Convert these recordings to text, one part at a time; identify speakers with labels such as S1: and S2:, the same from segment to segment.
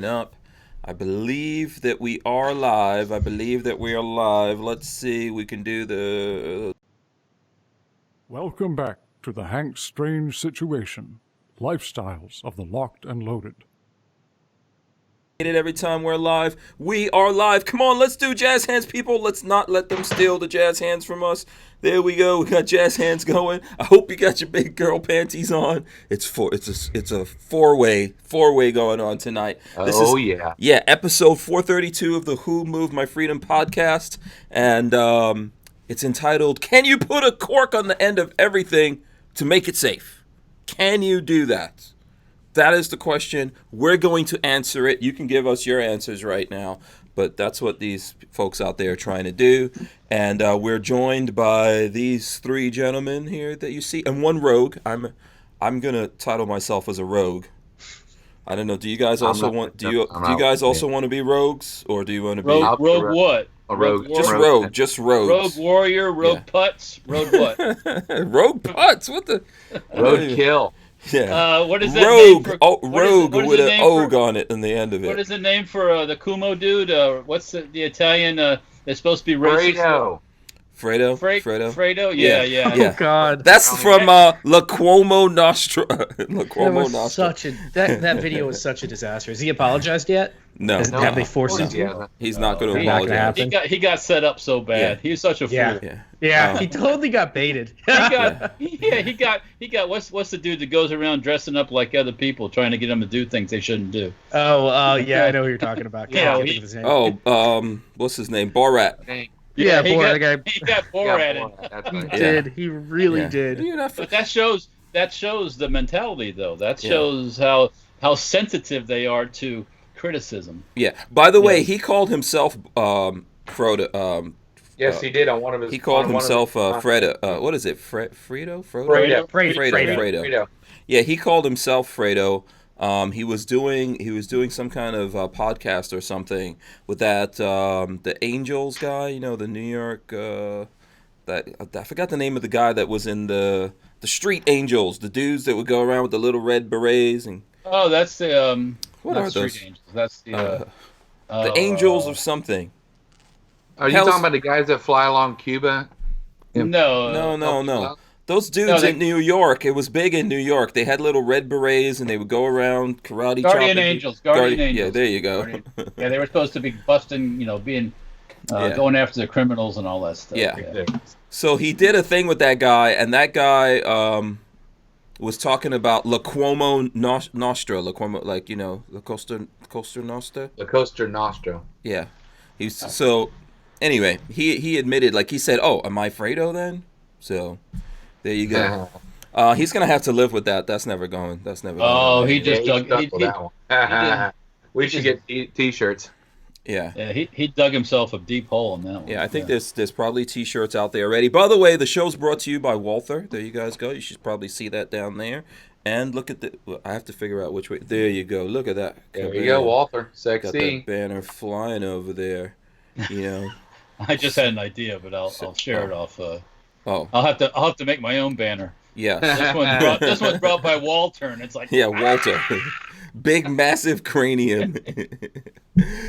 S1: Up. I believe that we are live. Let's see. We can do the.
S2: Welcome back to the Hank Strange Situation. Lifestyles of the Locked and Loaded.
S1: It every time we're live. We are live. Come on, let's do jazz hands, people. Let's not let them steal the jazz hands from us. There we go. We got jazz hands going. I hope you got your big girl panties on. It's a four-way going on tonight. Yeah, episode 432 of the Who Moved My Freedom podcast, and it's entitled "Can You Put a Cork on the End of Everything to Make It Safe?" Can you do that? That is the question. We're going to answer it. You can give us your answers right now, but that's what these folks out there are trying to do. And we're joined by these three gentlemen here that you see, and one rogue. I'm gonna title myself as a rogue. I don't know. Do you guys also want? Do you guys also want to be rogues, or do you want to be
S3: rogue? What?
S4: A rogue.
S1: Just rogues.
S3: Rogue warrior. Rogue putts. Rogue what?
S1: Rogue putts. What the?
S4: Rogue kill.
S1: Yeah.
S3: What is that
S1: rogue?
S3: Name for,
S1: rogue with an og on it in the end of it.
S3: What is the name for the Kumo dude? What's the Italian? They're supposed to be racist.
S1: Fredo.
S3: Yeah.
S5: Oh God.
S1: That's from La Cuomo Nostra.
S5: That video was such a disaster. Has he apologized yet?
S1: No.
S5: Have they forced him to?
S1: He's not going to apologize.
S3: He got set up so bad.
S1: Yeah.
S3: He was such a fool.
S5: Yeah. He totally got baited.
S3: He got what's the dude that goes around dressing up like other people, trying to get them to do things they shouldn't do?
S5: Yeah, I know who you're talking about.
S1: What's his name? Borat.
S5: Yeah,
S3: he got Borat.
S5: He really did.
S3: But that shows the mentality, though. That shows how sensitive they are to criticism.
S1: Yeah. By the way, he called himself Frodo.
S4: Yes, he did on one of his.
S1: He called himself Fredo. What is it? Fredo?
S4: Fredo.
S1: Yeah, he called himself Fredo. He was doing some kind of podcast or something with that the Angels guy, the New York I forgot the name of the guy that was in the Street Angels, the dudes that would go around with the little red berets and.
S3: Oh, that's the
S1: what are those?
S3: Street Angels. That's the
S1: Angels of something.
S4: Are you talking about the guys that fly along Cuba?
S1: No. Those dudes in New York, it was big in New York. They had little red berets, and they would go around karate
S3: Guardian Angels.
S1: Yeah, there you go.
S3: Yeah, they were supposed to be busting, being going after the criminals and all that stuff.
S1: Yeah. So he did a thing with that guy, and that guy was talking about La Cuomo Nostra. La Cuomo, La Costa Nostra.
S4: La Costa Nostra.
S1: Yeah. So anyway, he admitted, he said, "Oh, am I Fredo then?" So there you go. He's gonna have to live with that. That's never going.
S3: Oh, he just dug.
S4: We should get T-shirts.
S1: Yeah.
S3: He dug himself a deep hole in that one.
S1: Yeah, I think there's probably T-shirts out there already. By the way, the show's brought to you by Walther. There you guys go. You should probably see that down there. And look at I have to figure out which way. There you go. Look at that.
S4: There you go, Walther. Sexy.
S1: Got that banner flying over there.
S3: I just had an idea, but I'll share it off.
S1: I'll
S3: have to make my own banner.
S1: Yeah.
S3: This one's brought by Walter, and it's like.
S1: Yeah, Walter. Big, massive cranium.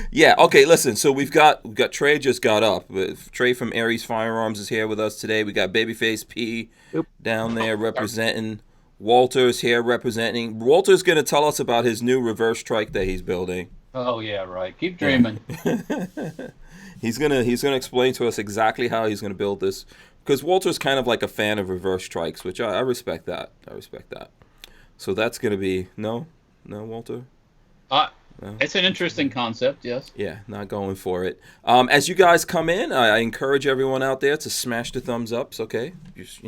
S1: Yeah, okay, listen. So we've got Trey just got up. Trey from Aries Firearms is here with us today. We got Babyface P down there representing. Walter's here representing. Walter's going to tell us about his new reverse trike that he's building.
S3: Oh, yeah, right. Keep dreaming.
S1: He's gonna explain to us exactly how he's going to build this. Because Walter's kind of like a fan of reverse trikes, which I respect that. So that's going to be... No, Walter?
S3: No. It's an interesting concept, yes.
S1: Yeah, not going for it. As you guys come in, I encourage everyone out there to smash the thumbs ups, okay? Just,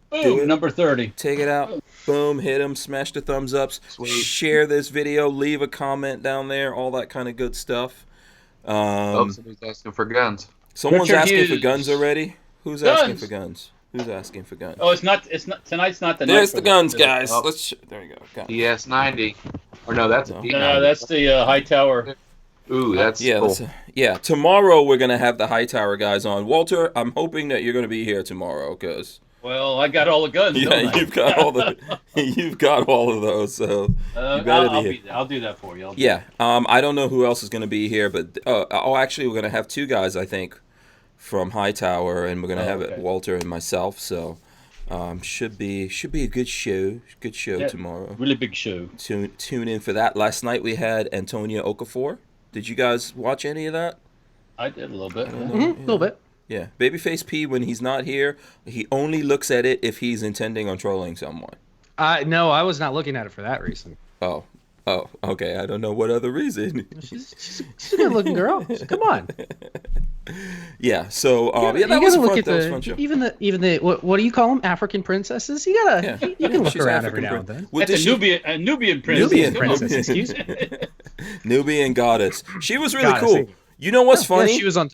S3: Boom, number 30.
S1: Take it out. Boom, hit them, smash the thumbs ups.
S4: Sweet.
S1: Share this video, leave a comment down there, all that kind of good stuff.
S4: Somebody's asking for guns.
S1: Someone's
S3: Richard
S1: asking
S3: Hughes.
S1: for guns already? Who's asking for guns?
S3: Oh, it's not tonight's not the night.
S1: There's the guns, guys. There you go. Guns.
S4: ES90. Or no, that's a P90.
S3: No, that's the high tower.
S4: Ooh, that's cool.
S1: Tomorrow we're gonna have the high tower guys on. Walter, I'm hoping that you're gonna be here tomorrow, because
S3: Well, I got all the guns.
S1: Yeah,
S3: don't I?
S1: you've got all of those. So you better
S3: I'll
S1: be
S3: be there. I'll do that for you.
S1: Yeah. I don't know who else is going to be here, but actually, we're going to have two guys, I think, from Hightower, and we're going to have it Walter and myself. So should be a good show. Good show tomorrow.
S3: Really big show.
S1: Tune in for that. Last night we had Antonia Okafor. Did you guys watch any of that?
S3: I did a little bit.
S5: A little bit.
S1: Yeah. Babyface P, when he's not here, he only looks at it if he's intending on trolling someone.
S5: No, I was not looking at it for that reason.
S1: Oh, okay. I don't know what other reason.
S5: She's a good-looking girl. Come on.
S1: Yeah. So
S5: You
S1: that was
S5: look
S1: fun.
S5: at
S1: That was a fun show.
S5: even the what do you call them? African princesses. You can look
S1: She's
S5: around
S1: African
S5: every now and then.
S1: Well,
S3: That's a Nubian princess.
S1: Nubian
S3: Come on.
S5: princess. Excuse me.
S1: Nubian goddess. She was really
S5: Goddess,
S1: cool.
S5: thank you.
S1: You know what's funny?
S5: Yeah, she was on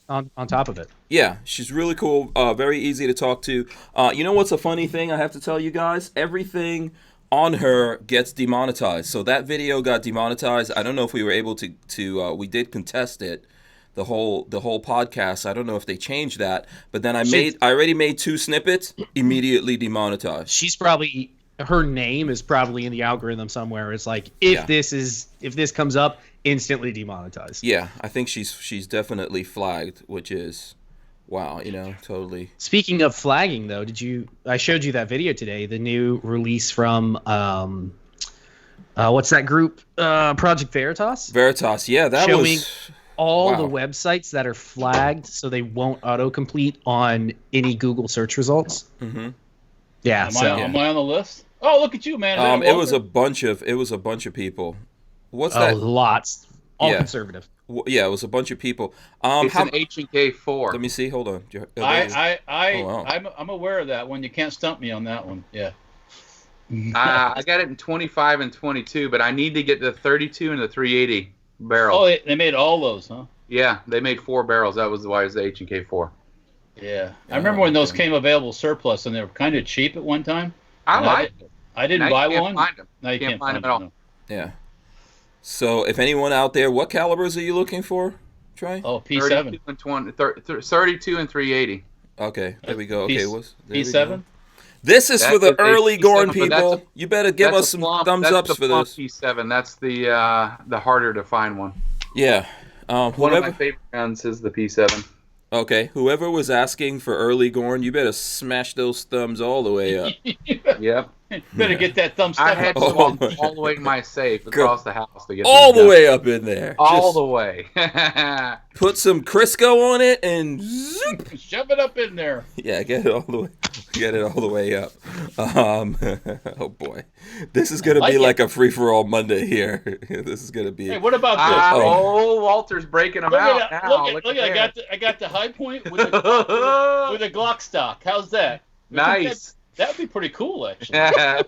S5: top of it.
S1: Yeah, she's really cool. Very easy to talk to. You know what's a funny thing I have to tell you guys? Everything on her gets demonetized. So that video got demonetized. I don't know if we were able to we did contest it. The whole podcast. I don't know if they changed that. But then I already made 2 snippets, immediately demonetized.
S5: Her name is probably in the algorithm somewhere. It's like if this comes up, instantly demonetized.
S1: Yeah, I think she's definitely flagged, which is wow, totally.
S5: Speaking of flagging, though, I showed you that video today, the new release from what's that group? Project Veritas.
S1: Veritas, yeah, that
S5: showing
S1: was
S5: all the websites that are flagged so they won't autocomplete on any Google search results.
S1: Mm-hmm.
S5: Yeah.
S3: Am I on the list? Oh, look at you, man.
S1: It was a bunch of people. What's that?
S5: Lots. All conservative.
S1: Yeah, it was a bunch of people.
S4: It's an H&K 4.
S1: Let me see. Hold on.
S3: I'm aware of that one. You can't stump me on that one. Yeah.
S4: I got it in 25 and 22, but I need to get the 32 and the 380 barrel.
S3: Oh, they made all those, huh?
S4: Yeah, they made 4 barrels. That was why it was the H&K 4.
S3: Yeah. I remember when those came available surplus, and they were kind of cheap at one time.
S4: I
S3: didn't buy one.
S4: Find them.
S3: Now you can't find them
S4: at all.
S3: No.
S1: Yeah. So if anyone out there, what calibers are you looking for, Trey?
S3: Oh, P7.
S4: 32 and 380.
S1: Okay, there we go. Okay,
S3: P7?
S1: This is for the early Gorn
S4: P7,
S1: people. You better give us some thumbs ups for this.
S4: P7. That's the harder to find one.
S1: Yeah.
S4: One of my favorite guns is the P7.
S1: Okay, whoever was asking for early Gorn, you better smash those thumbs all the way up.
S4: Yep.
S3: Better get that thumb stuck
S4: I had to walk all the way to my safe across the house to get
S1: all the way up in there.
S4: All the way.
S1: Put some Crisco on it and zoop.
S3: Shove it up in there.
S1: Yeah, get it all the way. Get it all the way up. Oh boy, this is gonna be like a free for all Monday here. This is gonna be.
S3: Hey, what about this?
S4: Walter's breaking them out now.
S3: Look, I got the high point with a Glock stock. How's that?
S4: Nice.
S3: That'd be pretty cool, actually.
S1: Yeah.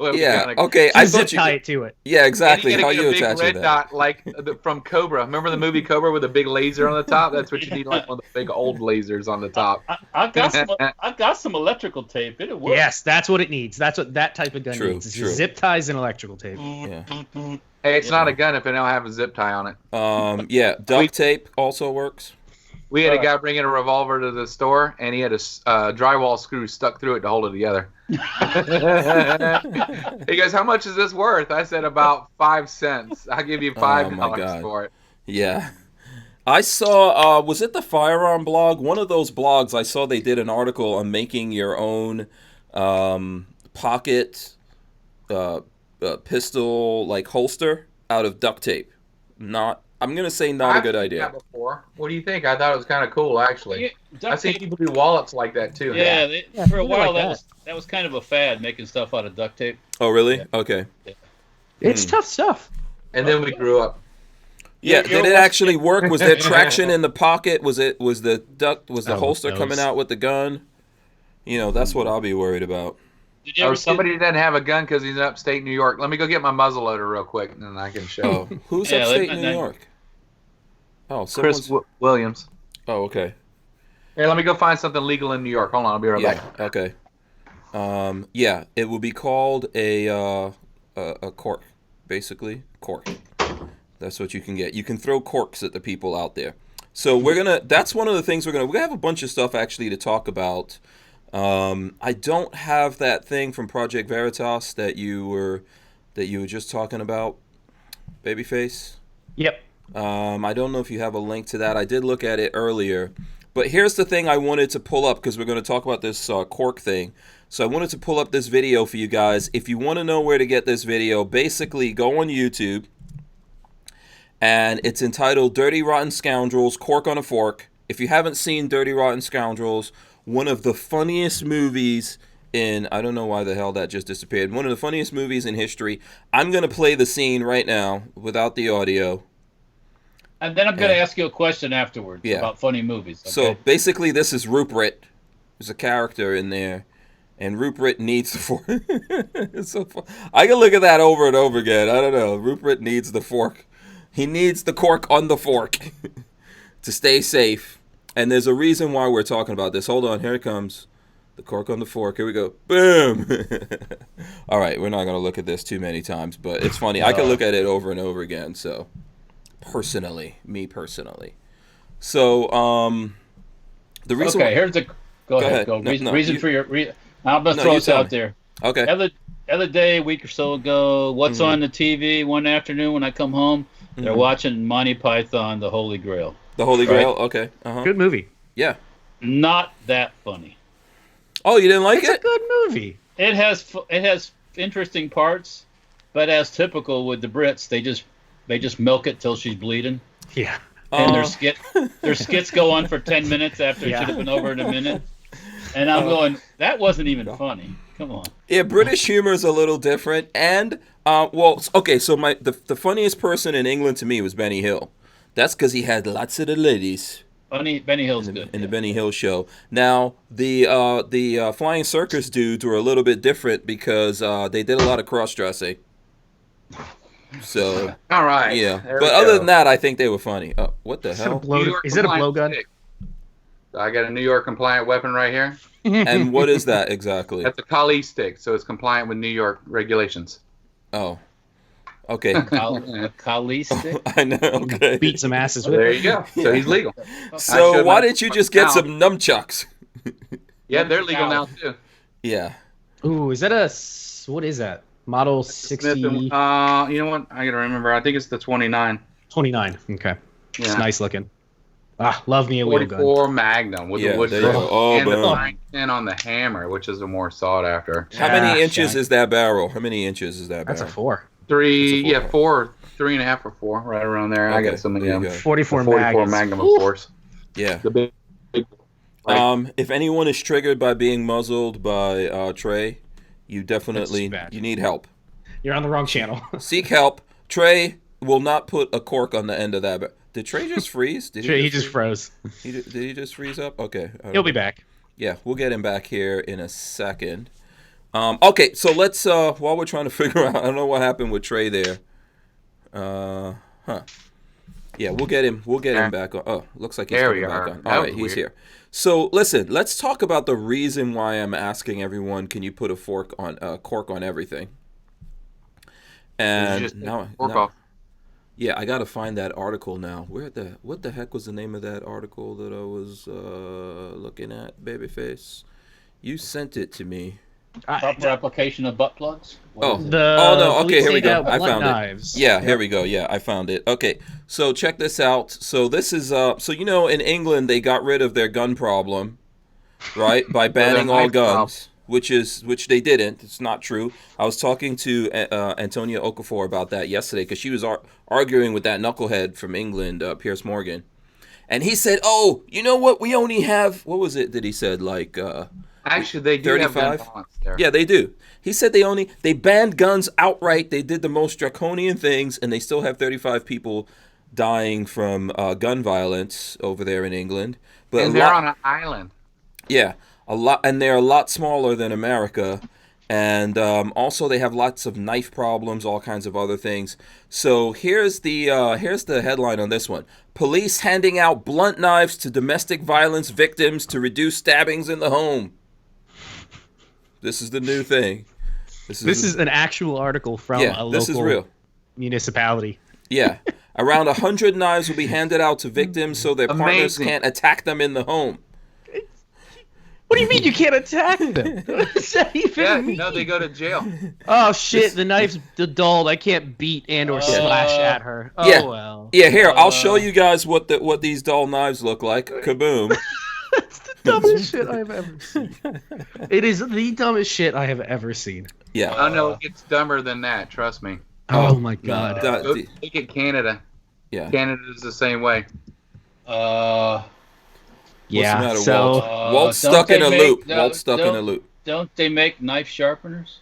S1: Okay. I thought
S5: tie it to it.
S1: Yeah, exactly.
S4: And
S1: how
S4: you
S1: you
S4: attach
S1: attach
S4: red
S1: that?
S4: dot like from Cobra. Remember the movie Cobra with a big laser on the top? That's what you need, like one of the big old lasers on the top.
S3: I've got some electrical tape. It'll work.
S5: Yes, that's what it needs. That's what that type of gun needs. It's just zip ties and electrical tape.
S1: Yeah.
S4: Hey, it's not a gun if it don't have a zip tie on it.
S1: Yeah. Duct tape also works.
S4: We had a guy bring in a revolver to the store, and he had a drywall screw stuck through it to hold it together. He goes, "How much is this worth?" I said, "About 5 cents. I'll give you $5 for it."
S1: Yeah. I saw, was it the Firearm Blog? One of those blogs, I saw they did an article on making your own pocket pistol, like, holster out of duct tape. I'm going to say not a good idea.
S4: I've seen that before. What do you think? I thought it was kind of cool, actually. I've seen people do wallets like that, too.
S3: Yeah, for a while that was kind of a fad, making stuff out of duct tape.
S1: Oh, really? Yeah. Okay.
S3: Yeah.
S5: It's tough stuff.
S4: And then we grew up.
S1: Yeah, did it actually work? Was there traction in the pocket? Was the holster coming out with the gun? That's what I'll be worried about.
S4: Somebody doesn't have a gun because he's in upstate New York. Let me go get my muzzleloader real quick, and then I can show.
S1: Who's upstate New York? Oh,
S4: Chris Williams.
S1: Oh, okay.
S4: Hey, let me go find something legal in New York. Hold on, I'll be right back.
S1: Okay. Yeah, it will be called a cork, basically cork. That's what you can get. You can throw corks at the people out there. So that's one of the things we're gonna have a bunch of stuff actually to talk about I don't have that thing from Project Veritas that you were just talking about, Babyface.
S5: Yep.
S1: I don't know if you have a link to that. I did look at it earlier. But here's the thing I wanted to pull up, because we're going to talk about this Cork thing. So I wanted to pull up this video for you guys. If you want to know where to get this video, basically go on YouTube. And it's entitled Dirty Rotten Scoundrels, Cork on a Fork. If you haven't seen Dirty Rotten Scoundrels, one of the funniest movies in, I don't know why the hell that just disappeared, one of the funniest movies in history. I'm going to play the scene right now without the audio.
S3: And then I'm going to ask you a question afterwards about funny movies. Okay?
S1: So basically, this is Rupert. There's a character in there, and Rupert needs the fork. It's so fun. I can look at that over and over again. I don't know. Rupert needs the fork. He needs the cork on the fork to stay safe. And there's a reason why we're talking about this. Hold on. Here it comes. The cork on the fork. Here we go. Boom. All right. We're not going to look at this too many times, but it's funny. I can look at it over and over again. So. Me personally. So, the reason.
S3: Okay, here's the. Go ahead.
S1: Go.
S3: Reason for your. I'm gonna throw this out there.
S1: Okay.
S3: Other day, a week or so ago, what's on the TV one afternoon when I come home? They're watching Monty Python, The Holy Grail.
S1: The Holy Grail. Okay.
S5: Good movie.
S1: Yeah.
S3: Not that funny.
S1: Oh, you didn't like
S5: It's
S1: it?
S5: a good movie.
S3: It has interesting parts, but as typical with the Brits, they just milk it till she's bleeding.
S5: Yeah.
S3: And their skits go on for 10 minutes after it should have been over in a minute. And I'm going, that wasn't even funny. Come on.
S1: Yeah, British humor is a little different. And, okay, so the funniest person in England to me was Benny Hill. That's because he had lots of the ladies.
S3: Benny Hill's good.
S1: In the Benny Hill show. Now, the Flying Circus dudes were a little bit different because they did a lot of cross-dressing. So,
S4: all right.
S1: Yeah. But other than that, I think they were funny. Oh, what the hell?
S5: Is it a blowgun?
S4: I got a New York compliant weapon right here.
S1: And what is that exactly?
S4: That's a Kali stick, so it's compliant with New York regulations.
S1: Oh. Okay.
S3: Kali stick?
S1: I know. Okay.
S5: Beat some asses with.
S4: There you go. So he's legal.
S1: So why didn't you just get some nunchucks?
S4: Yeah, they're legal now too.
S1: Yeah.
S5: Ooh, is that what is that? Model 60.
S4: You know what? I gotta remember. I think it's the 29.
S5: 29. Okay.
S4: Yeah.
S5: It's nice looking. Love me a wheel gun.
S4: 44 Magnum with the wood
S1: grill
S4: and the 910 on the hammer, which is a more sought after.
S1: How many inches is that barrel?
S5: That's a 4.
S4: 3, 4, 3.5 or 4, right around there. Okay. I got some of them.
S5: 44
S4: Magnum, of course.
S1: Yeah.
S4: The big
S1: if anyone is triggered by being muzzled by Trey, you definitely need help.
S5: You're on the wrong channel.
S1: Seek help. Trey will not put a cork on the end of that. Did Trey just freeze?
S5: He just froze.
S1: Did he just freeze up? Okay.
S5: He'll be back.
S1: Yeah, we'll get him back here in a second. Okay, so let's while we're trying to figure out, I don't know what happened with Trey there. Yeah, we'll get him back on. Oh, looks like he's coming back on. All right, he's here. So listen, let's talk about the reason why I'm asking everyone, can you put a cork on everything? And now, yeah, I gotta find that article now. What the heck was the name of that article that I was looking at, Babyface? You sent it to me.
S3: Proper application of butt plugs?
S1: No. Okay, here we go. I found
S5: knives.
S1: it. Yeah, here we go. Yeah, I found it. Okay, so check this out. So this is in England they got rid of their gun problem, right, by banning all guns, which they didn't. It's not true. I was talking to Antonia Okafor about that yesterday because she was arguing with that knucklehead from England, Piers Morgan, and he said, "Oh, you know what? We only have what was it that he said like."
S4: Actually, they do 35? Have gun balance there.
S1: Yeah, they do. He said they banned guns outright. They did the most draconian things, and they still have 35 people dying from gun violence over there in England. But
S4: and they're on an island.
S1: Yeah, a lot, and they're a lot smaller than America. And also, they have lots of knife problems, all kinds of other things. So here's the headline on this one: Police handing out blunt knives to domestic violence victims to reduce stabbings in the home. This is the new thing. This is an
S5: actual article from a local municipality.
S1: Yeah. Around 100 knives will be handed out to victims so their partners can't attack them in the home.
S5: What do you mean you can't attack them? What does that even mean?
S4: No, they go to jail.
S5: Oh shit, the knife's dulled. I can't beat and or slash at her. Oh
S1: Yeah.
S5: well.
S1: Yeah, here, I'll show you guys what these dull knives look like. Kaboom.
S5: That's the dumbest shit I've ever seen. It is the dumbest shit I have ever seen.
S1: Yeah.
S4: Oh no, it gets dumber than that. Trust me.
S5: Oh my god.
S4: Look at Canada.
S1: Yeah.
S4: Canada's the same way.
S1: What's the matter,
S5: so
S1: Walt? Walt's stuck in a loop. Walt's stuck in a loop.
S3: Don't they make knife sharpeners?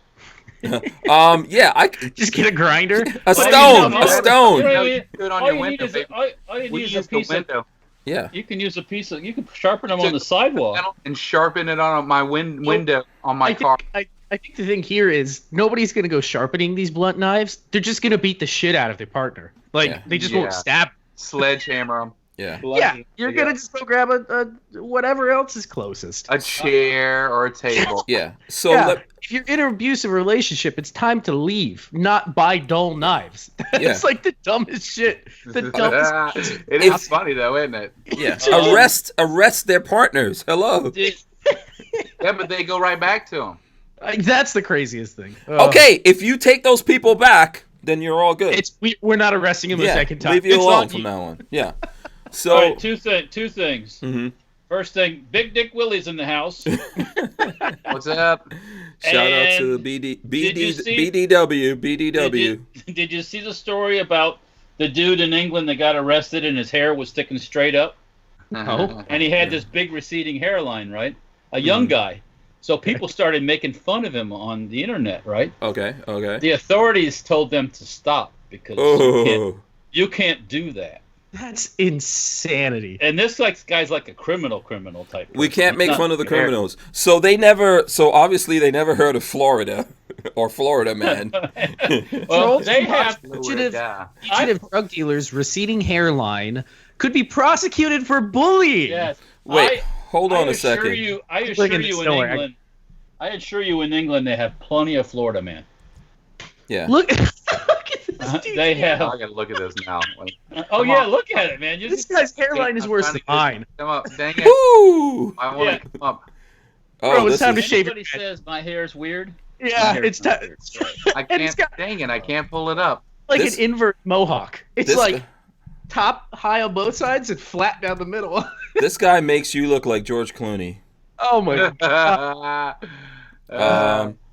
S1: Yeah, I
S5: just get a grinder.
S1: a stone.
S4: No, you do it on
S3: All
S4: your
S3: you
S4: window,
S3: need is
S4: baby.
S3: all you
S4: We
S3: need is
S4: use
S3: a
S4: the
S3: piece of.
S4: window
S1: Yeah.
S3: You can use a piece of. You can sharpen them on the sidewalk.
S4: and sharpen it on my window on my car.
S5: I think the thing here is nobody's gonna go sharpening these blunt knives. They're just gonna beat the shit out of their partner. Like they just won't stab.
S4: Sledgehammer them.
S1: Yeah.
S5: Yeah, you're gonna just go grab a whatever else is closest.
S4: A chair or a table.
S1: Yeah. So
S5: if you're in an abusive relationship, it's time to leave, not buy dull knives.
S1: Yeah.
S5: It's like the dumbest shit. The dumbest.
S4: It is funny though, isn't it?
S1: yeah. Arrest their partners. Hello.
S4: Yeah, but they go right back to them.
S5: That's the craziest thing.
S1: Okay, if you take those people back, then you're all good.
S5: We're not arresting him a second time.
S1: Leave you
S5: It's
S1: alone
S5: on
S1: from
S5: you.
S1: now on. Yeah. So
S3: All right, two things.
S1: Mhm.
S3: First thing, Big Dick Willie's in the house.
S4: What's up?
S1: Shout out to the BDW.
S3: Did you see the story about the dude in England that got arrested and his hair was sticking straight up?
S5: No.
S3: And he had this big receding hairline, right? A young guy. So people started making fun of him on the internet, right?
S1: Okay.
S3: The authorities told them to stop because you can't do that.
S5: That's insanity.
S3: And this guy's like a criminal type.
S1: We can't make fun of the
S4: fair.
S1: criminals. So obviously they never heard of Florida or Florida man.
S3: Well, they have.
S5: Fugitive drug dealers, receding hairline, could be prosecuted for bullying.
S3: Yes.
S1: Wait, hold on a second.
S3: I assure you in England they have plenty of Florida man.
S1: Yeah.
S5: Look at this dude.
S3: They have.
S4: I gotta look at this now.
S3: Oh yeah, look at it, man.
S5: This guy's hairline is worse than mine.
S4: Come up, dang it!
S1: Woo!
S4: I want to come up.
S5: Bro, it's
S1: this
S5: time to
S1: is-
S5: shave
S3: Anybody
S5: your head.
S3: says my hair's weird.
S5: Yeah,
S3: My
S5: it's
S3: hair's
S5: time.
S3: not weird.
S4: I
S5: And it's
S4: can't.
S5: got
S4: Dang it! I can't pull it up.
S5: like
S1: This-
S5: an invert mohawk. It's
S1: this-
S5: like top high on both sides and flat down the middle.
S1: This guy makes you look like George Clooney.
S5: Oh my god.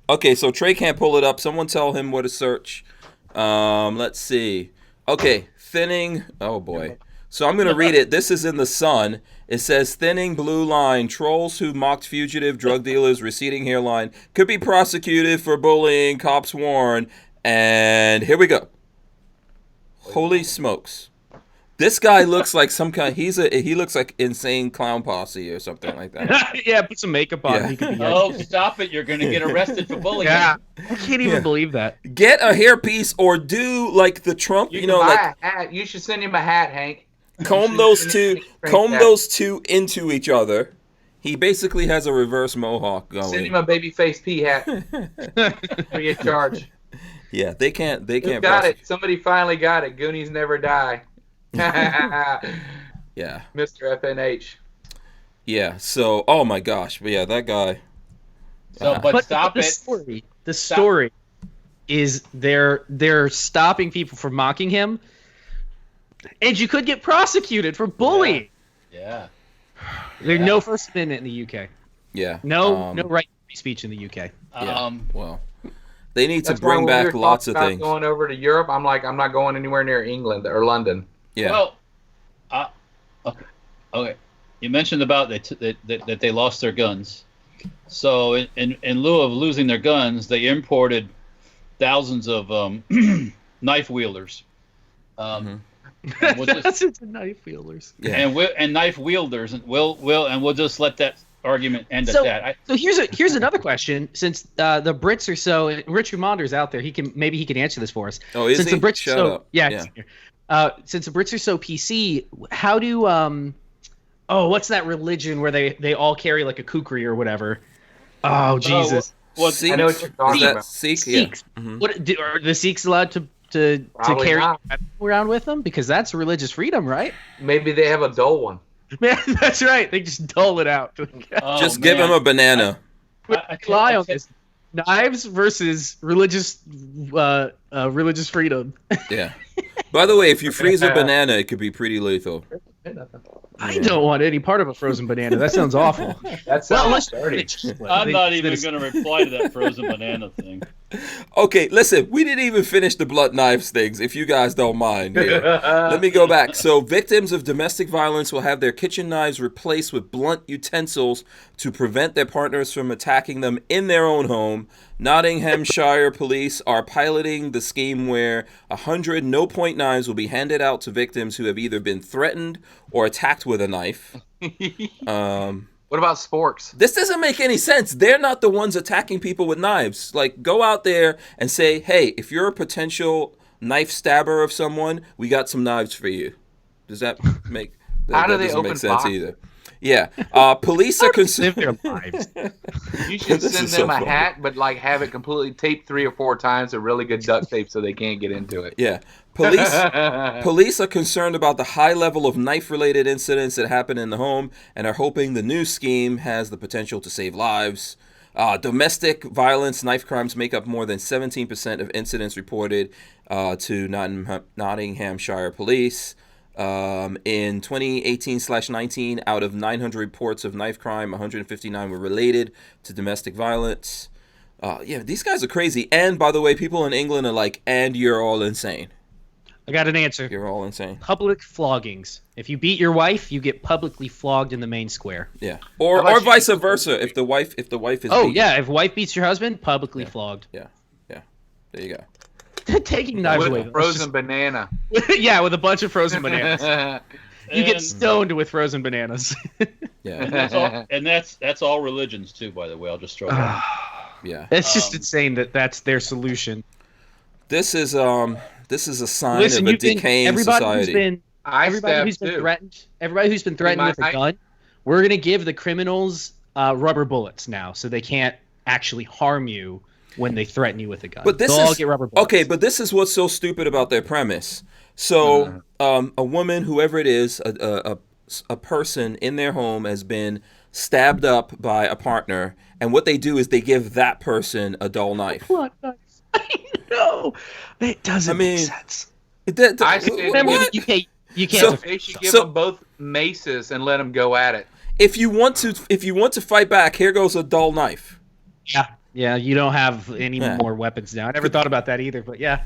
S1: Okay, so Trey can't pull it up. Someone tell him what to search. Let's see. Okay, thinning. Oh boy. So I'm gonna read it. This is in the Sun. It says thinning blue line. Trolls who mocked fugitive drug dealers, receding hairline could be prosecuted for bullying. Cops warn. And here we go. Holy smokes. This guy looks like some kind. He looks like Insane Clown Posse or something like that.
S5: Yeah, put some makeup on.
S1: Yeah.
S5: He could be
S3: Oh, stop it! You're gonna get arrested for bullying.
S5: yeah. I can't even believe that.
S1: Get a hairpiece or do like the Trump.
S4: You
S1: You
S4: can
S1: know,
S4: buy
S1: like
S4: a hat. You should send him a hat, Hank.
S1: comb those two into each other. He basically has a reverse mohawk
S4: Send
S1: going.
S4: him a baby face pea hat. Free of charge.
S1: Yeah, they can't. They
S4: Who
S1: can't.
S4: got
S1: prosecute.
S4: it? Somebody finally got it. Goonies never die.
S1: Yeah,
S4: Mr. FNH.
S1: yeah. So, oh my gosh, but yeah, that guy.
S3: So, but stop
S5: the
S3: it.
S5: story. The story is they're stopping people from mocking him, and you could get prosecuted for bullying.
S3: Yeah.
S5: There's no First Amendment in the UK.
S1: Yeah.
S5: No right to free speech in the UK.
S1: Yeah. Well, they need to
S4: That's why
S1: bring
S4: when we
S1: back
S4: were
S1: lots of
S4: talking about
S1: things.
S4: Going over to Europe, I'm like, I'm not going anywhere near England or London.
S1: Yeah.
S3: Well, okay. You mentioned about that they lost their guns. So in lieu of losing their guns, they imported thousands of knife wielders. And we'll just,
S5: That's into knife wielders.
S1: Yeah.
S3: and knife wielders, and we'll just let that argument end
S5: So-
S3: at that.
S5: So here's another question. Since the Brits are so, Richard Monder's out there, he can answer this for us.
S1: Oh, is
S5: Since
S1: he?
S5: the Brits
S1: Shout
S5: are so,
S1: out.
S5: yeah.
S1: Yeah.
S5: he's here. Since the Brits are so PC, how do what's that religion where they all carry like a kukri or whatever? Oh Jesus!
S3: Well,
S1: Sikhs?
S4: I know what you're talking
S1: Is that
S4: about.
S1: Sikh?
S5: Sikhs.
S1: Yeah. Mhm.
S5: What are the Sikhs allowed to
S4: Probably
S5: carry
S4: not.
S5: around with them? Because that's religious freedom, right?
S4: Maybe they have a dull one.
S5: Man, that's right. They just dull it out.
S3: Oh,
S1: Just give him a banana.
S5: Rely on this. Knives versus religious freedom.
S1: Yeah. By the way, if you freeze a banana, it could be pretty lethal.
S5: I don't want any part of a frozen banana. That sounds awful.
S4: That sounds dirty.
S3: I'm not even going to reply to that frozen banana thing.
S1: Okay, listen, we didn't even finish the blunt knives things, if you guys don't mind. Here. Let me go back. So, victims of domestic violence will have their kitchen knives replaced with blunt utensils to prevent their partners from attacking them in their own home. Nottinghamshire police are piloting the scheme where 100 no-point knives will be handed out to victims who have either been threatened or attacked with a knife.
S4: What about sporks?
S1: This doesn't make any sense. They're not the ones attacking people with knives. Like, go out there and say, hey, if you're a potential knife stabber of someone, we got some knives for you. Does that make
S4: How do
S1: that
S4: they
S1: doesn't
S4: open
S1: make sense
S4: boxes?
S1: either? Yeah. Police are concerned.
S4: You should
S1: This
S4: send
S1: is
S4: them
S1: so
S4: a
S1: funny.
S4: hat, but like have it completely taped 3 or 4 times with really good duct tape so they can't get into it.
S1: Yeah. Police are concerned about the high level of knife-related incidents that happen in the home and are hoping the new scheme has the potential to save lives. Domestic violence knife crimes make up more than 17% of incidents reported to Nottinghamshire police. In 2018/19, out of 900 reports of knife crime, 159 were related to domestic violence. Yeah, these guys are crazy. And by the way, people in England are like, and you're all insane.
S5: I got an answer.
S1: You're all insane.
S5: Public floggings. If you beat your wife, you get publicly flogged in the main square.
S1: Yeah.
S4: How
S1: Or
S4: about
S1: vice versa. If the wife is
S5: Oh
S1: beaten.
S5: yeah, if wife beats your husband, publicly flogged.
S1: Yeah. Yeah. There you go.
S5: Taking knives
S4: With
S5: away.
S4: a frozen banana.
S5: Yeah, with a bunch of frozen bananas. You get
S3: And-
S5: stoned with frozen bananas.
S1: Yeah.
S3: And that's all religions too, by the way. I'll just throw that out.
S1: Yeah.
S5: It's just insane that that's their solution.
S1: This is a sign
S5: Listen,
S1: of a
S5: you've been,
S1: decaying
S5: everybody
S1: society.
S5: who's been
S4: I
S5: everybody
S4: stabbed
S5: who's been
S4: too.
S5: threatened, everybody who's been threatened with a gun, we're gonna give the criminals rubber bullets now, so they can't actually harm you when they threaten you with a gun.
S1: But this
S5: They'll all
S1: is
S5: get rubber bullets.
S1: okay. But this is what's so stupid about their premise. So, a woman, whoever it is, a person in their home has been stabbed up by a partner, and what they do is they give that person a dull knife.
S5: What? I know. It doesn't make sense.
S4: I say
S5: Remember,
S1: What?
S5: you can't.
S1: So-
S4: They should give
S1: So-
S4: them both maces and let them go at it.
S1: If you want to fight back, here goes a dull knife.
S5: Yeah, you don't have any
S1: Yeah.
S5: more weapons now. I never thought about that either, but yeah.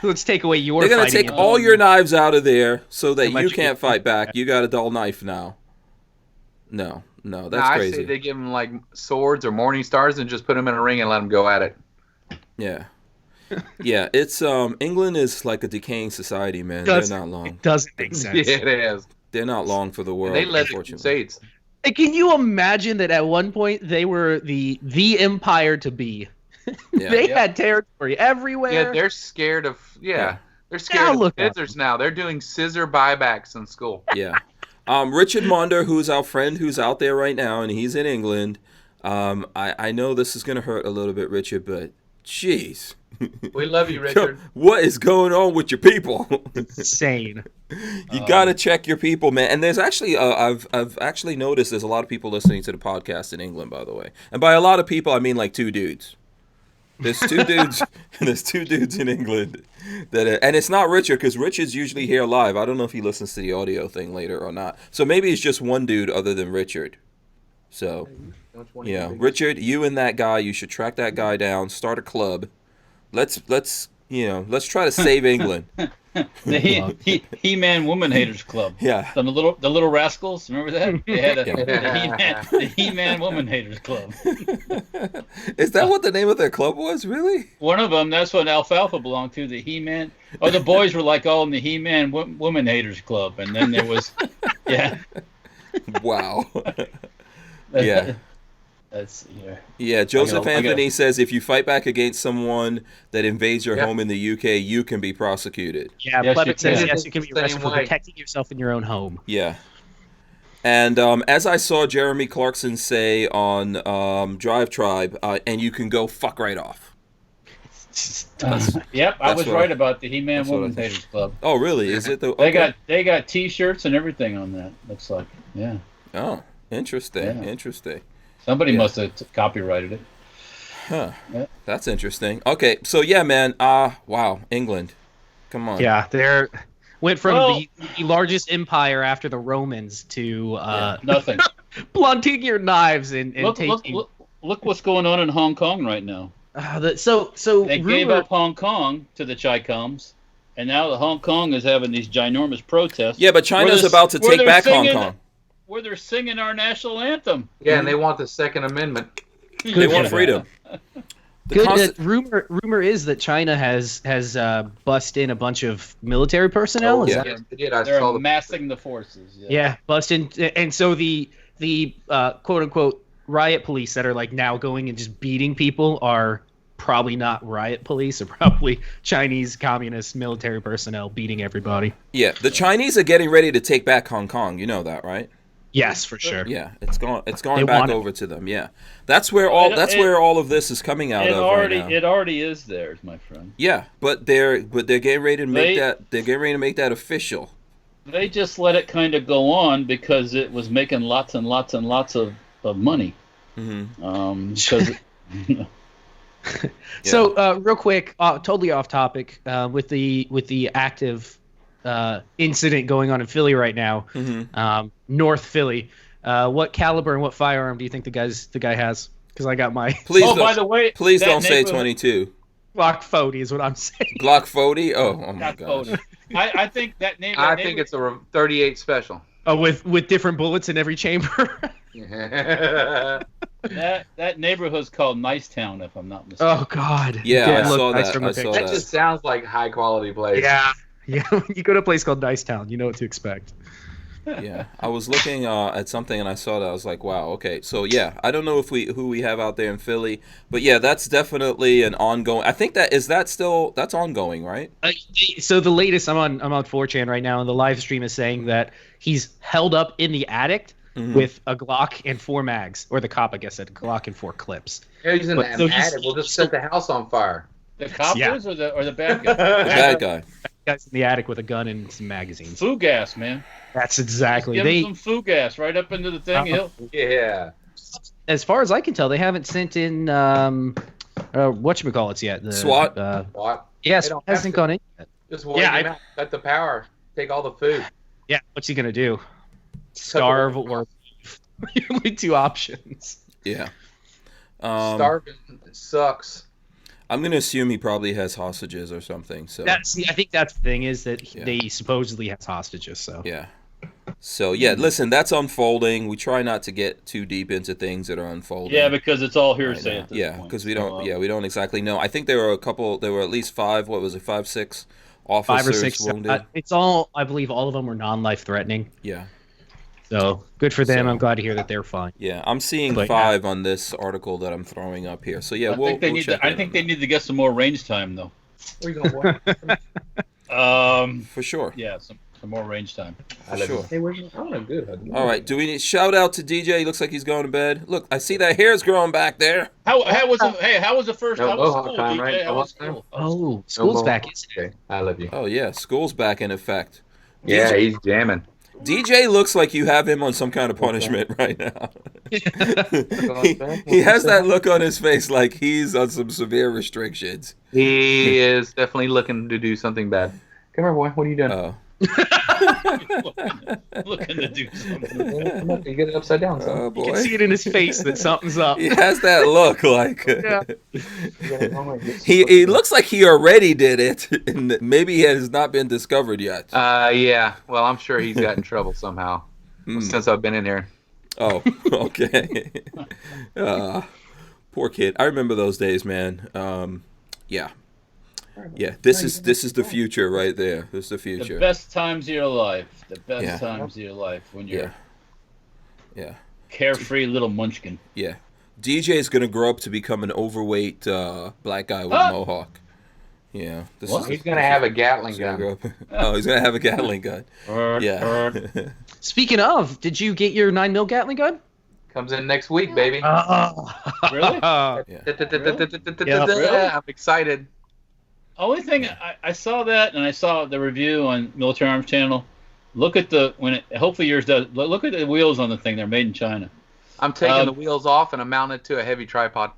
S5: Let's take away your
S1: They're gonna
S5: fighting
S1: take
S5: and-
S1: all your knives out of there so that
S5: let
S1: you
S5: you
S1: can't
S5: get-
S1: fight back. You got a dull knife now. No, that's
S4: I
S1: crazy.
S4: say they give them like swords or morning stars and just put them in a ring and let them go at it.
S1: Yeah. Yeah, it's England is like a decaying society, man.
S5: Doesn't-
S1: They're not long.
S5: It doesn't make sense.
S4: Yeah, it is.
S1: They're not long for the world,
S4: They led the
S1: unfortunately.
S4: Crusades.
S5: Hey, can you imagine that at one point they were the empire to be?
S1: Yeah.
S5: They had territory everywhere.
S4: Yeah, they're scared of. Yeah,
S1: Yeah.
S4: they're scared
S5: look
S4: of
S5: at
S4: scissors now. They're doing scissor buybacks in school.
S1: Yeah. Richard Mondo, who's our friend who's out there right now, and he's in England. I know this is gonna hurt a little bit, Richard, but jeez.
S4: We love you, Richard.
S1: What is going on with your people?
S5: insane.
S1: You gotta check your people, man. And there's actually, I've actually noticed there's a lot of people listening to the podcast in England, by the way. And by a lot of people, I mean like 2 dudes. There's 2 dudes. There's 2 dudes in England that, and it's not Richard because Richard's usually here live. I don't know if he listens to the audio thing later or not. So maybe it's just one dude other than Richard. So yeah, Richard, you and that guy, you should track that guy down. Start a club. Let's try to save England.
S3: The He-Man Woman Haters Club.
S1: Yeah.
S3: The little rascals. Remember that? They had
S1: Yeah.
S3: the He-Man Woman Haters Club.
S1: Is that what the name of their club was? Really?
S3: One of them, that's what Alfalfa belonged to, the He-Man. Oh, the boys were like all in the He-Man Woman Haters Club. And then there was, yeah.
S1: Wow. Yeah.
S3: That's, yeah.
S1: Yeah, Joseph
S3: I gotta-
S1: Anthony says if you fight back against someone that invades your
S4: Yep.
S1: home in the UK, you can be prosecuted.
S5: Yeah,
S3: Yes,
S5: Plebit
S3: you
S5: says
S3: can.
S5: yes, you can be
S4: Same
S5: arrested for
S4: way.
S5: protecting yourself in your own home.
S1: Yeah. And as I saw Jeremy Clarkson say on Drive Tribe, and you can go fuck right off.
S3: Yep, I
S1: That's
S3: was
S1: what
S3: right
S1: I-
S3: about the He-Man
S1: that's what I
S3: Women's
S1: think.
S3: Haters Club.
S1: Oh, really? Is it the?
S3: They got T-shirts and everything on that. Looks like, yeah.
S1: Oh, interesting.
S3: Yeah.
S1: Interesting.
S3: Somebody
S1: Yeah.
S3: must have copyrighted it.
S1: Huh.
S3: Yeah.
S1: That's interesting. Okay, so yeah, man. Wow, England. Come on.
S5: Yeah, they went from
S3: Well-
S5: the largest empire after the Romans to
S3: Nothing.
S5: blunting your knives and
S3: Look what's going on in Hong Kong right now.
S5: So
S3: They gave up Hong Kong to the Chi-Coms, and now the Hong Kong is having these ginormous protests.
S1: Yeah, but China's
S3: they're-
S1: about to
S3: where
S1: take
S3: they're
S1: back Hong
S3: singing-
S1: Kong.
S3: Where they're singing our national anthem.
S4: Yeah, and they want the Second Amendment.
S1: They want
S5: Yeah.
S1: freedom. The
S5: Good.
S1: consti-
S5: Rumor is that China has bussed in a bunch of military personnel. Is
S1: yeah.
S5: that-
S4: Yes, they did. I
S3: They're
S4: saw the
S3: amassing the forces.
S5: yeah, bust in, and so the quote unquote riot police that are like now going and just beating people are probably not riot police, or probably Chinese communist military personnel beating everybody.
S1: Yeah, the Chinese are getting ready to take back Hong Kong. You know that, right?
S5: Yes, for sure.
S1: Yeah, it's going
S5: They
S1: back
S5: want it.
S1: over to them. Yeah, that's where all of this is coming out
S3: It
S1: of
S3: already
S1: right now.
S3: it already is theirs, my friend.
S1: Yeah, but they're getting ready to make
S3: They-
S1: that. They're getting ready to make that official.
S3: They just let it kind of go on because it was making lots and lots and lots of money.
S1: Mm-hmm.
S3: Because
S5: So real quick, totally off topic, with the active incident going on in Philly right now, North Philly. What caliber and what firearm do you think the guy has? Because I got my
S1: Please,
S3: oh,
S1: don't,
S3: by the way,
S1: please
S3: that
S1: don't say
S3: neighborhood-
S1: 22.
S5: Glock 40 is what I'm saying.
S1: Glock 40. Oh my
S3: Not
S1: gosh.
S3: voting. I think that name.
S4: I think it's a 38 special.
S5: Oh, with different bullets in every chamber.
S4: Yeah.
S3: that neighborhood's called Nicetown, if I'm not mistaken.
S5: Oh God.
S1: Yeah,
S5: Did
S1: I
S5: look
S1: saw
S5: nice
S1: that.
S5: from the
S1: I saw
S5: picture.
S4: That just sounds like high quality place.
S5: Yeah. Yeah. You go to a place called Nicetown, you know what to expect.
S1: Yeah, I was looking at something and I saw that. I was like, wow, okay. So yeah, I don't know who we have out there in Philly, but yeah, that's definitely an ongoing. I think that's ongoing, right?
S5: So the latest, I'm on 4chan right now, and the live stream is saying that he's held up in the attic with a Glock and 4 mags, or the cop, I guess, said Glock and 4 clips.
S4: Yeah, he's in
S5: But-
S4: the
S5: so he's-
S4: attic. We'll just set the house on fire.
S3: The cop
S5: Yeah.
S3: is or the bad guy?
S1: The bad guy.
S5: Guy's in the attic with a gun and some magazines.
S3: Flu gas, man.
S5: That's exactly.
S3: Give him some flu gas right up into the thing. He'll
S4: Yeah.
S5: As far as I can tell, they haven't sent in whatchamacallits yet. The
S1: SWAT?
S4: What?
S5: Yes,
S4: They don't
S5: hasn't
S4: have to.
S5: gone in yet.
S4: Just wait
S5: Yeah,
S4: him out. Cut the power. Take all the food.
S5: Yeah, what's he gonna do? Starve or only 2 options.
S1: Yeah.
S4: Starving sucks.
S1: I'm gonna assume he probably has hostages or something. So
S5: I think that's the thing is that
S1: Yeah.
S5: they supposedly has hostages. So
S1: yeah. So yeah, listen, that's unfolding. We try not to get too deep into things that are unfolding.
S3: yeah, because it's all
S1: right
S3: hearsay
S1: now.
S3: at this
S1: Yeah,
S3: point.
S1: because we
S3: So,
S1: don't. We don't exactly know. I think there were at least 5. What was it? 5, 6 officers
S5: 5 or 6.
S1: wounded.
S5: It's all. I believe all of them were non-life threatening.
S1: Yeah.
S5: So good for them.
S1: So-
S5: I'm glad to hear that they're fine.
S1: Yeah, I'm seeing
S5: But,
S1: 5 on this article that I'm throwing up here. So yeah,
S3: I think they need
S1: check
S3: to. I
S1: in
S3: think
S1: on
S3: they
S1: that.
S3: need to get some more range time though.
S4: Where you going, boy?
S1: For sure.
S3: Yeah, some more range time.
S1: For sure.
S4: Hey, where you going? Good. Hug.
S1: All right. Do we need shout out to DJ? He looks like he's going to bed. Look, I see that hair's growing back there.
S3: How was the first?
S4: No
S3: How was
S4: Mohawk
S3: school,
S4: time,
S3: DJ?
S4: right?
S3: How was
S4: Mohawk
S3: school?
S5: Oh, school's back, isn't it?
S4: Okay, I love you.
S1: Oh yeah, school's back in effect.
S4: Yeah, he's jamming.
S1: DJ looks like you have him on some kind of punishment right now. he has that look on his face like he's on some severe restrictions.
S4: He is definitely looking to do something bad. Come here, boy. What are you doing?
S1: Oh.
S3: Looking to do something.
S4: Come up, you get it upside down. Son.
S1: Oh
S5: You can
S1: boy.
S5: see it in his face that something's up.
S1: He has that look like
S5: Yeah.
S4: You gotta come and get
S1: he looks like he already did it and maybe he has not been discovered yet.
S4: Yeah. Well, I'm sure he's got in trouble somehow since I've been in here.
S1: Oh, okay. Poor kid. I remember those days, man. Yeah. Yeah, this is the future right there. This is the
S3: The
S1: future.
S3: best times of your life. The best
S1: Yeah.
S3: times of your life when you're
S1: Yeah.
S3: carefree little munchkin.
S1: Yeah. DJ is going to grow up to become an overweight black guy with
S3: Ah!
S1: a mohawk. Yeah. This
S3: What?
S1: is
S4: He's gonna have a Gatling
S1: he's gonna
S4: gun.
S1: grow up- Oh, he's going to have a Gatling gun. Yeah.
S5: Speaking of, did you get your 9mm Gatling gun?
S4: Comes in next week, baby.
S3: Really?
S1: Yeah.
S3: Really?
S4: I'm excited.
S3: only thing I saw that, and I saw the review on Military Arms Channel. Look at hopefully yours does. Look at the wheels on the thing. They're made in China.
S4: I'm taking the wheels off and I'm mounting it to a heavy tripod.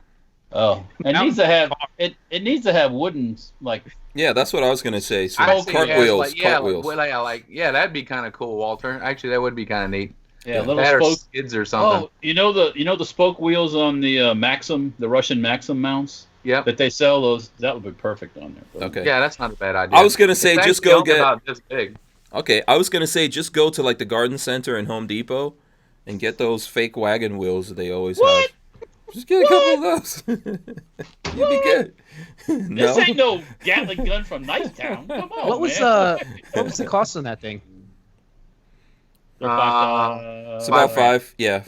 S3: Oh, it needs to have it needs to have wooden like.
S1: Yeah, that's what I was gonna say. So
S4: Actually,
S1: cartwheels,
S4: yeah,
S1: cartwheels.
S4: That'd be kind of cool, Walter. Actually, that would be kind of neat.
S3: Yeah,
S4: That
S3: little
S4: or
S3: spoke
S4: skids or something.
S3: Oh, you know the spoke wheels on the Maxim, the Russian Maxim mounts.
S4: Yep.
S3: That they sell those. That would be perfect on there.
S1: Okay.
S4: Yeah, that's not a bad idea.
S1: I was gonna say
S4: It's
S1: just
S4: actually
S1: go
S4: only
S1: get.
S4: about this big.
S1: Okay, I was gonna say just go to like the garden center and Home Depot, and get those fake wagon wheels that they always have. Just get a couple of those. You'll be good.
S3: This ain't no Gatling gun from Nicetown. Come on,
S5: What was the cost on that thing?
S1: It's about five. Yeah,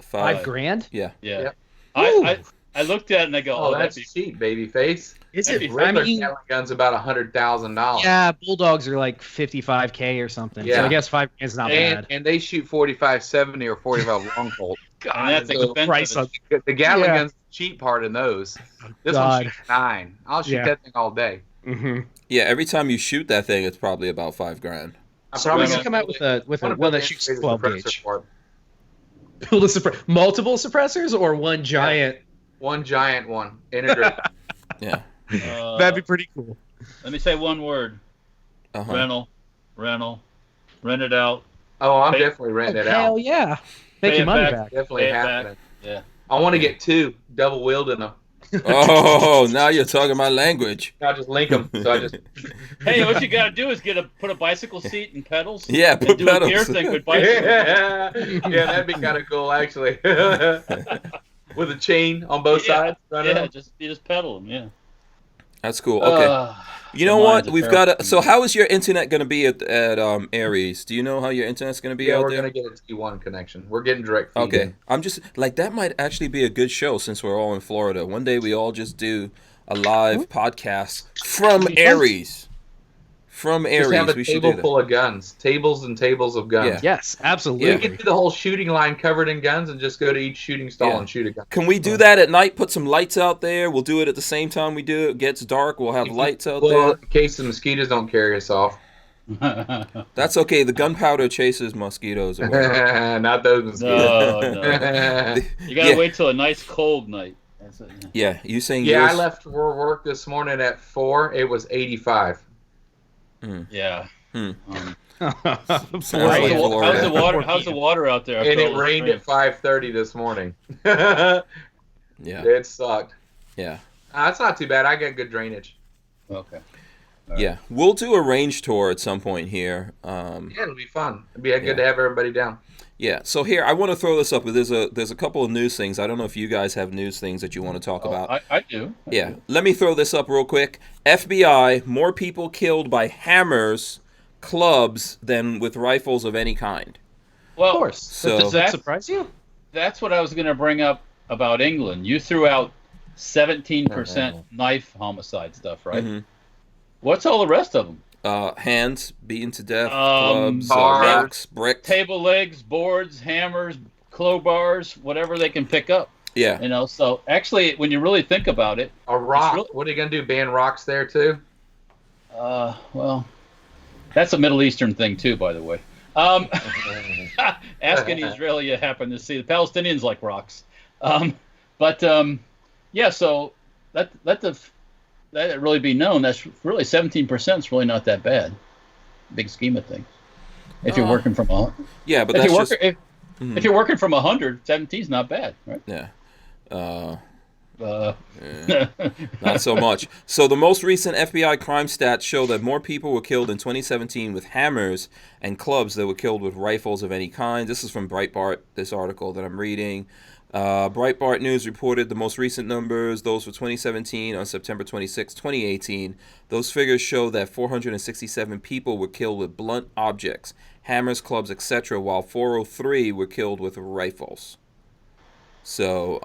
S1: five.
S5: $5,000?
S1: Yeah.
S3: Yeah.
S4: Yep.
S3: I looked at it and I go,
S4: Oh,
S3: that'd
S4: that's
S3: be
S4: cheap, baby face.
S5: Is it? I
S4: Regular
S5: mean,
S4: Gatling gun's about $100,000.
S5: yeah, Bulldogs are like $55K or something. So
S4: Yeah.
S5: I guess $5,000 is not
S4: And,
S5: bad.
S4: and they shoot 45-70 or 45 long bolt.
S3: and that's
S4: so
S5: price
S3: expensive.
S5: of-
S4: The Gatling
S5: Yeah.
S4: gun's the cheap part in those. This
S5: God.
S4: one shoots 9. I'll shoot
S5: Yeah.
S4: that thing all day.
S5: Mm-hmm.
S1: Yeah. Every time you shoot that thing, it's probably about $5,000.
S4: I'm
S5: So we
S4: gonna
S5: should come out with a
S4: wanna
S5: one
S4: build
S5: that
S4: an
S5: shoots
S4: integrated
S5: 12
S4: suppressor
S5: gauge.
S4: for it.
S5: Build a multiple suppressors or one giant.
S4: One giant one. Integrated.
S1: Yeah.
S5: That'd be pretty cool.
S3: Let me say one word.
S1: Uh-huh.
S3: Rental. Rent it out.
S4: Oh, I'm
S3: Pay-
S4: definitely renting it
S5: Hell
S4: out.
S5: yeah!
S3: Pay
S5: Make your
S3: it
S5: money
S3: back.
S5: back.
S4: Definitely
S3: Pay it back.
S4: happening.
S3: Yeah.
S4: I want to get 2 double wielding them.
S1: Oh, now you're talking my language.
S4: I'll just link them. So I just
S3: Hey, what you gotta do is put a bicycle seat and pedals.
S1: Yeah,
S3: and
S1: put
S3: do
S1: pedals.
S3: a gear thing with bicycles.
S4: yeah, that'd be kind of cool actually. With a chain on both sides. Running
S3: Yeah,
S4: them.
S3: you just pedal them. Yeah.
S1: That's cool. Okay. You know
S3: the
S1: what?
S3: mind's a
S1: We've
S3: terrible
S1: got to.
S3: thing.
S1: So, how is your internet going to be at Aries? Do you know how your internet's going to be
S4: Yeah,
S1: out
S4: we're
S1: there?
S4: gonna get a T1 connection. We're getting direct feed.
S1: Okay,
S4: in.
S1: I'm just like that might actually be a good show since we're all in Florida. One day we all just do a live podcast from Aries. From
S4: Just
S1: Aries,
S4: have a
S1: we should
S4: table
S1: do that.
S4: full of guns. Tables and tables of guns.
S1: Yeah.
S5: Yes,
S4: We
S5: absolutely.
S4: can do the whole shooting line covered in guns and just go to each shooting stall
S1: Yeah.
S4: and shoot a gun.
S1: Can we do that at night? Put some lights out there. We'll do it at the same time we do it. It gets dark. We'll have lights out
S4: Well,
S1: there.
S4: in case the mosquitoes don't carry us off.
S1: That's okay. The gunpowder chases mosquitoes away.
S4: Not those mosquitoes.
S3: No. You gotta
S1: Yeah.
S3: wait till a nice cold night. That's it.
S1: Yeah, you saying
S4: Yeah,
S1: yours?
S4: I left for work this morning at 4. It was 85.
S3: Yeah.
S1: Hmm.
S3: How's
S1: Sounds like
S3: the
S1: Florida.
S3: water? How's the water out there?
S4: And
S3: after
S4: it
S3: all this
S4: rained
S3: rain?
S4: at 5:30 this morning.
S1: Yeah,
S4: It sucked.
S1: yeah,
S4: It's not too bad. I got good drainage.
S3: Okay.
S1: yeah. We'll do a range tour at some point here.
S4: Yeah, it'll be fun. It'd be good to have everybody down.
S1: Yeah. So here, I want to throw this up. There's a couple of news things. I don't know if you guys have news things that you want to talk about.
S3: I do.
S1: Yeah. Let me throw this up real quick. FBI: more people killed by hammers, clubs than with rifles of any kind.
S3: Well,
S5: Of course.
S1: So-
S5: Does that surprise you?
S3: that's what I was going to bring up about England. You threw out 17% knife homicide stuff, right?
S1: Mhm.
S3: What's all the rest of them?
S1: Hands beaten to death,
S3: Um,
S1: clubs,
S4: bars,
S1: rocks, bricks.
S3: Table legs, boards, hammers, crowbars, whatever they can pick up.
S1: Yeah.
S3: You know, so actually, when you really think about it,
S4: A rock.
S3: really-
S4: What are you going to do? Ban rocks there, too?
S3: well, that's a Middle Eastern thing too, by the way. Ask any Israeli you happen to see. The Palestinians like rocks. Yeah, so let it really be known. That's really 17% is really not that bad. Big scheme of things. If you're working from
S1: Yeah, but
S3: if
S1: that's
S3: you're
S1: just
S3: working, if you're working from 100, 17 is not bad, right?
S1: yeah.
S3: Not
S1: so much. So the most recent FBI crime stats show that more people were killed in 2017 with hammers and clubs than were killed with rifles of any kind. This is from Breitbart, this article that I'm reading. Breitbart News reported the most recent numbers, those for 2017 on September 26, 2018. Those figures show that 467 people were killed with blunt objects, hammers, clubs, etc., while 403 were killed with rifles. So,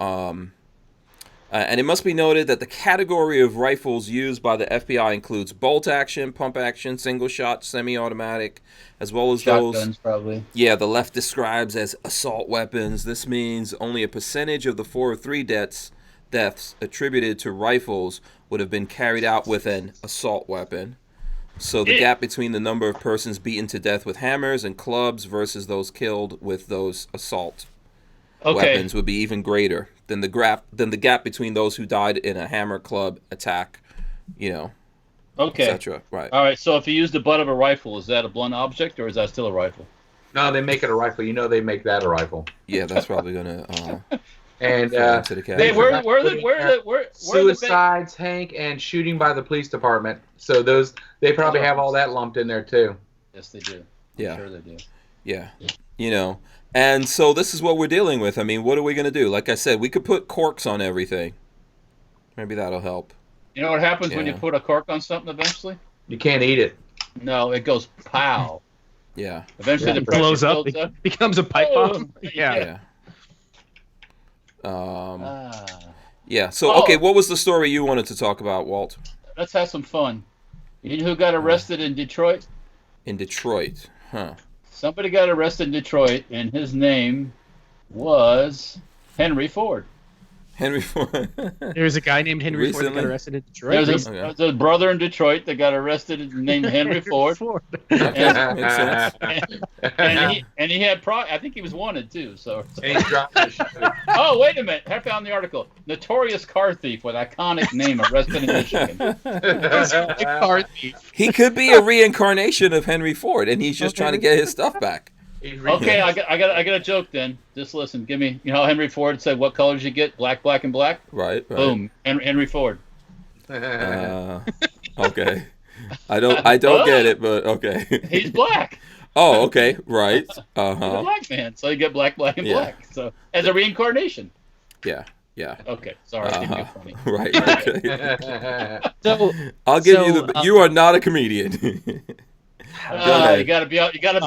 S1: and it must be noted that the category of rifles used by the FBI includes bolt action, pump action, single shot, semi-automatic, as well as
S3: shotguns,
S1: those.
S3: probably.
S1: Yeah, the left describes as assault weapons. This means only a percentage of the 403 deaths attributed to rifles would have been carried out with an assault weapon. So the gap between the number of persons beaten to death with hammers and clubs versus those killed with those assault weapons would be even greater than the gap between those who died in a hammer club attack, etc. Right.
S3: All right. So if you use the butt of a rifle, is that a blunt object or is that still a rifle?
S4: No, they make it a rifle. They make that a rifle.
S1: Yeah, that's probably gonna.
S4: And
S1: into the
S3: where
S4: suicides, Hank, and shooting by the police department. So they probably have all that lumped in there too.
S3: Yes, they do.
S1: Yeah.
S3: I'm sure they do.
S1: Yeah. And so this is what we're dealing with. I mean, what are we going to do? Like I said, we could put corks on everything. Maybe that'll help.
S3: You know what happens when you put a cork on something eventually?
S4: You can't eat it.
S3: No, it goes pow.
S1: Yeah.
S3: Eventually the
S5: It
S3: pressure
S5: blows up.
S3: builds up.
S5: It becomes a pipe bomb.
S1: Yeah. Yeah. So, okay, what was the story you wanted to talk about, Walt?
S3: Let's have some fun. You know who got arrested in Detroit?
S1: In Detroit. Huh.
S3: Somebody got arrested in Detroit, and his name was Henry Ford.
S1: Henry Ford.
S5: There was a guy named Henry Ford that got arrested in Detroit.
S3: There's a brother in Detroit that got arrested named Henry Ford.
S1: Okay, makes sense.
S3: And he had I think he was wanted too. So.
S4: And he's dropping the shit.
S3: Oh, wait a minute! I found the article. Notorious car thief with iconic name arrested in Michigan.
S5: Car thief.
S1: He could be a reincarnation of Henry Ford, and he's just trying to get his stuff back.
S3: Okay, I got a joke then. Just listen. Give me. Henry Ford said, "What colors you get? Black, black, and black."
S1: Right.
S3: Boom. Henry Ford.
S1: Okay. I don't get it, but okay.
S3: He's black.
S1: Oh, okay. Right.
S3: He's a black man, so you get black, black, and black. So as a reincarnation.
S1: Yeah. Yeah.
S3: Okay. Sorry, I didn't funny.
S1: Right. Okay.
S5: So
S1: I'll give you you are not a comedian.
S3: You gotta be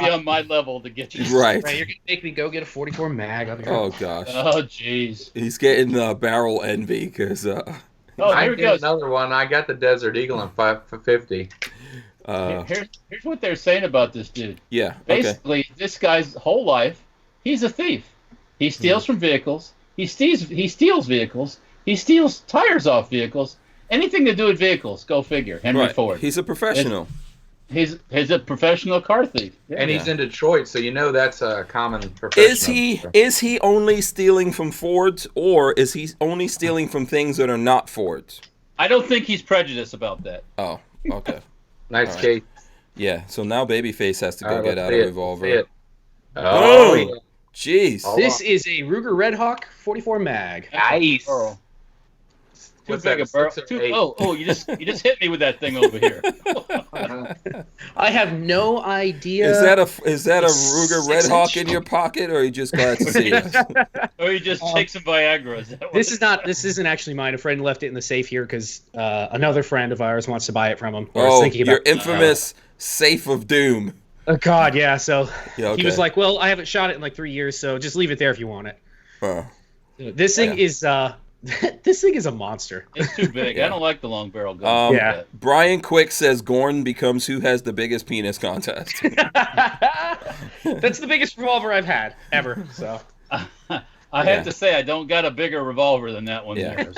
S3: on my level to get you.
S1: Right.
S5: You're gonna make me go get a 44 mag.
S1: Oh gosh.
S3: Oh jeez.
S1: He's getting barrel envy because.
S3: Here we go.
S4: Another one. I got the Desert Eagle in 550.
S3: Here's what they're saying about this dude.
S1: Yeah.
S3: Basically, this guy's whole life, he's a thief. He steals from vehicles. He steals vehicles. He steals tires off vehicles. Anything to do with vehicles. Go figure. Henry Ford.
S1: He's a professional.
S3: He's a professional car thief. Yeah.
S4: And he's in Detroit, so that's a common profession.
S1: Is he only stealing from Fords, or is he only stealing from things that are not Fords?
S3: I don't think he's prejudiced about that.
S1: Oh, okay.
S4: Nice case.
S1: Yeah, so now Babyface has to go get out a revolver.
S4: Oh,
S1: jeez.
S5: This is a Ruger Redhawk 44 mag.
S4: Nice.
S3: Too big a barrel. You just hit me with that thing over here.
S5: I have no idea.
S1: Is that a Ruger Redhawk in your pocket, or are you just glad to see it?
S3: Or you just take some Viagra?
S5: This isn't actually mine. A friend left it in the safe here because another friend of ours wants to buy it from him.
S1: Your infamous safe of doom.
S5: Oh God, yeah. So
S1: Yeah, okay.
S5: he was like, "Well, I haven't shot it in like 3 years, so just leave it there if you want it." This thing is this thing is a monster.
S3: It's too big. I don't like the long barrel gun.
S5: Yeah.
S1: Brian Quick says Gorn becomes who has the biggest penis contest.
S5: That's the biggest revolver I've had ever. So
S3: I have to say I don't got a bigger revolver than that one there.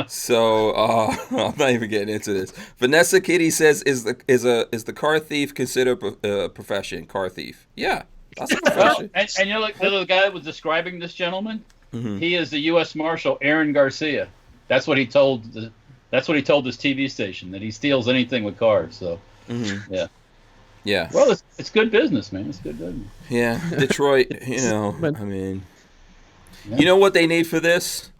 S1: So I'm not even getting into this. Vanessa Kitty says is the car thief considered a profession? Car thief. Yeah, that's a profession.
S3: And the guy that was describing this gentleman. Mm-hmm. He is the U.S. Marshal Aaron Garcia. That's what he told. That's what he told this TV station, that he steals anything with cars. So, yeah. Well, it's good business, man. It's good business.
S1: Yeah, Detroit. I mean, you know what they need for this?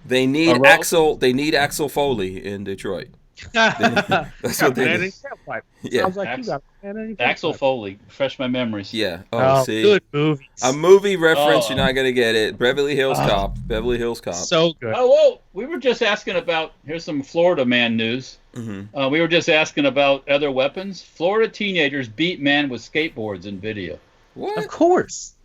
S1: They need Axel Foley in Detroit. That's what they need. Yeah.
S5: Sounds like you got
S3: Axel Foley. Refresh my memories.
S1: Yeah. See,
S5: good movies.
S1: A movie reference. You're not gonna get it. Beverly Hills Cop. Beverly Hills Cop.
S5: So good.
S3: Oh, whoa. We were just asking about. Here's some Florida man news. Mm-hmm. We were just asking about other weapons. Florida teenagers beat man with skateboards in video.
S1: What?
S5: Of course.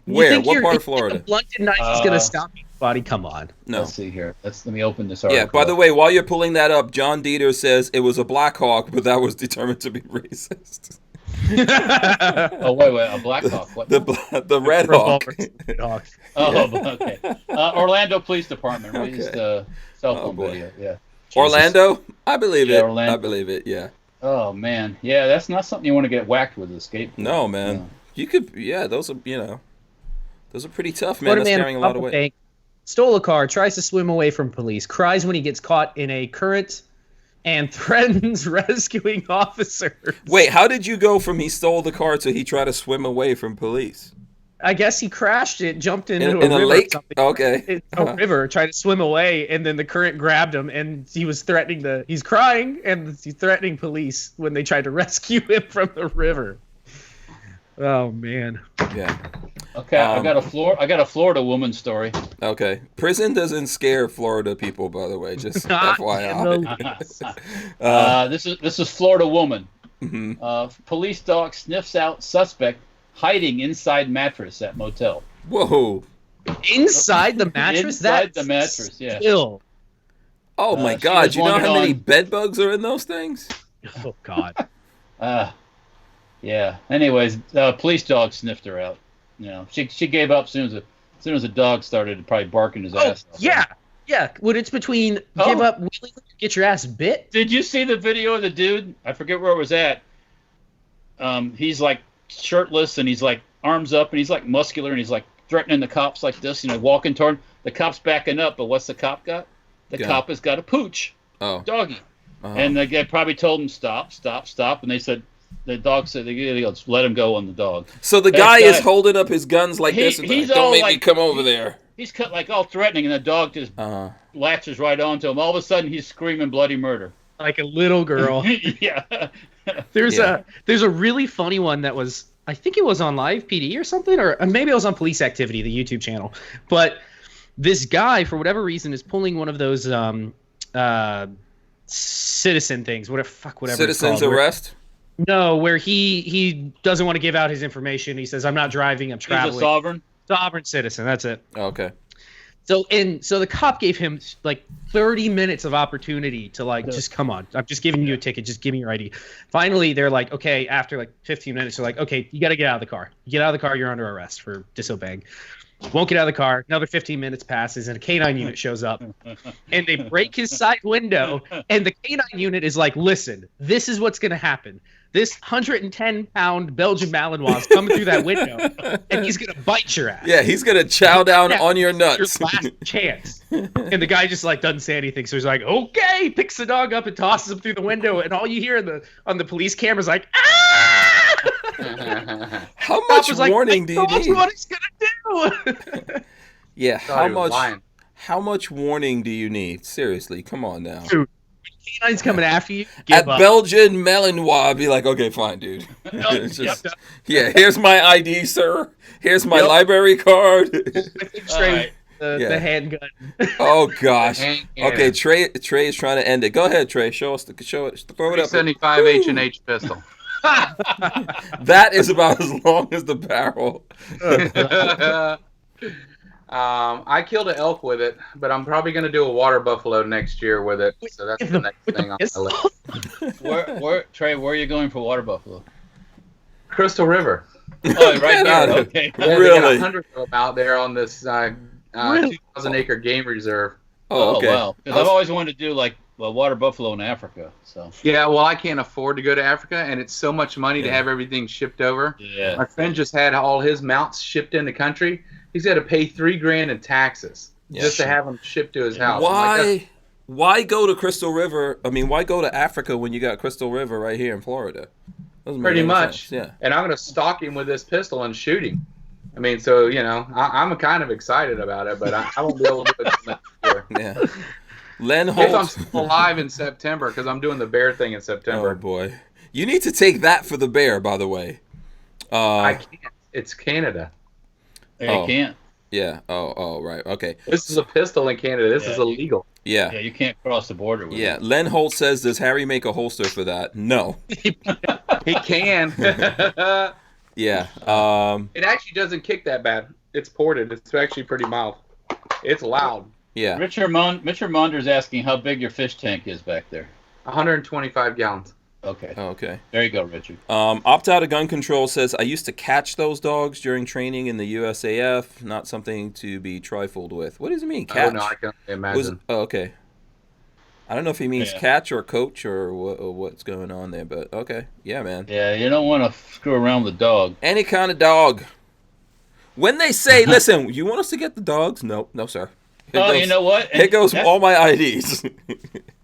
S1: Where? What part of Florida?
S5: A blunted knife is gonna stop you, buddy. Come on.
S1: No.
S3: Let's see here. Let me open this article.
S1: Yeah. By the way, while you're pulling that up, John Dieter says it was a Black Hawk, but that was determined to be racist.
S3: Oh wait, a Black Hawk. What?
S1: The Red Hawk.
S3: Oh, okay. Orlando Police Department released cell phone video. Yeah.
S1: Orlando? I believe
S3: Yeah,
S1: it.
S3: Orlando.
S1: I believe it, yeah.
S3: Oh man, yeah, that's not something you want to get whacked with a skateboard.
S1: No, man.
S3: No.
S1: You could, yeah, those are, those are pretty tough, man.
S5: Florida
S1: That's
S5: man
S1: carrying a lot of
S5: robbed a
S1: weight.
S5: bank, stole a car, tries to swim away from police, cries when he gets caught in a current, and threatens rescuing officers.
S1: Wait, how did you go from he stole the car to he tried to swim away from police?
S5: I guess he crashed it, jumped into
S1: In
S5: a river
S1: a
S5: or
S1: lake?
S5: something.
S1: Okay.
S5: A river, tried to swim away, and then the current grabbed him, and he was threatening he's crying, and he's threatening police when they tried to rescue him from the river. Oh man.
S1: Yeah.
S3: Okay, I got a Florida woman story.
S1: Okay. Prison doesn't scare Florida people, by the way. Just FYI.
S3: This is Florida woman.
S1: Mhm.
S3: Police dog sniffs out suspect hiding inside mattress at motel.
S1: Whoa.
S5: Inside the mattress?
S3: Inside the mattress, yeah.
S5: Still.
S1: Oh my
S3: she
S1: God.
S3: was
S1: You know
S3: wanted
S1: how many
S3: on-
S1: bed bugs are in those things?
S5: Oh God.
S3: Yeah. Anyways, police dog sniffed her out. She gave up as soon as the dog started probably barking his ass off.
S5: Yeah. Yeah. When it's between give up willingly or get your ass bit.
S3: Did you see the video of the dude? I forget where it was at. He's like shirtless and he's like arms up and he's like muscular and he's like threatening the cops like this, walking toward the cops backing up. But what's the cop got? The cop has got a pooch.
S1: Oh.
S3: Doggy.
S1: Uh-huh.
S3: And the guy probably told him stop. And they said, the dog said, they go, let him go on the dog.
S1: So the guy is holding up his guns like this and
S3: he's
S1: like,
S3: all
S1: don't make me
S3: like-
S1: come over there.
S3: He's cut like all threatening, and the dog just latches right onto him. All of a sudden, he's screaming bloody murder.
S5: Like a little girl.
S3: Yeah.
S5: There's a really funny one that was, I think it was on Live PD or something, or maybe it was on Police Activity, the YouTube channel. But this guy, for whatever reason, is pulling one of those citizen things, whatever
S1: Citizens
S5: it's called.
S1: arrest?
S5: No, where he doesn't want to give out his information. He says, I'm not driving, I'm traveling.
S3: He's a sovereign?
S5: Sovereign citizen, that's it.
S1: Okay.
S5: So the cop gave him like 30 minutes of opportunity to just come on. I'm just giving you a ticket. Just give me your ID. Finally, they're like, okay, after like 15 minutes, they're like, okay, you got to get out of the car. You get out of the car, you're under arrest for disobeying. Won't get out of the car. Another 15 minutes passes, and a canine unit shows up. And they break his side window, and the canine unit is like, listen, this is what's going to happen. This 110-pound Belgian Malinois is coming through that window, and he's going to bite your ass.
S1: Yeah, he's going to chow down on your nuts.
S5: Your last chance. And the guy just like doesn't say anything, so he's like, okay, picks the dog up and tosses him through the window, and all you hear on the police camera is like, ah!
S1: How much warning do you
S5: That's
S1: need?
S5: what he's gonna do.
S1: Yeah,
S4: Thought he was lying.
S1: how much warning do you need? Seriously, come on now.
S5: Dude, canine's coming after you. Give
S1: At
S5: up.
S1: Belgian Malinois, I'd be like, okay, fine, dude. It's just, yeah, here's my ID, sir. Here's my library card.
S5: Straight the handgun.
S1: Oh gosh.
S4: Yeah.
S1: Okay, Trey is trying to end it. Go ahead, Trey. Show it. Throw it up.
S4: 375 H&H pistol.
S1: That is about as long as the barrel.
S4: I killed an elk with it, but I'm probably going to do a water buffalo next year with it. So that's the next thing on my list.
S3: Trey, where are you going for water buffalo?
S4: Crystal River.
S3: Oh, right
S1: out
S3: there.
S1: of
S3: Okay.
S4: Yeah, they
S1: Really?
S4: got 100 of them out there on this 2,000-acre game reserve.
S1: Oh, okay.
S3: Wow. Because I've always wanted to do like a water buffalo in Africa. So.
S4: Yeah, well, I can't afford to go to Africa, and it's so much money to have everything shipped over.
S3: Yeah.
S4: My friend just had all his mounts shipped in the country. He's got to pay $3,000 in taxes just to have them shipped to his house.
S1: Why go to Crystal River? I mean, why go to Africa when you got Crystal River right here in Florida? Doesn't make
S4: Pretty
S1: any
S4: much.
S1: sense. Yeah.
S4: And I'm going to stalk him with this pistol and shoot him. I mean, so, I'm kind of excited about it, but I won't be able to do it till next year.
S1: Yeah. Len
S4: If I'm
S1: Holt.
S4: still alive in September, because I'm doing the bear thing in September.
S1: Oh boy, you need to take that for the bear. By the way.
S4: I can't. It's Canada.
S3: You can't.
S1: Yeah. Oh. Right. Okay.
S4: This is a pistol in Canada. This is illegal.
S1: Yeah.
S3: Yeah, you can't cross the border with
S1: Yeah.
S3: it.
S1: Len Holt says, "Does Harry make a holster for that?" No.
S4: He can.
S1: Yeah.
S4: It actually doesn't kick that bad. It's ported. It's actually pretty mild. It's loud.
S1: Yeah.
S3: Richard Munder's asking how big your fish tank is back there.
S4: 125 gallons.
S3: Okay.
S1: Okay.
S3: There you go, Richard.
S1: Opt out of gun control says, I used to catch those dogs during training in the USAF. Not something to be trifled with. What does it mean, catch?
S4: Oh, no, I can imagine.
S1: Okay. I don't know if he means
S3: Yeah.
S1: catch or coach or what's going on there, but okay. Yeah, man.
S3: Yeah, you don't want to screw around with the dog.
S1: Any kind of dog. When they say, listen, you want us to get the dogs? No, sir.
S3: You know what?
S1: Here goes all my IDs.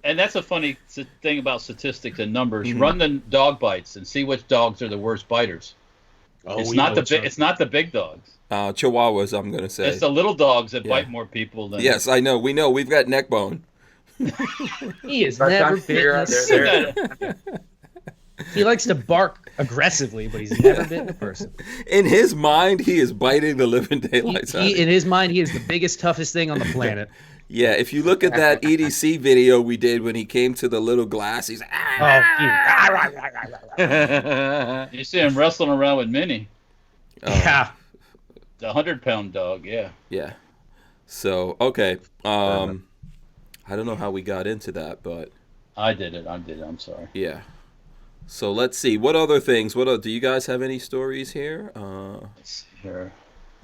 S3: And that's a funny thing about statistics and numbers. Run the dog bites and see which dogs are the worst biters. It's not the big dogs.
S1: Chihuahuas, I'm going to say.
S3: It's the little dogs that bite more people than.
S1: Yes, I know. We know. We've got neck bone.
S5: He has never bitten He likes to bark aggressively, but he's never bitten a person.
S1: In his mind, he is biting the living daylights out of
S5: In his mind, he is the biggest, toughest thing on the planet.
S1: Yeah, if you look at that EDC video we did when he came to the little glass, he's
S3: You see him wrestling around with Minnie.
S5: Yeah.
S3: The 100-pound dog, yeah.
S1: Yeah. So, okay. I don't know how we got into that, but
S3: I did it. I'm sorry.
S1: Yeah. So let's see. What other things? Do you guys have any stories here?
S3: Let's see here.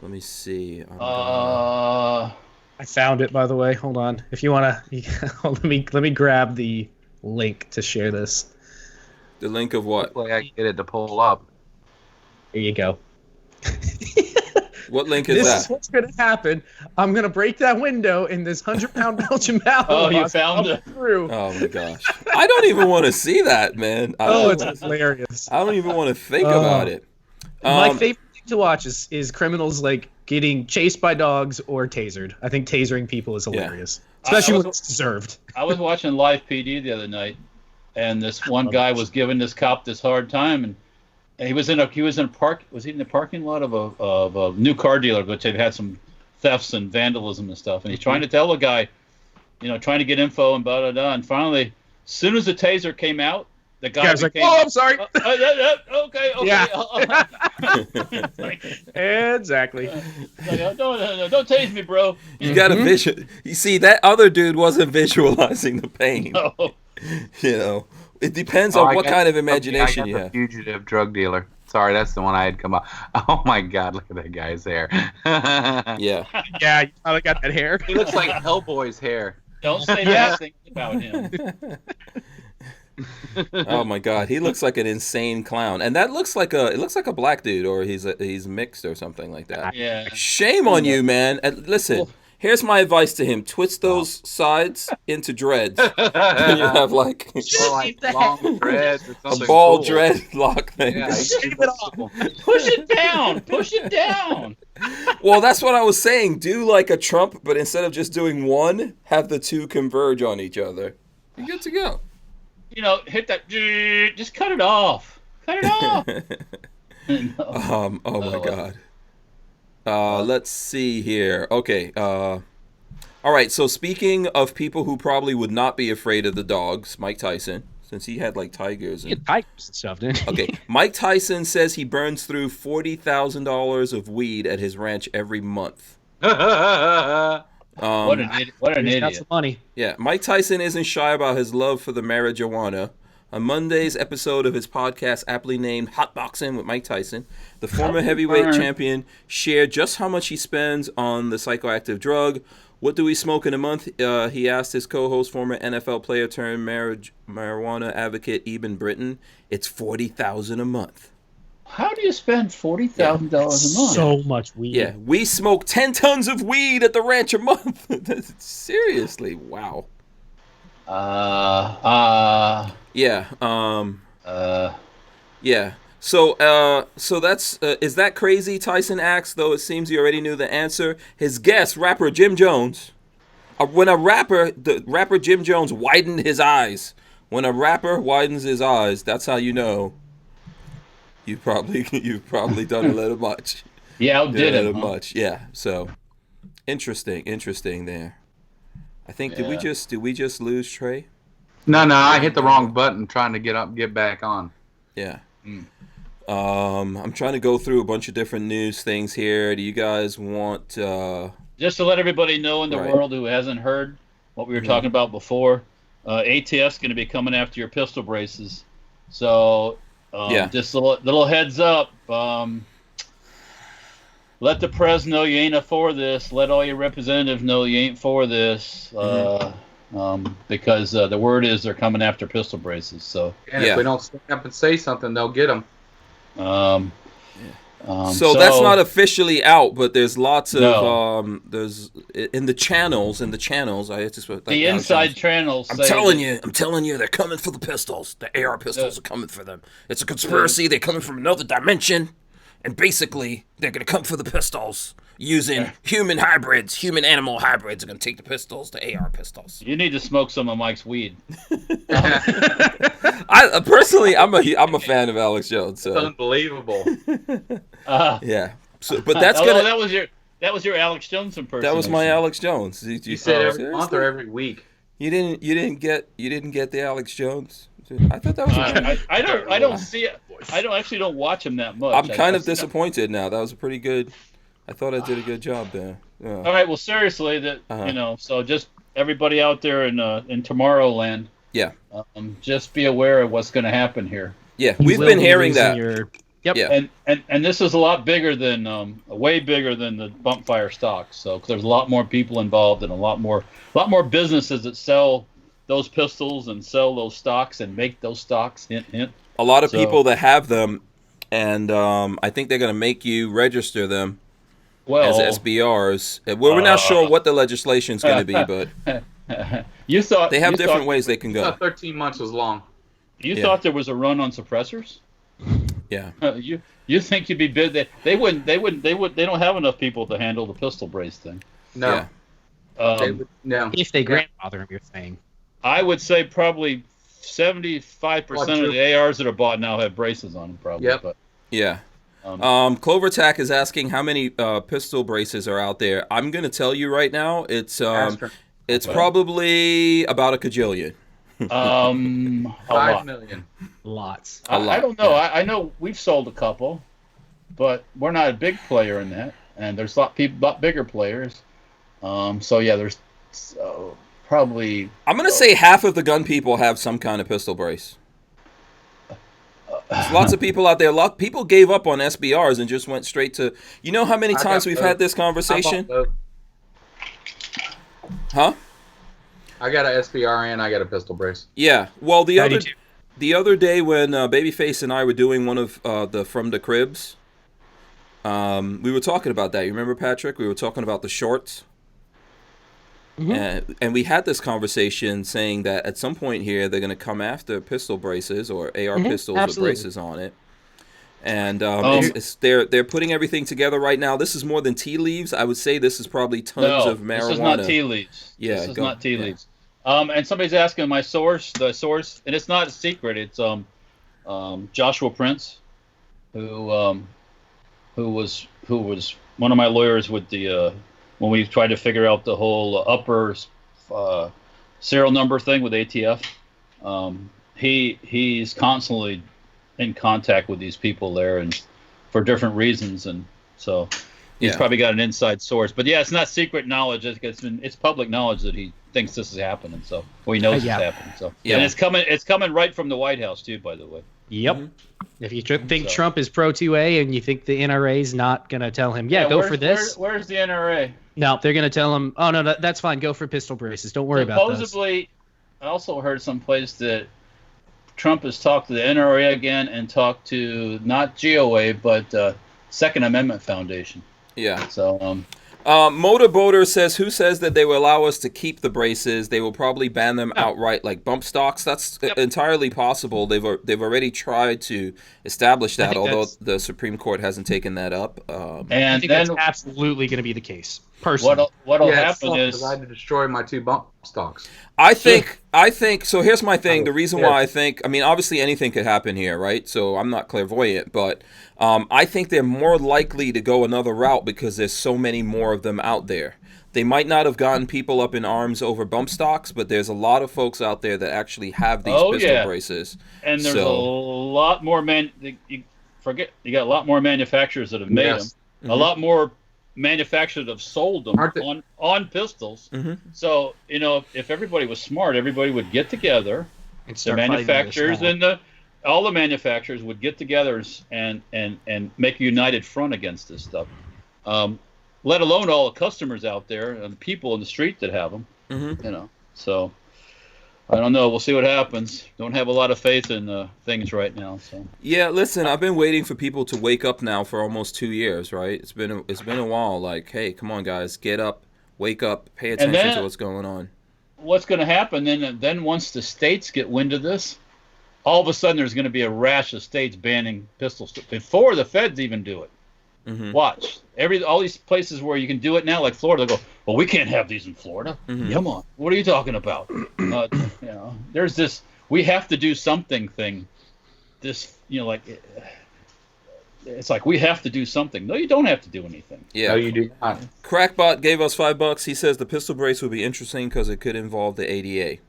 S1: Let me see.
S5: I found it, by the way. Hold on. If you want to, let me grab the link to share this.
S1: The link of what?
S4: Hopefully I can get it to pull up.
S5: Here you go.
S1: What link is
S5: This
S1: that?
S5: is what's going to happen. I'm going to break that window in this 100-pound Belgian Malinois.
S3: Oh, you found it.
S5: Through.
S1: Oh my gosh! I don't even want to see that, man.
S5: It's hilarious.
S1: I don't even want to think about it.
S5: My favorite thing to watch is criminals like getting chased by dogs or tasered. I think tasering people is hilarious, especially when it's deserved.
S3: I was watching Live PD the other night, and this one guy was giving this cop this hard time, and he was in a parking lot of a new car dealer, which they've had some thefts and vandalism and stuff, and he's trying to tell the guy, trying to get info and blah blah blah, and finally, as soon as the taser came out, the guy
S5: was like, "Oh, I'm sorry."
S3: Okay.
S5: Yeah. Exactly.
S3: Don't tase me, bro.
S1: You got a vision. You see, that other dude wasn't visualizing the pain.
S3: No.
S1: It depends on what kind of imagination you
S4: I got
S1: have.
S4: the fugitive drug dealer. Sorry, that's the one I had come up. Oh my God, look at that guy's hair.
S1: Yeah.
S5: Yeah, you probably got that hair.
S4: He looks like Hellboy's hair.
S3: Don't say that thing about him.
S1: Oh my God, he looks like an insane clown, and that looks like a black dude, or he's mixed or something like that.
S3: Yeah.
S1: Shame on you, man. And listen, here's my advice to him: twist those sides into dreads. And you have like
S4: long dreads or
S1: a
S4: something
S1: ball
S4: cool.
S1: dreadlock thing.
S4: Yeah,
S5: Shave it off.
S3: Push it down. Push it down.
S1: Well, that's what I was saying. Do like a Trump, but instead of just doing one, have the two converge on each other. You're good to go.
S3: Hit that. Just cut it off. Cut it off.
S1: Oh my God. Let's see here. Okay. All right. So speaking of people who probably would not be afraid of the dogs, Mike Tyson, since he had like tigers.
S5: Tigers and stuff, didn't he?
S1: Okay. Mike Tyson says he burns through $40,000 of weed at his ranch every month.
S3: What an
S5: He's got
S3: idiot.
S5: some money.
S1: Yeah, Mike Tyson isn't shy about his love for the marijuana. On Monday's episode of his podcast, aptly named Hot Boxing with Mike Tyson, the former heavyweight champion shared just how much he spends on the psychoactive drug. What do we smoke in a month? He asked his co-host, former NFL player turned marijuana advocate Eben Britton. It's $40,000 a month.
S3: How do you spend $40,000 a month?
S5: So much weed.
S1: Yeah, we smoke 10 tons of weed at the ranch a month. Seriously, wow. Yeah. Yeah. So that's is that crazy? Tyson asked, though it seems he already knew the answer. His guest, rapper Jim Jones. When the rapper Jim Jones widened his eyes. When a rapper widens his eyes, that's how you know. You've probably done a little much.
S3: Yeah, outdid
S1: a
S3: him.
S1: little much. Yeah. So interesting there. I think did we just lose Trey?
S4: No, I hit the wrong button trying to get back on.
S1: Yeah. I'm trying to go through a bunch of different news things here. Do you guys want
S3: Just to let everybody know in the world who hasn't heard what we were talking about before, ATS is going to be coming after your pistol braces. So just a little heads up. Let the press know you ain't for this. Let all your representatives know you ain't for this. because the word is they're coming after pistol braces. So
S4: And if we don't stand up and say something, they'll get them.
S1: So that's not officially out, but there's lots of there's in the channels. I just
S3: the inside channels.
S1: I'm telling you, they're coming for the pistols. The AR pistols are coming for them. It's a conspiracy. They're coming from another dimension, and basically they're gonna come for the pistols using human animal hybrids. Are gonna take the pistols, the AR pistols.
S3: You need to smoke some of Mike's weed.
S1: I personally, I'm a fan of Alex Jones. So.
S4: It's unbelievable.
S1: Yeah. So, but that's gonna.
S3: That was your Alex Jones impersonation.
S1: That was my Alex Jones.
S4: You said every month or every week.
S1: You didn't get the Alex Jones. I thought that was.
S3: I don't see it. I don't watch him that much.
S1: I'm kind of disappointed now. That was a pretty good. I thought I did a good job there. Yeah.
S3: All right. Well, seriously, so just everybody out there in Tomorrowland.
S1: Yeah.
S3: Just be aware of what's going to happen here.
S1: Yeah, we've been hearing that.
S5: Yep.
S1: Yeah.
S3: And this is a lot bigger than way bigger than the bump fire stocks. So 'cause there's a lot more people involved and a lot more businesses that sell those pistols and sell those stocks and make those stocks. Hint, hint.
S1: A lot of people that have them, and I think they're going to make you register them as SBRs. We're not sure what the legislation's going to be, but
S3: you thought
S1: they have different ways they can go.
S4: 13 months was long.
S3: You thought there was a run on suppressors?
S1: Yeah.
S3: You think you'd be big? They don't have enough people to handle the pistol brace thing.
S4: No.
S1: Yeah.
S4: No.
S5: If they grandfather them, you're saying.
S3: I would say probably 75% of the ARs that are bought now have braces on them. Probably.
S4: Yep.
S3: But,
S1: Yeah. Clover Tack is asking how many pistol braces are out there. I'm going to tell you right now, it's probably about a cajillion.
S4: 5 million.
S5: Lots.
S3: I don't know. Yeah. I know we've sold a couple, but we're not a big player in that, and there's a lot bigger players. So yeah, there's probably.
S1: I'm gonna say half of the gun people have some kind of pistol brace. There's lots of people out there. People gave up on SBRs and just went straight to. You know how many times we've had this conversation? Huh?
S4: I got an SBR and I got a pistol brace.
S1: Yeah. Well, the other day when Babyface and I were doing one of the From the Cribs, we were talking about that. You remember, Patrick? We were talking about the shorts. Mm-hmm. And we had this conversation saying that at some point here they're going to come after pistol braces or AR pistols with braces on it. And they're putting everything together right now. This is more than tea leaves. I would say this is probably tons of marijuana.
S3: This is not tea leaves.
S1: Yeah,
S3: this is not tea leaves. And somebody's asking the source, and it's not a secret. It's Joshua Prince, who was one of my lawyers with the when we tried to figure out the whole upper serial number thing with ATF. He's constantly in contact with these people there, and for different reasons, and so he's probably got an inside source. But yeah, it's not secret knowledge. It's public knowledge that he thinks this is happening. So he knows it's happening. So and it's coming right from the White House too, by the way.
S5: Yep. Mm-hmm. If you think Trump is pro 2A and you think the NRA is not going to tell him, go for this.
S3: Where's the NRA?
S5: No, they're going to tell him, oh, no, that's fine. Go for pistol braces. Don't worry about those.
S3: Supposedly, I also heard someplace that Trump has talked to the NRA again and talked to not GOA, but Second Amendment Foundation.
S1: Yeah.
S3: So,
S1: Motorboater says, who says that they will allow us to keep the braces? They will probably ban them outright, like bump stocks. That's entirely possible. They've already tried to establish that, although the Supreme Court hasn't taken that up.
S5: And I think that's absolutely going to be the case. Personally,
S3: what'll happen is
S4: I had to destroy my 2 bump stocks.
S1: I think so. Here's my thing. The reason why obviously anything could happen here, right? So I'm not clairvoyant, but I think they're more likely to go another route because there's so many more of them out there. They might not have gotten people up in arms over bump stocks, but there's a lot of folks out there that actually have these pistol braces.
S3: And there's a lot more you got a lot more manufacturers that have made them. Mm-hmm. A lot more manufacturers have sold them on pistols. Mm-hmm. So if everybody was smart, everybody would get together. The manufacturers and all the manufacturers would get together and make a united front against this stuff. Let alone all the customers out there and the people in the street that have them. Mm-hmm. So I don't know. We'll see what happens. Don't have a lot of faith in things right now. So
S1: Yeah, listen, I've been waiting for people to wake up now for almost 2 years, right? It's been a while. Like, hey, come on, guys, get up, wake up, pay attention to what's going on.
S3: what's going to happen then once the states get wind of this, all of a sudden there's going to be a rash of states banning pistols before the feds even do it.
S1: Mm-hmm.
S3: Watch. All these places where you can do it now, like Florida, they'll go, well, we can't have these in Florida.
S1: Mm-hmm.
S3: Come on. What are you talking about? There's this we have to do something thing. This, it's like we have to do something. No, you don't have to do anything.
S1: Yeah.
S4: No, you do not.
S1: Crackbot gave us $5. He says the pistol brace would be interesting because it could involve the ADA.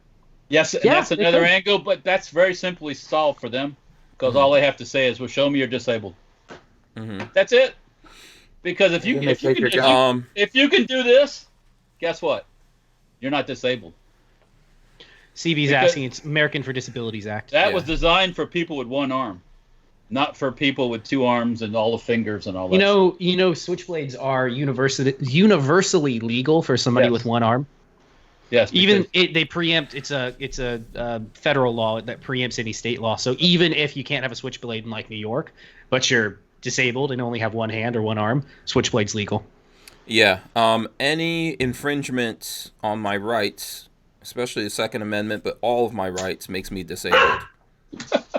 S3: Yes, and that's another angle, but that's very simply solved for them because all they have to say is, well, show me you're disabled.
S1: Mm-hmm.
S3: That's it. Because if you can do this, guess what? You're not disabled.
S5: CB's asking, it's American for Disabilities Act.
S3: That was designed for people with one arm, not for people with two arms and all the fingers and all that.
S5: You know, switchblades are universally legal for somebody with one arm.
S3: Yes.
S5: They preempt. It's a federal law that preempts any state law. So even if you can't have a switchblade in like New York, but you're disabled and only have one hand or one arm, switchblade's legal.
S1: Yeah. Any infringement on my rights, especially the Second Amendment, but all of my rights, makes me disabled.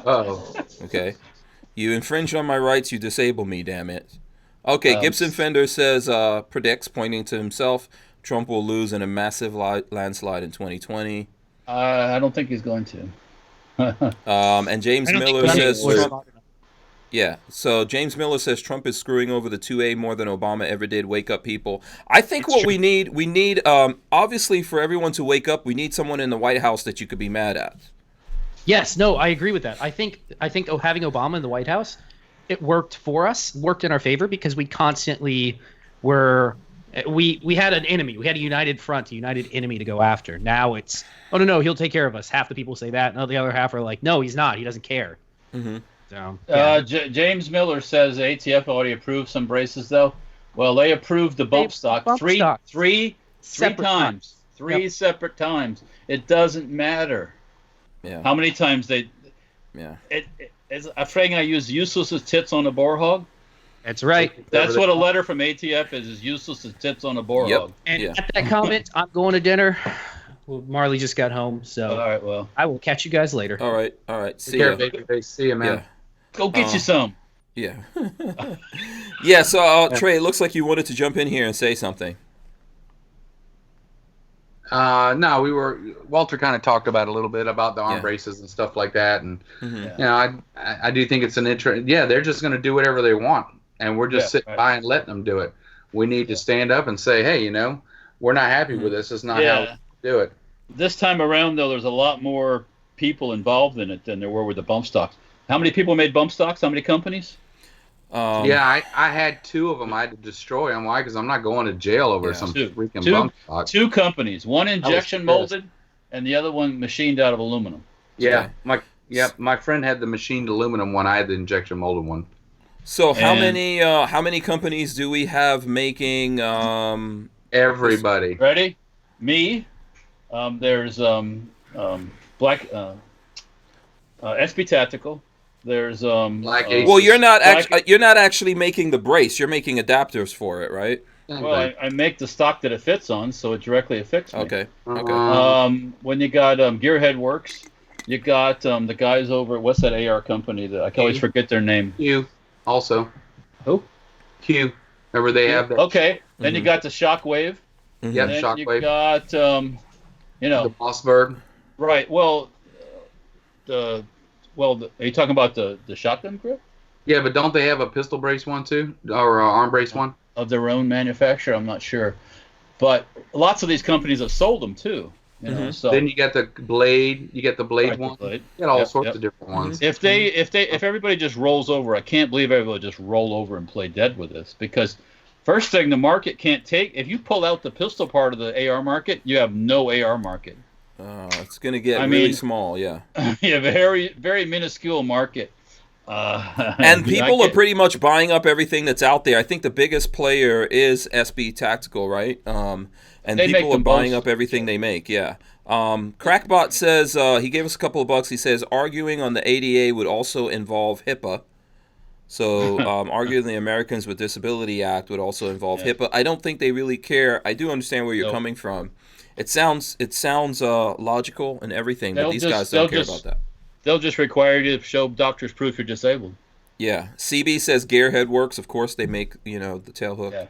S4: Oh.
S1: Okay. You infringe on my rights, you disable me, damn it. Okay, Gibson Fender says, predicts, pointing to himself, Trump will lose in a massive landslide in 2020.
S3: I don't think he's going to.
S1: And James Miller says... Yeah, so James Miller says Trump is screwing over the 2A more than Obama ever did. Wake up, people. I think we need, obviously, for everyone to wake up, we need someone in the White House that you could be mad at.
S5: Yes, no, I agree with that. I think having Obama in the White House, it worked for us, worked in our favor because we constantly we had an enemy. We had a united front, a united enemy to go after. Now it's, oh, no, he'll take care of us. Half the people say that, and the other half are like, no, he's not. He doesn't care.
S1: Mm-hmm.
S5: So, yeah.
S3: James Miller says ATF already approved some braces, though. Well, they approved the bump stock three times. Three separate times. It doesn't matter.
S1: Yeah.
S3: How many times they...
S1: Yeah.
S3: I'm afraid I use useless as tits on a boar hog.
S5: That's right.
S3: That's what a letter from ATF is useless as tits on a boar hog.
S5: And at that comment, I'm going to dinner. Well, Marley just got home, so
S3: all right, well,
S5: I will catch you guys later.
S1: All right. See
S4: you. See you, man.
S1: Yeah.
S3: Go get you some.
S1: Yeah. Yeah, so, Trey, it looks like you wanted to jump in here and say something.
S4: No, Walter kind of talked about a little bit about the arm braces and stuff like that. And, I do think it's an interest. Yeah, they're just going to do whatever they want. And we're just sitting by and letting them do it. We need to stand up and say, hey, we're not happy with this. It's not how we do it.
S3: This time around, though, there's a lot more people involved in it than there were with the bump stocks. How many people made bump stocks? How many companies?
S4: I had two of them. I had to destroy them. Why? Because I'm not going to jail over some freaking bump stock.
S3: Two companies. One injection molded, and the other one machined out of aluminum.
S4: Yeah, my friend had the machined aluminum one. I had the injection molded one.
S1: So how many companies do we have making?
S4: Everybody.
S3: Ready? Me. There's Black SB Tactical. There's
S1: well, you're not actually making the brace. You're making adapters for it, right?
S3: Well, I make the stock that it fits on, so it directly affects me.
S1: Okay.
S3: When you got Gearhead Works, you got the guys over at what's that AR company that I can always forget their name.
S4: Q. Also.
S3: Who?
S4: Q. Remember they have that.
S3: Okay. Then you got the Shockwave.
S1: Mm-hmm.
S4: Yeah,
S3: Then
S4: Shockwave.
S3: you got
S4: the Mossberg.
S3: Right. Well, are you talking about the shotgun grip?
S4: Yeah, but don't they have a pistol brace one too, or arm brace one?
S3: Of their own manufacturer, I'm not sure, but lots of these companies have sold them too. So
S4: then you got the blade. You get the blade one. You got all sorts of different ones.
S3: If everybody just rolls over, I can't believe everybody just roll over and play dead with this because first thing the market can't take. If you pull out the pistol part of the AR market, you have no AR market.
S1: It's going to get really small, yeah.
S3: Yeah, very, very minuscule market.
S1: And people are pretty much buying up everything that's out there. I think the biggest player is SB Tactical, right? And people are buying up everything they make, yeah. Crackbot says he gave us a couple of bucks. He says arguing on the ADA would also involve HIPAA. So arguing the Americans with Disability Act would also involve HIPAA. I don't think they really care. I do understand where you're coming from. It sounds logical and everything, but these guys don't care about that.
S3: They'll just require you to show doctor's proof you're disabled.
S1: Yeah. CB says gearhead works. Of course, they make the tail hook.
S3: Yeah.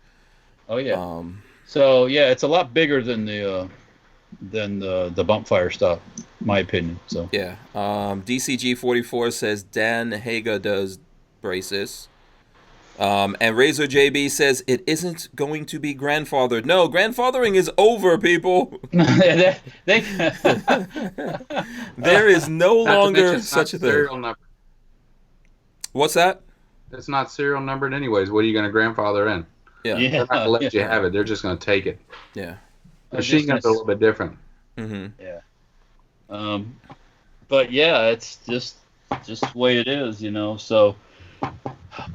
S3: Oh yeah. So yeah, it's a lot bigger than the bump fire stuff, my opinion. So
S1: yeah. DCG44 says Dan Haga does braces. And Razor JB says it isn't going to be grandfathered. No, grandfathering is over, people. There is no longer such a thing.
S4: Serial number.
S1: What's that?
S4: It's not serial numbered anyways. What are you going to grandfather in?
S1: Yeah.
S4: They're not going to let you have it. They're just going to take it.
S1: Yeah.
S4: Machine guns are a little bit different.
S1: Mm-hmm.
S3: Yeah. But yeah, it's just the way it is, So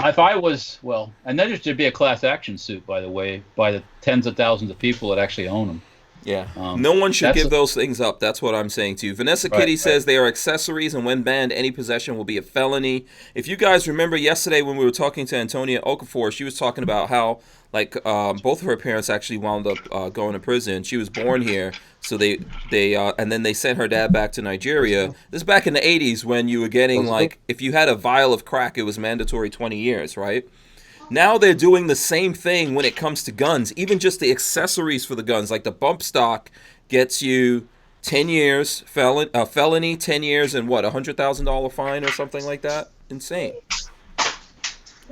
S3: if I was, and then there should be a class action suit, by the way, by the tens of thousands of people that actually own them.
S1: Yeah. No one should give those things up. That's what I'm saying to you. Vanessa Kitty says they are accessories, and when banned, any possession will be a felony. If you guys remember yesterday when we were talking to Antonia Okafor, she was talking about how, both of her parents actually wound up going to prison. She was born here, so they and then they sent her dad back to Nigeria. This is back in the 80s when you were getting, if you had a vial of crack, it was mandatory 20 years, right? Now they're doing the same thing when it comes to guns. Even just the accessories for the guns, like the bump stock, gets you 10 years felony, 10 years, and what, $100,000 fine or something like that. Insane.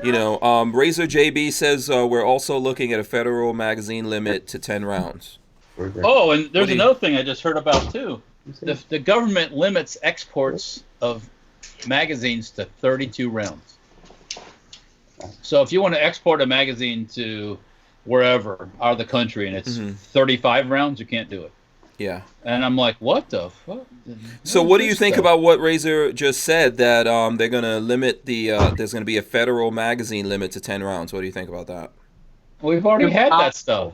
S1: Razor JB says we're also looking at a federal magazine limit to 10 rounds.
S3: Oh, and there's another thing I just heard about too. The government limits exports of magazines to 32 rounds. So if you want to export a magazine to wherever out of the country and it's 35 rounds, you can't do it.
S1: Yeah.
S3: And I'm like, what the fuck?
S1: So what do you think about what Razor just said, that they're going to limit there's going to be a federal magazine limit to 10 rounds? What do you think about that?
S3: Well, we've already had that stuff.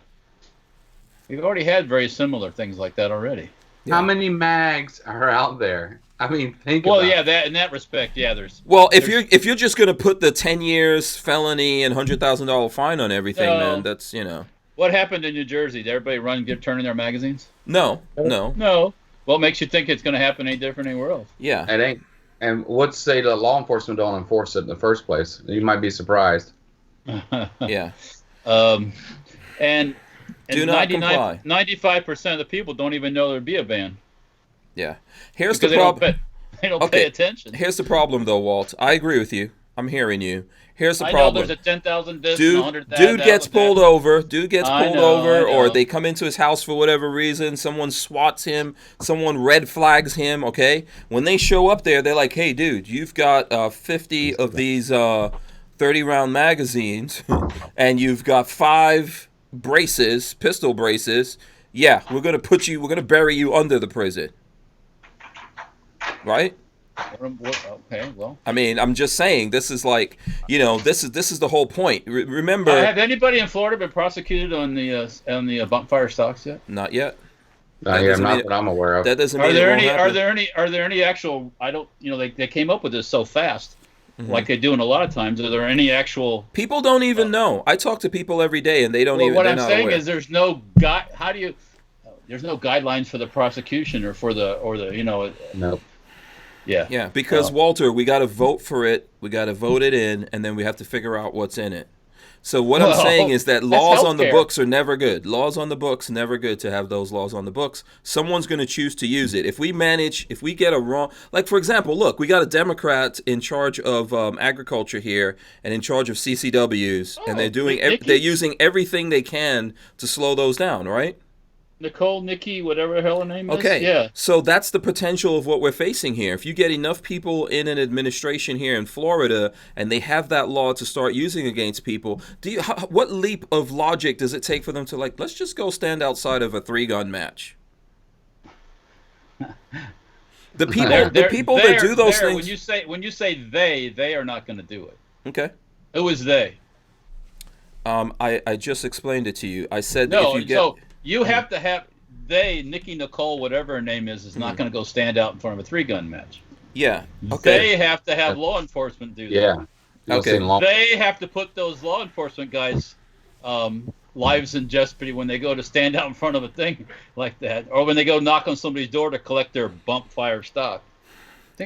S3: We've already had very similar things like that already.
S4: How many mags are out there? I mean, think
S3: about
S4: it.
S3: That in that respect, there's.
S1: Well, if you're just gonna put the 10 years felony and $100,000 fine on everything, then that's
S3: What happened in New Jersey? Did everybody turn in their magazines?
S1: No.
S3: Well, it makes you think it's going to happen any different anywhere else.
S1: Yeah.
S4: It ain't. And what's say the law enforcement don't enforce it in the first place? You might be surprised.
S1: Yeah.
S3: And
S1: do not comply.
S3: 95% of the people don't even know there'd be a ban.
S1: Yeah. Here's the problem.
S3: They don't pay attention.
S1: Here's the problem, though, Walt. I agree with you. I'm hearing you. Here's the
S3: I
S1: problem.
S3: know there's a 10,000 disc,
S1: dude
S3: 100,000.
S1: Dude gets pulled over.
S3: I know.
S1: Or they come into his house for whatever reason. Someone swats him. Someone red flags him. Okay. When they show up there, they're like, "Hey, dude, you've got 50 of these 30-round magazines, and you've got 5 braces, pistol braces. Yeah, we're gonna bury you under the prison." Right?
S3: Okay, well.
S1: I mean, I'm just saying, this is this is the whole point. Remember,
S3: have anybody in Florida been prosecuted on the bump fire stocks yet?
S1: Not yet.
S4: Not that I'm aware of.
S1: That doesn't
S3: mean
S1: are
S3: there any actual? I don't. They came up with this so fast, like they do in a lot of times. Are there any actual?
S1: People don't even know. I talk to people every day, and they don't even.
S3: What I'm saying is, there's no How do you? There's no guidelines for the prosecution or the.
S4: Nope.
S3: Yeah.
S1: Yeah, because Walter, we got to vote for it. We got to vote it in, and then we have to figure out what's in it. So what I'm saying is that laws on the books are never good. Laws on the books, never good to have those laws on the books. Someone's going to choose to use it. If we get a wrong, like for example, look, we got a Democrat in charge of agriculture here and in charge of CCWs, and they're using everything they can to slow those down, right?
S3: Nikki, whatever the hell her name is.
S1: Okay.
S3: Yeah.
S1: So that's the potential of what we're facing here. If you get enough people in an administration here in Florida and they have that law to start using against people, what leap of logic does it take for them to let's just go stand outside of a 3-gun match? The people that do those things.
S3: When you say they are not going to do it.
S1: Okay.
S3: Who is they?
S1: I just explained it to you. I said
S3: no.
S1: if you get.
S3: So you have to have Nikki Nicole, whatever her name is not going to go stand out in front of a 3-gun match.
S1: Yeah. Okay.
S3: They have to have law enforcement do that.
S4: Yeah.
S1: Okay.
S3: They have to put those law enforcement guys' lives in jeopardy when they go to stand out in front of a thing like that, or when they go knock on somebody's door to collect their bump fire stock.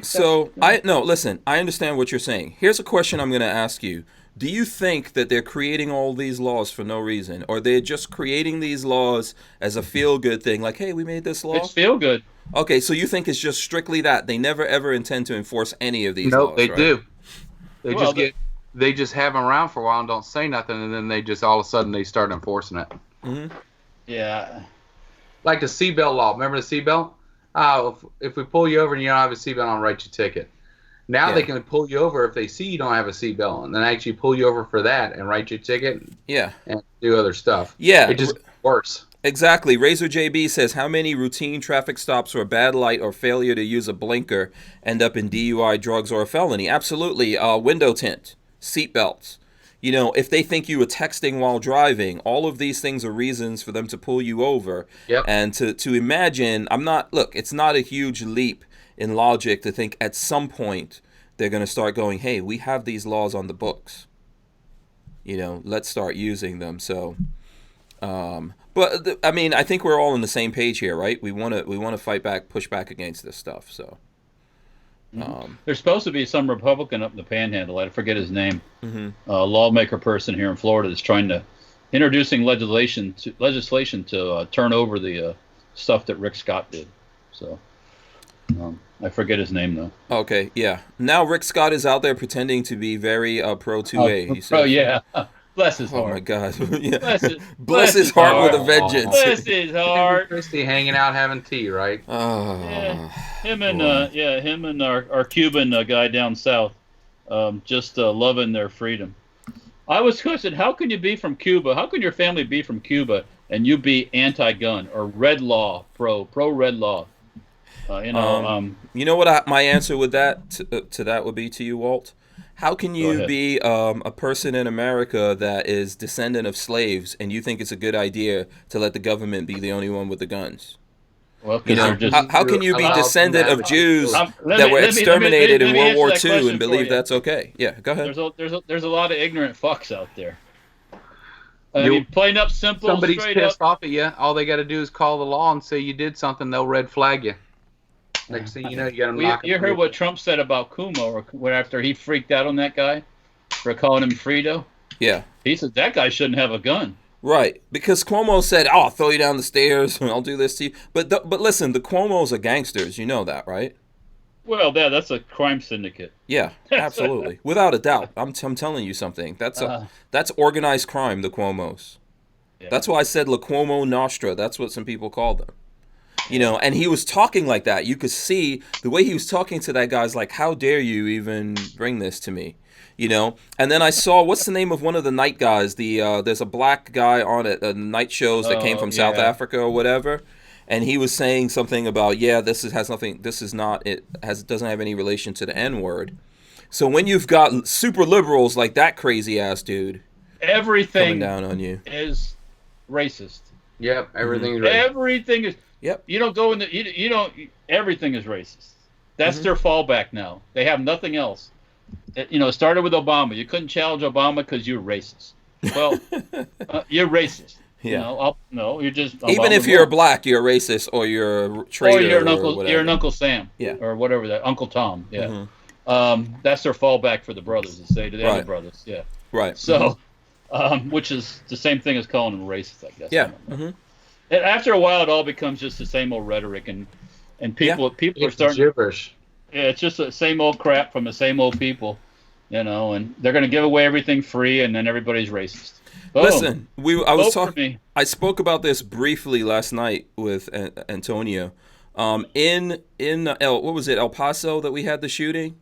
S1: So listen, I understand what you're saying. Here's a question I'm going to ask you. Do you think that they're creating all these laws for no reason, or they're just creating these laws as a feel-good thing, like, hey, we made this law?
S3: It's feel-good.
S1: Okay, so you think it's just strictly that? They never, ever intend to enforce any of these laws,
S4: they
S1: right?
S4: do. They just have them around for a while and don't say nothing, and then they just all of a sudden they start enforcing it.
S1: Mm-hmm.
S3: Yeah.
S4: Like the seatbelt law. Remember the seatbelt? If we pull you over and you don't have a seatbelt on, write you a ticket. Now they can pull you over if they see you don't have a seatbelt, and then actually pull you over for that and write you a ticket.
S1: Yeah.
S4: And do other stuff.
S1: Yeah.
S4: It just gets worse.
S1: Exactly. Razor JB says, how many routine traffic stops for a bad light or failure to use a blinker end up in DUI, drugs, or a felony? Absolutely. Window tint, seat belts. You know, if they think you were texting while driving, all of these things are reasons for them to pull you over.
S4: Yep.
S1: And to imagine, it's not a huge leap in logic to think at some point they're going to start going, hey, we have these laws on the books. You know, let's start using them. So, I think we're all on the same page here, right? We want to fight back, push back against this stuff. So,
S3: there's supposed to be some Republican up in the Panhandle. I forget his name.
S1: Mm-hmm.
S3: Lawmaker person here in Florida that's trying to introducing legislation to turn over the stuff that Rick Scott did. So, I forget his name though.
S1: Okay, yeah. Now Rick Scott is out there pretending to be very pro 2A. He says,
S3: oh yeah. Bless his heart.
S1: Oh my God! Yeah.
S3: Bless
S1: his heart with a vengeance.
S3: Bless his heart.
S4: Christy hanging out having tea, right?
S1: Oh.
S3: Yeah. Him and our Cuban guy down south, just loving their freedom. I was questioned, how can you be from Cuba? How can your family be from Cuba and you be anti-gun or red law, pro red law? You know
S1: what my answer with that to that would be to you, Walt? How can you be a person in America that is descendant of slaves and you think it's a good idea to let the government be the only one with the guns?
S3: Well,
S1: how can you be descendant of Jews that were exterminated in World War II and believe that's okay? Yeah, go ahead.
S3: There's a lot of ignorant fucks out there. I mean, plain up simple.
S4: Somebody's
S3: straight
S4: pissed
S3: up.
S4: off at you. All they got to do is call the law and say you did something. They'll red flag you. Next thing you know, you got them knocking.
S3: You heard what Trump said about Cuomo after he freaked out on that guy for calling him Frito?
S1: Yeah.
S3: He said that guy shouldn't have a gun.
S1: Right, because Cuomo said, "Oh, I'll throw you down the stairs and I'll do this to you." But listen, the Cuomos are gangsters. You know that, right?
S3: Well, that's a crime syndicate.
S1: Yeah, absolutely, without a doubt. I'm telling you something. That's organized crime. The Cuomos. Yeah. That's why I said La Cuomo Nostra. That's what some people call them. You know, and he was talking like that. You could see the way he was talking to that guy's like, how dare you even bring this to me? You know, and then I saw, what's the name of one of the night guys? There's a black guy on it, night shows that came from South Africa or whatever. And he was saying something about, doesn't have any relation to the N-word. So when you've got super liberals like that crazy ass dude,
S3: everything
S1: coming down on you
S3: is racist.
S4: Yep, everything is racist.
S3: Everything is.
S1: Yep.
S3: You don't go in the. You don't. Everything is racist. That's their fallback now. They have nothing else. It started with Obama. You couldn't challenge Obama because you're racist. Well, you're racist.
S1: Yeah.
S3: You're just.
S1: Even if you're black, you're a racist, or you're a traitor,
S3: or you're an uncle.
S1: Or whatever.
S3: You're an Uncle Sam.
S1: Yeah.
S3: Or whatever that Uncle Tom. Yeah. That's their fallback for the brothers to say to the other brothers. Yeah.
S1: Right.
S3: So, which is the same thing as calling them racist, I guess.
S1: Yeah.
S3: And after a while, it all becomes just the same old rhetoric, and people are starting.
S4: Gibberish.
S3: Yeah, it's just the same old crap from the same old people, and they're going to give away everything free, and then everybody's racist. Boom.
S1: Listen, I spoke about this briefly last night with Antonio. In El Paso that we had the shooting,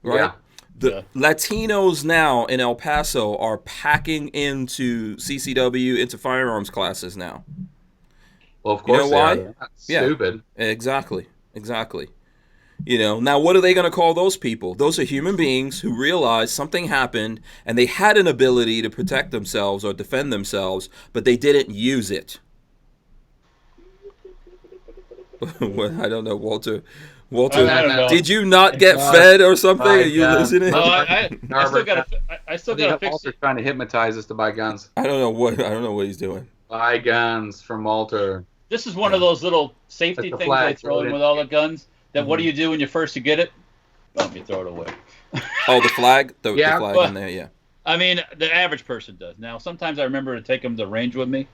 S1: right?
S4: Yeah.
S1: The Latinos now in El Paso are packing into CCW, into firearms classes now.
S4: Well, of course,
S1: you know why?
S4: They're stupid.
S1: Exactly. Now what are they going to call those people? Those are human beings who realized something happened and they had an ability to protect themselves or defend themselves, but they didn't use it. What? I don't know, Walter.
S3: I don't know.
S1: Did you not get fed or something? Are you
S4: God.
S1: listening?
S3: No, I still got to. I still got to fix
S4: Walter's
S3: it.
S4: trying to hypnotize us to buy guns.
S1: I don't know what he's doing.
S4: Buy guns from Walter.
S3: This is one of those little safety
S4: Like the
S3: things
S4: flag
S3: they throw in
S4: floated.
S3: with all the guns. That what do you do when you first get it? Boom, you throw it away.
S1: Oh, the flag? The
S4: Yeah,
S1: flag
S3: but-
S1: in there, yeah.
S3: I mean, the average person does. Now, sometimes I remember to take them to range with me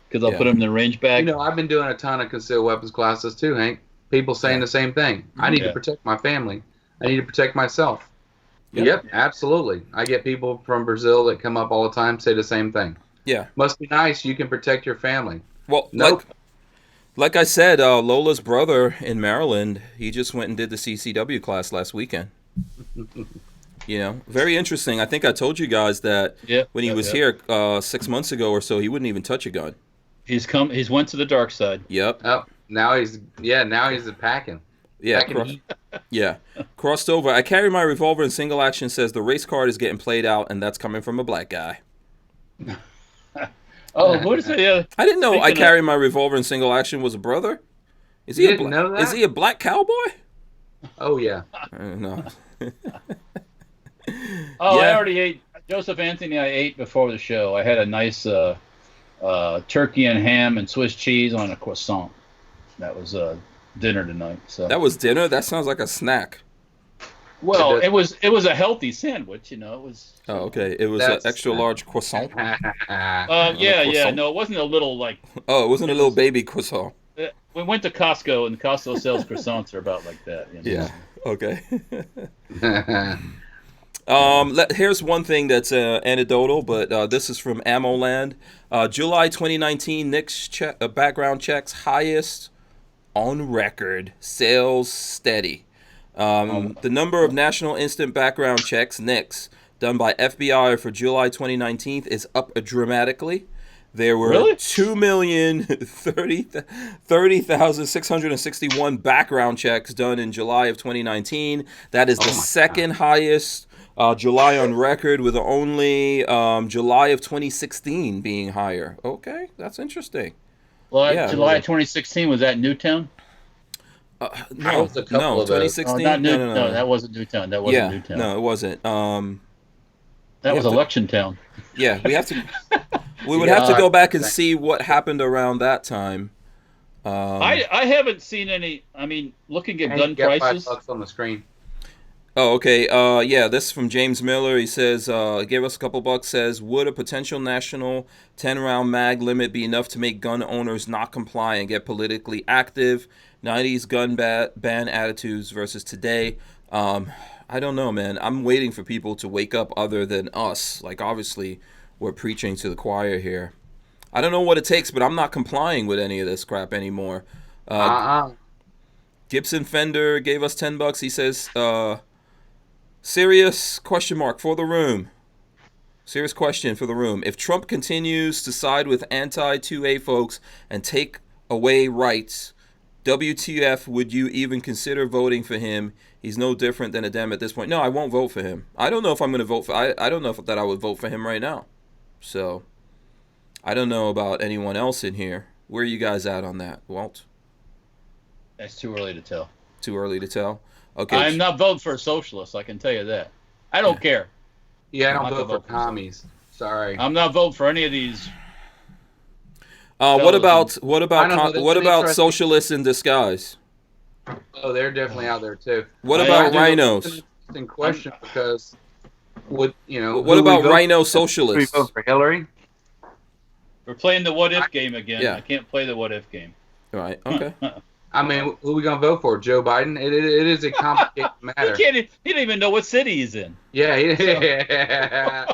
S3: because I'll
S1: Yeah.
S3: put them in the range bag.
S4: You know, I've been doing a ton of concealed weapons classes too, Hank. People saying the same thing. I need to protect my family. I need to protect myself. Yep, absolutely. I get people from Brazil that come up all the time say the same thing.
S1: Yeah.
S4: Must be nice. You can protect your family.
S1: Well,
S4: Nope.
S1: like I said, Lola's brother in Maryland, he just went and did the CCW class last weekend. You know, very interesting. I think I told you guys that when he was here 6 months ago or so, he wouldn't even touch a gun.
S3: He's went to the dark side.
S1: Yep.
S4: Oh, now he's packing.
S1: Yeah.
S4: Packing heat.
S1: Yeah. Crossed over. I carry my revolver in single action, says the race card is getting played out, and that's coming from a black guy.
S3: Oh, what is it? Yeah.
S1: I didn't know
S3: Speaking
S1: I
S3: of-
S1: carry my revolver in single action was a brother. Is he
S4: You
S1: a
S4: didn't know that?
S1: Is he a black cowboy?
S4: Oh yeah.
S1: No.
S3: Oh, I
S1: Yeah.
S3: already ate. Joseph Anthony, I ate before the show. I had a nice turkey and ham and Swiss cheese on a croissant. That was dinner tonight. So
S1: That was dinner? That sounds like a snack.
S3: well, it was a healthy sandwich. You know, it was.
S1: Oh, okay. It was an
S4: That's-
S1: extra large croissant.
S3: Yeah.
S1: croissant?
S3: No, it wasn't a little like.
S1: Oh, it wasn't a little baby croissant.
S3: We went to Costco, and Costco sells croissants are about like that. You know?
S1: Yeah. Okay. Here's one thing that's anecdotal, but this is from AmmoLand. July 2019, Nick's background checks highest on record. Sales steady. The number of national instant background checks, NICS, done by FBI for July 2019 is up dramatically. There were
S3: Really?
S1: 2,030,661 background checks done in July of 2019. That is the second highest July on record, with only July of 2016 being higher. Okay, that's interesting.
S3: Well,
S1: Yeah.
S3: July 2016 was that Newtown?
S1: No,
S4: was a couple
S1: no,
S4: of those.
S1: 2016.
S3: Not New,
S1: no,
S3: that wasn't Newtown. That wasn't
S1: Yeah,
S3: Newtown.
S1: no, it wasn't.
S3: that was Election Town.
S1: Yeah, we have to. We would have to go back and see what happened around that time.
S3: I haven't seen any. I mean, looking at
S4: And
S3: gun
S4: you get
S3: prices.
S4: $5 on the screen.
S1: Oh, okay. Yeah, this is from James Miller. He says, gave us a couple bucks, says, would a potential national 10-round mag limit be enough to make gun owners not comply and get politically active? 90s gun ban attitudes versus today. I don't know, man. I'm waiting for people to wake up other than us. Like, obviously, we're preaching to the choir here. I don't know what it takes, but I'm not complying with any of this crap anymore. Gibson Fender gave us $10. He says, serious question mark for the room. Serious question for the room. If Trump continues to side with anti-2A folks and take away rights, WTF, would you even consider voting for him? He's no different than a Dem at this point. No, I won't vote for him. I don't know if I'm going to vote for... I don't know that I would vote for him right now. So, I don't know about anyone else in here. Where are you guys at on that, Walt?
S3: That's too early to tell.
S1: Too early to tell? Okay.
S3: I'm not voting for a socialist. I can tell you that. I don't care.
S4: Yeah, I don't
S3: I'm not
S4: vote for
S3: gonna vote for
S4: commies. Sorry.
S3: I'm not voting for any of these.
S1: What about
S4: I don't know, that's
S1: what
S4: an
S1: about
S4: interesting-
S1: socialists in disguise?
S4: Oh, they're definitely out there too.
S1: What
S3: I
S1: about
S3: do-
S1: rhinos?
S4: It's an interesting question because, what
S1: What about rhino socialists?
S4: We vote for Hillary.
S3: We're playing the what if game again.
S1: Yeah.
S3: I can't play the what if game.
S1: Right. Okay.
S4: I mean, who are we gonna vote for? Joe Biden? It is a complicated matter.
S3: He don't even know what city he's in.
S4: Yeah, yeah.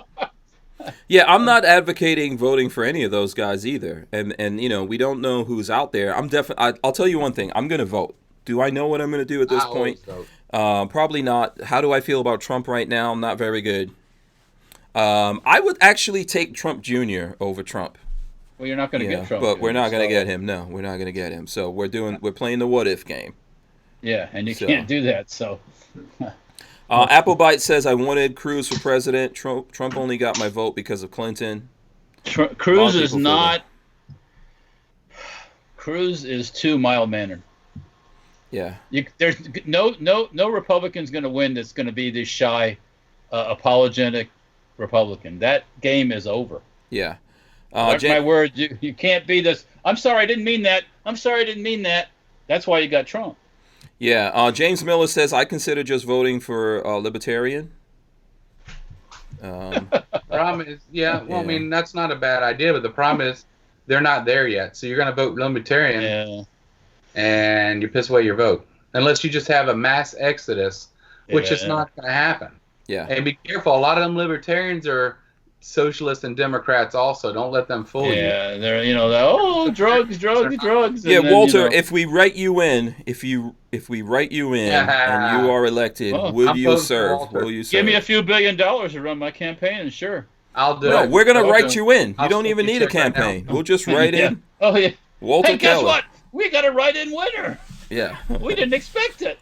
S1: Yeah, I'm not advocating voting for any of those guys either. And you know, we don't know who's out there. I'll tell you one thing. I'm going to vote. Do I know what I'm going to do at this
S4: I
S1: point?
S4: always vote.
S1: Probably not. How do I feel about Trump right now? Not very good. I would actually take Trump Jr. over Trump.
S3: Well, you're not going to get Trump.
S1: But we're not going to
S3: so-
S1: get him. No, we're not going to get him. So we're playing the what if game.
S3: Yeah, and you
S1: So.
S3: can't do that. So
S1: Applebite says, I wanted Cruz for president. Trump only got my vote because of Clinton.
S3: Cruz is
S1: people feel
S3: not. Cruz is too mild mannered.
S1: Yeah.
S3: There's no Republican's going to win that's going to be this shy, apologetic Republican. That game is over.
S1: Yeah.
S3: Mark my word, you can't be this. I'm sorry, I didn't mean that. I'm sorry, I didn't mean that. That's why you got Trump.
S1: Yeah. James Miller says, I consider just voting for libertarian.
S4: Problem is, I mean, that's not a bad idea, but the problem is they're not there yet. So you're going to vote libertarian, and you piss away your vote. Unless you just have a mass exodus, which is not going to happen.
S1: Yeah.
S4: And be careful. A lot of them libertarians are socialists and Democrats also. Don't let them fool you.
S3: Yeah, they're drugs.
S1: Yeah,
S3: then,
S1: Walter, if we write you in, if we write you in and you are elected, will you serve? Will you serve?
S3: Give me a few $1 billion to run my campaign, and sure.
S4: I'll do it.
S1: No, we're going to write you in. You don't even need a campaign. We'll just write in.
S3: Oh, yeah.
S1: Walter
S3: guess
S1: Keller.
S3: what? We got a write-in winner.
S1: Yeah.
S3: We didn't expect it.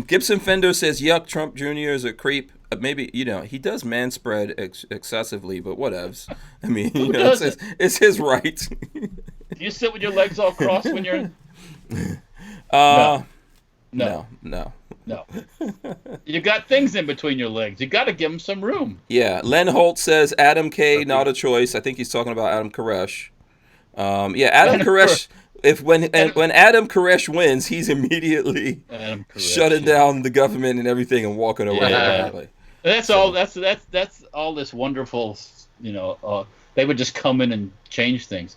S1: Gibson Fender says, yuck, Trump Jr. is a creep. Maybe, he does manspread excessively, but whatevs. I mean, it's his right.
S3: Do you sit with your legs all crossed when you're...
S1: No.
S3: You got things in between your legs. You got to give them some room.
S1: Yeah. Len Holt says, Adam K, not a choice. I think he's talking about Adam Koresh. Adam Koresh... When Adam Koresh wins, he's immediately shutting down the government and everything and walking away.
S3: Yeah. That's all this wonderful, they would just come in and change things.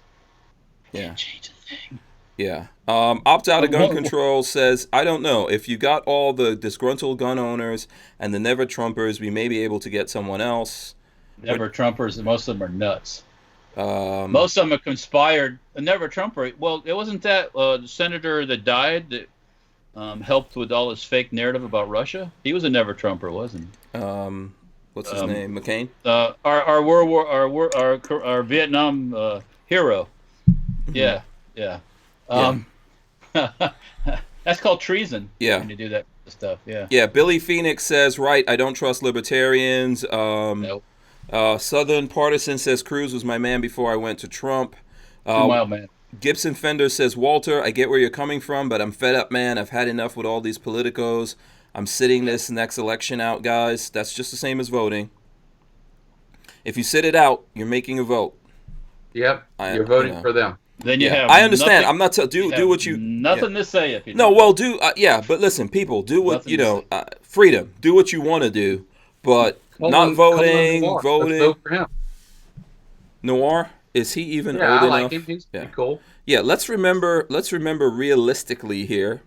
S1: Yeah.
S3: Change a thing.
S1: Yeah. Opt out of gun control says, I don't know. If you got all the disgruntled gun owners and the never Trumpers, we may be able to get someone else.
S3: Never Trumpers, most of them are nuts. Most of them are conspired. A never Trumper. Well, it wasn't that the senator that died that helped with all his fake narrative about Russia. He was a never Trumper, wasn't he?
S1: What's his name? McCain.
S3: Our World War, our Vietnam hero. Yeah. That's called treason.
S1: Yeah.
S3: When you do that stuff. Yeah.
S1: Yeah. Billy Phoenix says, right, I don't trust libertarians.
S3: Nope.
S1: Southern Partisan says Cruz was my man before I went to Trump.
S3: 2 Mile Man.
S1: Gibson Fender says, Walter, I get where you're coming from, but I'm fed up, man. I've had enough with all these politicos. I'm sitting this next election out, guys. That's just the same as voting. If you sit it out, you're making a vote.
S4: Yep, you're voting for them.
S3: Then you have.
S1: I understand.
S3: Nothing,
S1: I'm not do what you.
S3: Nothing to say if you.
S1: No, well, do but listen, people, do what freedom. Do what you want to do, but. Not voting.
S4: Let's vote for him.
S1: Noir, is he even old
S4: enough?
S1: I
S4: like him. He's pretty cool.
S1: Yeah, let's remember realistically here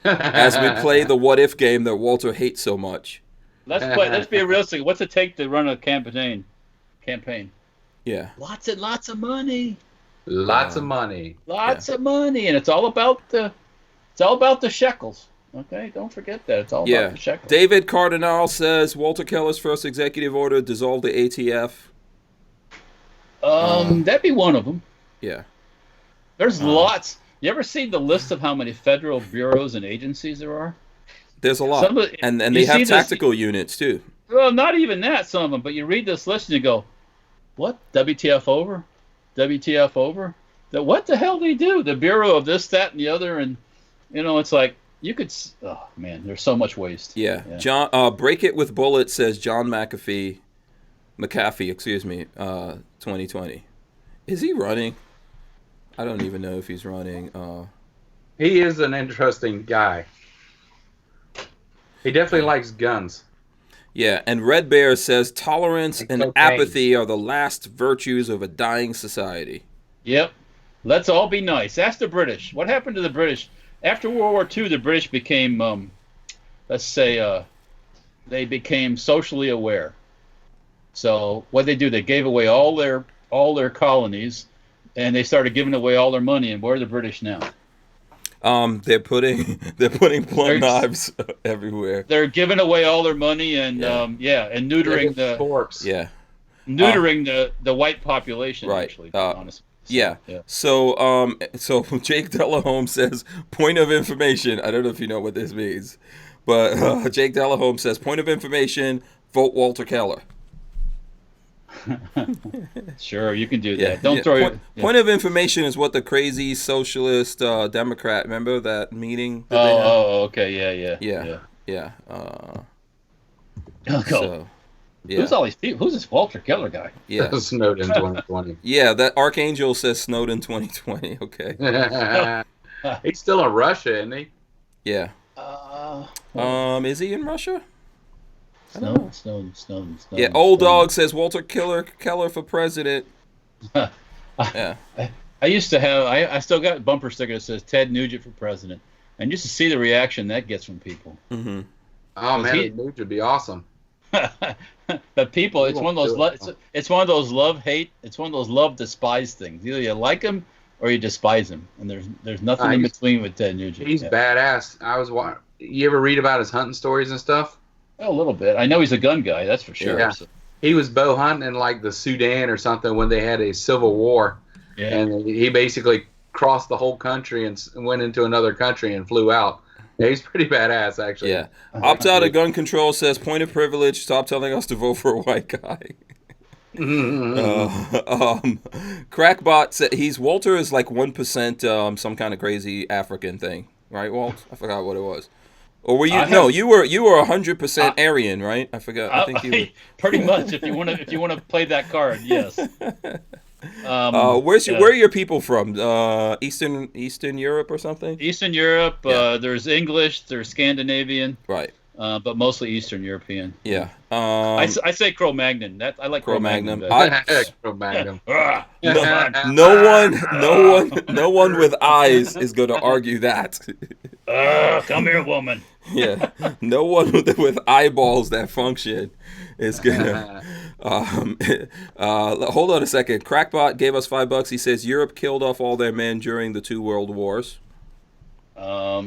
S1: as we play the what if game that Walter hates so much.
S3: Let's be realistic. What's it take to run a campaign?
S1: Yeah.
S3: Lots and lots of money.
S4: Lots of money.
S3: Lots of money, and it's all about the shekels. Okay, don't forget that. It's all about the shekels.
S1: David Cardinal says Walter Keller's first executive order dissolved the ATF.
S3: That'd be one of them.
S1: Yeah.
S3: There's lots. You ever see the list of how many federal bureaus and agencies there are?
S1: There's a lot. And they have tactical units, too.
S3: Well, not even that, some of them. But you read this list and you go, what? WTF over? WTF over? What the hell do they do? The Bureau of this, that, and the other. And, it's like, you could, oh man, there's so much waste.
S1: Yeah. John, Break It with Bullets says John McAfee, 2020. Is he running? I don't even know if he's running.
S4: He is an interesting guy. He definitely likes guns.
S1: Yeah, and Red Bear says tolerance and apathy are the last virtues of a dying society.
S3: Yep. Let's all be nice. Ask the British. What happened to the British? After World War II, the British became, they became socially aware. So what they do, they gave away all their colonies, and they started giving away all their money. And where are the British now?
S1: They're putting blunt knives everywhere.
S3: They're giving away all their money and neutering the
S4: corpse.
S1: Yeah,
S3: neutering the white population.
S1: Right.
S3: Actually, honestly.
S1: So, So Jake Delahome says, point of information. I don't know if you know what this means, but Jake Delahome says, point of information, vote Walter Keller.
S3: Sure, you can do that. Don't throw your
S1: point of information is what the crazy socialist Democrat. Remember that meeting? That
S3: okay,
S1: yeah.
S3: So, who's all these people? Who's this Walter Keller guy?
S1: Yeah,
S4: Snowden 2020.
S1: Yeah, that Archangel says Snowden 2020. Okay.
S4: He's still in Russia, isn't he?
S1: Yeah. Is he in Russia?
S3: Snowden.
S1: Yeah, Old Dog says Walter Keller for president. Yeah.
S3: I used to have. I still got a bumper sticker that says Ted Nugent for president, and just to see the reaction that gets from people.
S1: Mm-hmm.
S4: Oh man, Nugent would be awesome.
S3: But people, it's one of those. It's one of those love-hate. It's one of those love-despise things. Either you like him or you despise him, and there's nothing in between with Ted Nugent.
S4: He's badass. You ever read about his hunting stories and stuff?
S3: A little bit. I know he's a gun guy. That's for sure.
S4: Yeah.
S3: So.
S4: He was bow hunting in like the Sudan or something when they had a civil war. Yeah. And he basically crossed the whole country and went into another country and flew out. Yeah, he's pretty badass, actually.
S1: Yeah. Opt out of gun control says point of privilege. Stop telling us to vote for a white guy. Crackbot said Walter is like 1% some kind of crazy African thing, right, Walt? I forgot what it was. Or were you? No, you were 100% Aryan, right? I forgot. I think you were.
S3: Pretty much. If you want to play that card, yes.
S1: Where are your people from? Eastern Europe or something?
S3: Eastern Europe. Yeah. There's English. There's Scandinavian.
S1: Right.
S3: But mostly Eastern European.
S1: Yeah.
S3: I say Cro-Magnon. I like Cro-Magnon.
S4: Cro-Magnon.
S1: No one with eyes is going to argue that.
S3: Come here, woman.
S1: Yeah. No one with eyeballs that function is gonna. Hold on a second. Crackbot gave us $5. He says Europe killed off all their men during the 2 world wars.
S3: Yeah,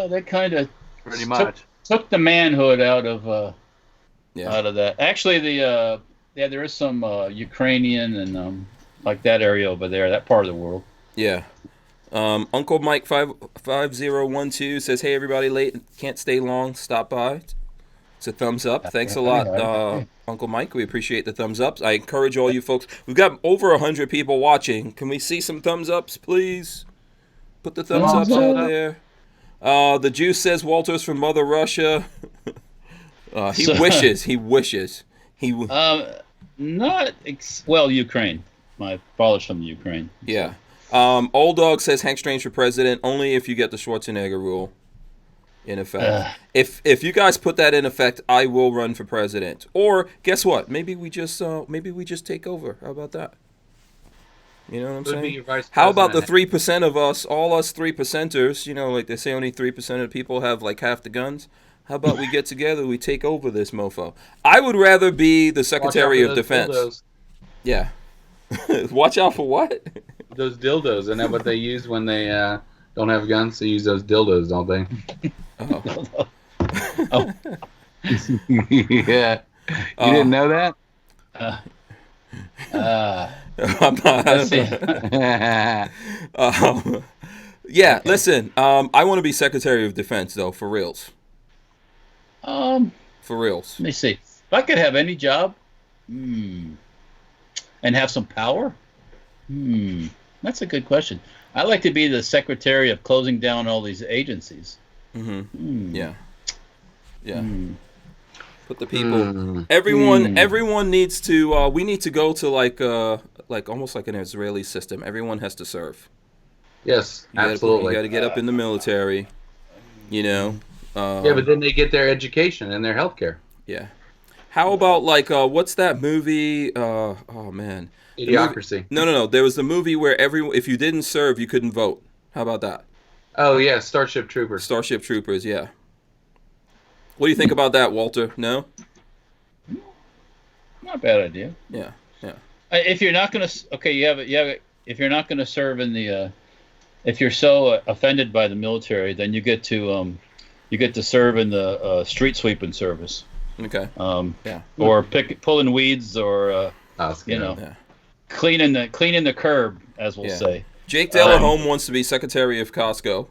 S3: that kind of
S4: pretty much
S3: took the manhood out of that. Actually, there is some Ukrainian and like that area over there, that part of the world.
S1: Yeah. Uncle Mike 5012 says, "Hey everybody, late can't stay long. Stop by." It's a thumbs up. Thanks a lot, Uncle Mike. We appreciate the thumbs ups. I encourage all you folks. We've got over 100 people watching. Can we see some thumbs ups, please? Put the thumbs ups out there. The Juice says Walter's from Mother Russia. He wishes.
S3: Ukraine. My father's from the Ukraine.
S1: Yeah. Old Dog says Hank Strange for president only if you get the Schwarzenegger rule in effect. If you guys put that in effect, I will run for president. Or guess what? Maybe we just take over. How about that? You know what I'm saying? How about the 3% of us, all us 3%ers? You know, like they say, only 3% of people have like half the guns. How about we get together? We take over this mofo. I would rather be the Secretary of Defense. Dildos. Yeah. Watch out for what?
S4: Those dildos. Isn't that what they use when they don't have guns? They use those dildos, don't they?
S3: Oh.
S4: Yeah. You didn't know that?
S1: Yeah, listen. I want to be Secretary of Defense, though, for reals. For reals.
S3: Let me see. If I could have any job, and have some power, that's a good question. I'd like to be the secretary of closing down all these agencies.
S1: Yeah. Put the people. Everyone needs to. We need to go to like almost like an Israeli system. Everyone has to serve.
S4: Yes, absolutely.
S1: You got to get up in the military. You know.
S4: Yeah, but then they get their education and their healthcare.
S1: Yeah. How about like what's that movie? Oh man.
S4: Idiocracy.
S1: No. There was the movie where if you didn't serve, you couldn't vote. How about that?
S4: Oh yeah, Starship Troopers.
S1: Starship Troopers, yeah. What do you think about that, Walter? No?
S3: Not a bad idea.
S1: Yeah.
S3: If you're not gonna, if you're not gonna serve in the, if you're so offended by the military, then you get to serve in the street sweeping service.
S1: Okay.
S3: Yeah. Or pulling weeds, or cleaning the curb, as we'll say.
S1: Jake Delahome wants to be Secretary of Costco.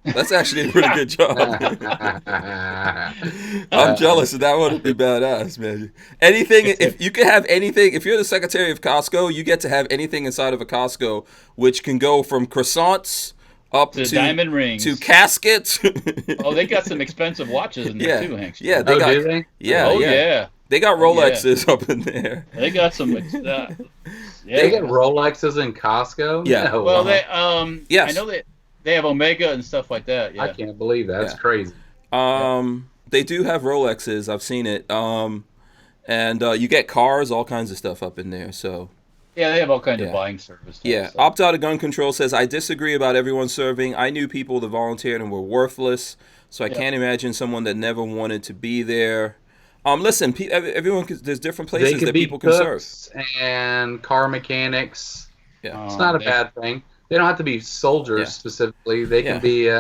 S1: That's actually a pretty good job. I'm jealous of that. Would be badass, man. Anything, if you could have anything, if you're the secretary of Costco, you get to have anything inside of a Costco, which can go from croissants up to
S3: diamond rings
S1: to caskets.
S3: Oh, they got some expensive watches in there too, Hank.
S1: Yeah,
S4: do they?
S1: Yeah. They got Rolexes up in there.
S3: They got some.
S4: They get Rolexes in Costco.
S1: Yeah.
S3: No, well, they
S1: yes.
S3: I know they have Omega and stuff like that. Yeah.
S4: I can't believe that. That's crazy.
S1: They do have Rolexes. I've seen it. And you get cars, all kinds of stuff up in there. So.
S3: Yeah, they have all kinds of buying service.
S1: Yeah. So. Opt Out of Gun Control says, I disagree about everyone serving. I knew people that volunteered and were worthless, so I can't imagine someone that never wanted to be there. Listen, everyone, there's different places that people can serve.
S4: And car mechanics.
S1: Yeah.
S4: It's not a bad thing. They don't have to be soldiers specifically. They can be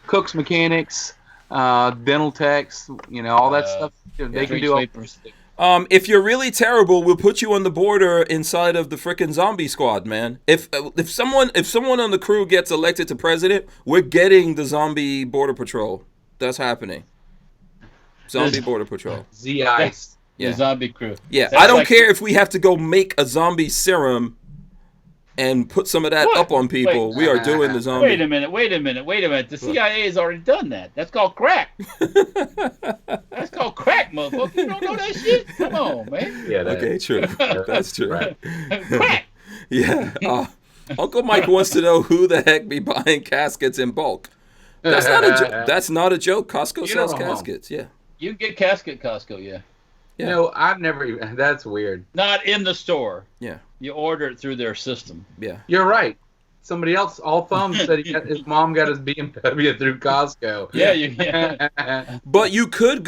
S4: cooks, mechanics, dental techs, all that stuff. They can do all.
S1: If you're really terrible, we'll put you on the border inside of the frickin' zombie squad, man. If someone on the crew gets elected to president, we're getting the zombie border patrol. That's happening. Zombie border patrol.
S4: Z-Ice.
S3: The zombie crew.
S1: Yeah, I don't care if we have to go make a zombie serum and put some of that up on people. We are doing the zombie.
S3: Wait a minute. The CIA has already done that. That's called crack. That's called crack, motherfucker. You don't know that shit? Come on, man.
S4: Yeah.
S1: Okay, true. That's true.
S3: Crack.
S1: Yeah. Uncle Mike wants to know who the heck be buying caskets in bulk. That's not a joke. That's not a joke. Costco sells caskets. Yeah.
S3: You can get casket at Costco, yeah.
S4: No, I've never even. That's weird.
S3: Not in the store.
S1: Yeah.
S3: You order it through their system.
S1: Yeah.
S4: You're right. Somebody else, All Thumb, said his mom got his BMW through Costco.
S3: Yeah.
S1: But you could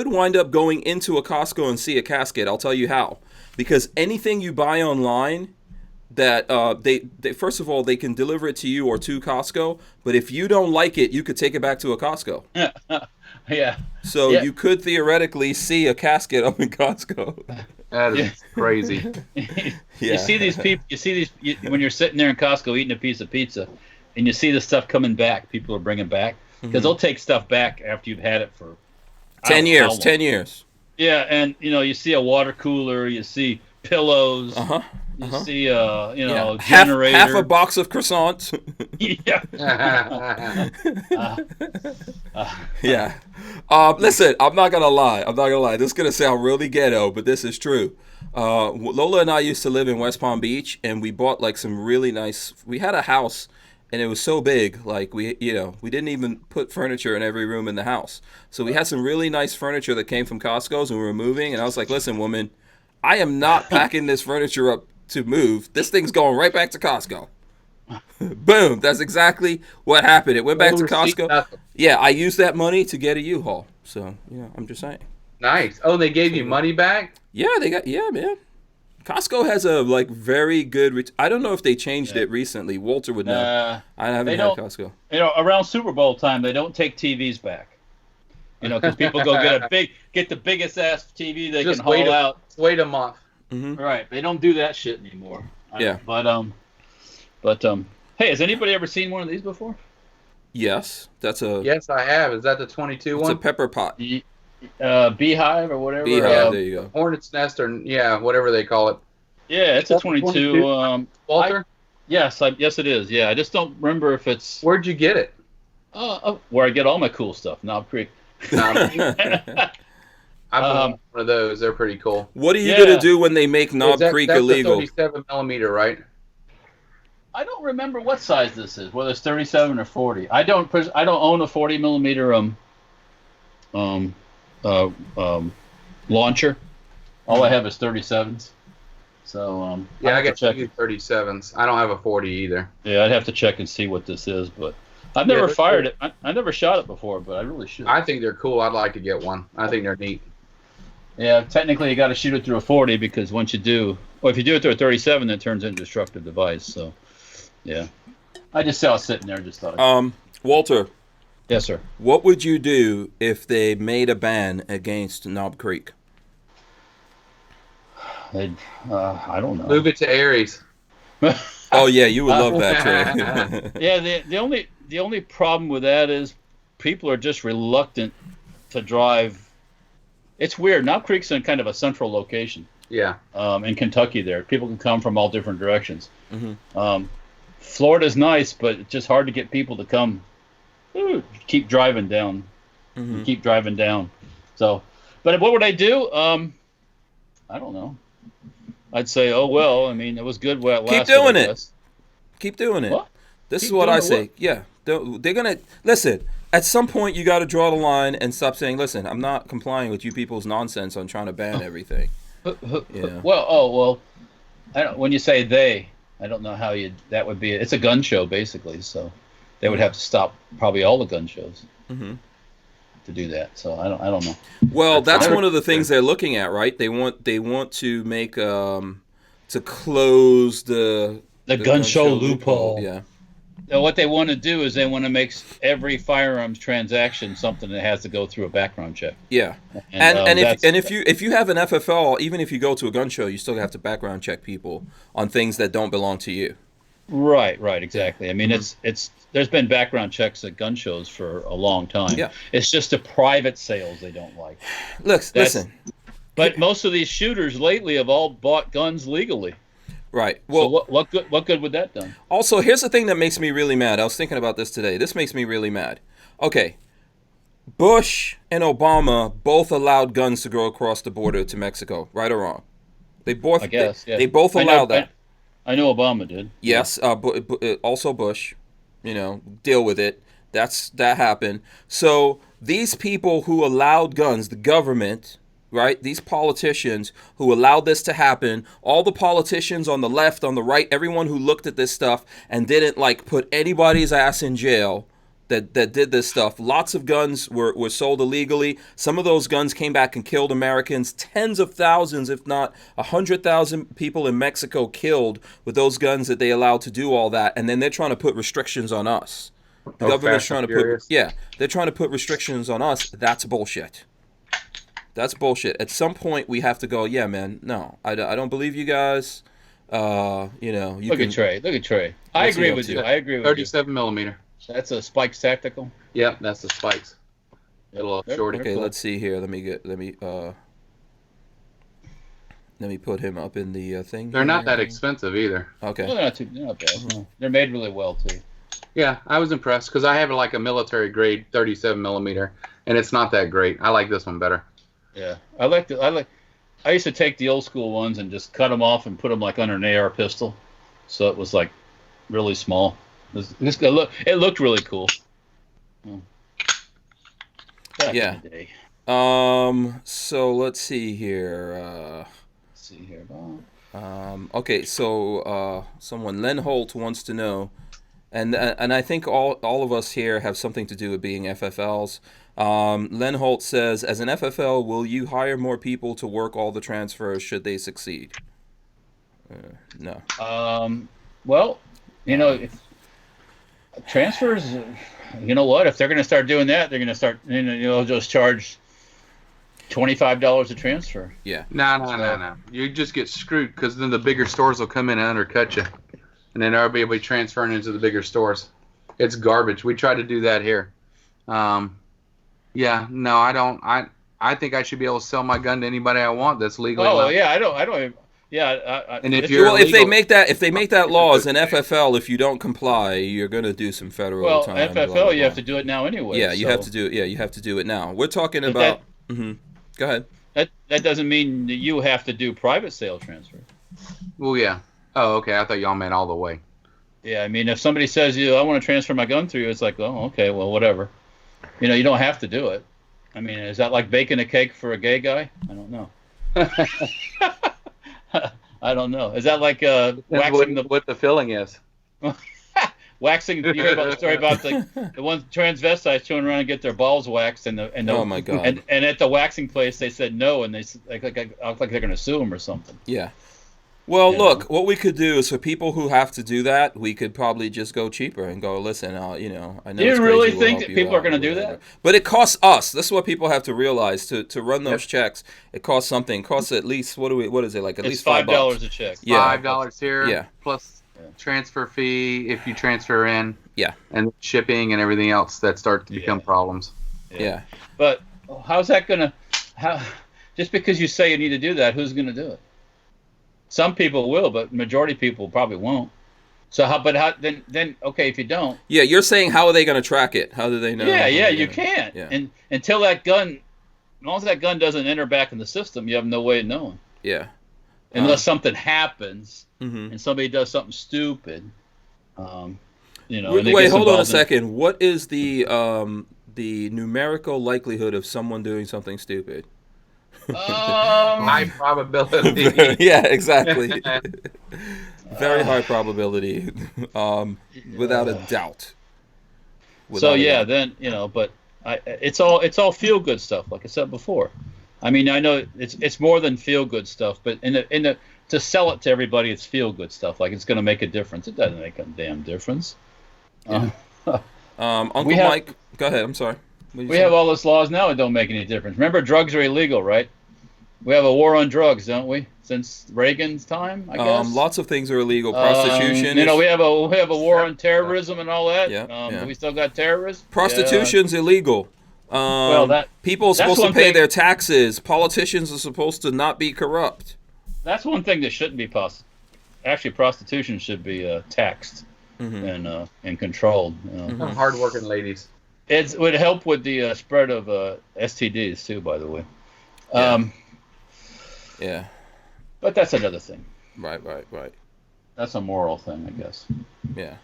S1: wind up going into a Costco and see a casket. I'll tell you how. Because anything you buy online, that they first of all, they can deliver it to you or to Costco. But if you don't like it, you could take it back to a Costco.
S3: Yeah.
S1: So you could theoretically see a casket up in Costco.
S4: That is crazy.
S3: You see these people. When you're sitting there in Costco eating a piece of pizza, and you see the stuff coming back. People are bringing back because they'll take stuff back after you've had it for
S1: 10 years. 10 years.
S3: Yeah, and you see a water cooler. You see pillows. You see generator.
S1: Half a box of croissants.
S3: Yeah.
S1: Listen, I'm not gonna lie. This is gonna sound really ghetto, but this is true. Lola and I used to live in West Palm Beach, and we bought like some really nice. We had a house, and it was so big, like we didn't even put furniture in every room in the house. So we had some really nice furniture that came from Costco's, and we were moving. And I was like, "Listen, woman, I am not packing this furniture up to move. This thing's going right back to Costco." Boom. That's exactly what happened. It went back to Costco. Yeah, I used that money to get a U-Haul. So, I'm just saying.
S4: Nice. Oh, they gave you money back?
S1: Yeah, man. Costco has a very good. I don't know if they changed it recently. Walter would know. I haven't had Costco.
S3: Around Super Bowl time, they don't take TVs back. Because people go get the biggest ass TV they can haul out.
S4: Wait a month.
S1: Mm-hmm.
S3: Right. They don't do that shit anymore.
S1: Yeah.
S3: But hey, has anybody ever seen one of these before?
S1: Yes,
S4: Yes, I have. Is that the 22 one?
S1: It's a pepper pot.
S3: Beehive or whatever.
S1: Beehive, there you go.
S4: Hornet's nest or whatever they call it.
S3: Yeah, it's a 22.
S4: Walter?
S3: Yes, it is. Yeah, I just don't remember if it's.
S4: Where'd you get it?
S3: Where I get all my cool stuff, Knob Creek.
S4: I bought one of those. They're pretty cool.
S1: What are you gonna do when they make Knob Creek illegal?
S4: That's 37 millimeter, right?
S3: I don't remember what size this is, whether it's 37 or 40. I don't own a 40 millimeter launcher. All I have is 37s. So
S4: I got 37s. I don't have a 40 either.
S3: Yeah, I'd have to check and see what this is, but I've never fired it. I never shot it before, but I really should.
S4: I think they're cool. I'd like to get one. I think they're neat.
S3: Yeah, technically you got to shoot it through a 40 because once you do, if you do it through a 37, it turns into a destructive device. So, yeah, I just saw it sitting there. Just thought.
S1: Walter.
S3: Yes, sir.
S1: What would you do if they made a ban against Knob Creek?
S3: I don't know.
S4: Move it to Aries.
S1: Oh yeah, you would love that, Trey.
S3: Yeah, the the only problem with that is people are just reluctant to drive. It's weird. Knob Creek's in kind of a central location.
S4: Yeah.
S3: In Kentucky, there people can come from all different directions. Florida's nice, but it's just hard to get people to come. Keep driving down. Keep driving down. So, but what would I do? I don't know. I'd say, oh well. I mean, it was good while it lasted.
S1: Keep doing it. Keep doing it.
S3: What?
S1: This is what I say. Yeah, they're gonna listen. At some point, you got to draw the line and stop saying, "Listen, I'm not complying with you people's nonsense on trying to ban everything." Yeah.
S3: Well. When you say they, I don't know how that would be. It's a gun show basically, so they would have to stop probably all the gun shows to do that. So I don't know.
S1: Well, that's one of the things they're looking at, right? They want to make to close the
S3: gun show loophole.
S1: Yeah.
S3: Now, what they want to do is they want to make every firearms transaction something that has to go through a background check.
S1: Yeah, and if you have an FFL, even if you go to a gun show, you still have to background check people on things that don't belong to you.
S3: Right, exactly. I mean, it's there's been background checks at gun shows for a long time. Yeah, it's just the private sales they don't like.
S1: Listen.
S3: But most of these shooters lately have all bought guns legally.
S1: Right. Well,
S3: so what good would that done?
S1: Also, here's the thing that makes me really mad. I was thinking about this today. This makes me really mad. Okay. Bush and Obama both allowed guns to go across the border to Mexico, right or wrong? They both. I guess. They both allowed that.
S3: I know Obama did.
S1: Yes. Also Bush. Deal with it. That happened. So these people who allowed guns, the government. Right? These politicians who allowed this to happen, all the politicians on the left, on the right, everyone who looked at this stuff and didn't put anybody's ass in jail that did this stuff. Lots of guns were sold illegally. Some of those guns came back and killed Americans. Tens of thousands, if not 100,000 people in Mexico killed with those guns that they allowed to do all that. And then they're trying to put restrictions on us. The government's trying to they're trying to put restrictions on us. That's bullshit. That's bullshit. At some point, we have to go, yeah, man, no, I don't believe you guys. Look at
S3: Trey. I agree with you.
S4: 37 millimeter.
S3: That's a Spikes Tactical?
S4: Yep, that's the Spikes. Little shorty.
S1: Okay, let's see here. Let me put him up in the thing.
S4: They're not that expensive either.
S1: Okay.
S3: No, they're not bad. No. They're made really well, too.
S4: Yeah, I was impressed because I have a military grade 37 millimeter, and it's not that great. I like this one better.
S3: Yeah, I used to take the old school ones and just cut them off and put them under an AR pistol, so it was really small. It looked really cool. Back in the day.
S1: So let's see here. Okay, so someone Len Holt wants to know, and I think all of us here have something to do with being FFLs. Len Holt says, as an FFL, will you hire more people to work all the transfers should they succeed? No.
S3: Well, if transfers, if they're going to start doing that, they're going to start, just charge $25 a transfer.
S1: Yeah.
S4: No. You just get screwed because then the bigger stores will come in and undercut you. And then everybody will be transferring into the bigger stores. It's garbage. We try to do that here. Yeah, no, I don't. I think I should be able to sell my gun to anybody I want that's legally.
S3: Oh, yeah, I don't. Yeah.
S1: And if they make that law as an FFL, if you don't comply, you're going to do some federal time.
S3: Well, FFL,
S1: blah, blah,
S3: you have to do it now anyway.
S1: Yeah, you have to do it. Yeah, you have to do it now. We're talking about. Go ahead.
S3: That doesn't mean that you have to do private sale transfer.
S4: Well, yeah. Oh, okay. I thought y'all meant all the way.
S3: Yeah, I mean, if somebody says, I want to transfer my gun through you, it's like, oh, okay, well, whatever. You don't have to do it. I mean, is that like baking a cake for a gay guy? I don't know. I don't know. Is that like waxing
S4: what the filling is?
S3: Waxing. You heard about the story about the ones transvestites showing around and get their balls waxed, and
S1: oh my god!
S3: And at the waxing place they said no, and they like they're going to sue them or something.
S1: Yeah. Well, look, what we could do is for people who have to do that, we could probably just go cheaper and go, listen, I know.
S3: Do you really think that people are going to do that?
S1: But it costs us. This is what people have to realize to run those checks. It costs something. It costs at least what is it like? At least $5
S3: a check.
S4: Yeah. $5 here. Yeah. Plus transfer fee if you transfer in.
S1: Yeah.
S4: And shipping and everything else that start to become problems.
S1: Yeah.
S3: But how's that gonna? Just because you say you need to do that, who's gonna do it? Some people will, but majority of people probably won't. So then okay, if you don't.
S1: Yeah, you're saying how are they going to track it? How do they know?
S3: Yeah, you can't.
S1: Yeah.
S3: And until that gun, as long as that gun doesn't enter back in the system, you have no way of knowing.
S1: Yeah.
S3: Unless something happens
S1: Mm-hmm.
S3: and somebody does something stupid.
S1: Wait, hold on a second. What is the numerical likelihood of someone doing something stupid?
S4: High probability.
S1: Yeah, exactly. Very high probability, without a doubt.
S3: Then but it's all feel good stuff, like I said before. I mean, I know it's more than feel good stuff, but to sell it to everybody, it's feel good stuff. Like it's going to make a difference. It doesn't make a damn difference.
S1: Yeah. Uncle Mike, go ahead. I'm sorry.
S3: We have all these laws now. It don't make any difference. Remember, drugs are illegal, right? We have a war on drugs, don't we? Since Reagan's time, I guess.
S1: Lots of things are illegal. Prostitution.
S3: We have a war on terrorism and all that.
S1: Yeah.
S3: We still got terrorists.
S1: Prostitution's illegal. People are supposed to pay their taxes. Politicians are supposed to not be corrupt.
S3: That's one thing that shouldn't be possible. Actually, prostitution should be taxed and controlled.
S4: Hard-working ladies.
S3: It would help with the spread of STDs too, by the way.
S1: Yeah.
S3: But that's another thing.
S1: Right.
S3: That's a moral thing, I guess.
S1: Yeah.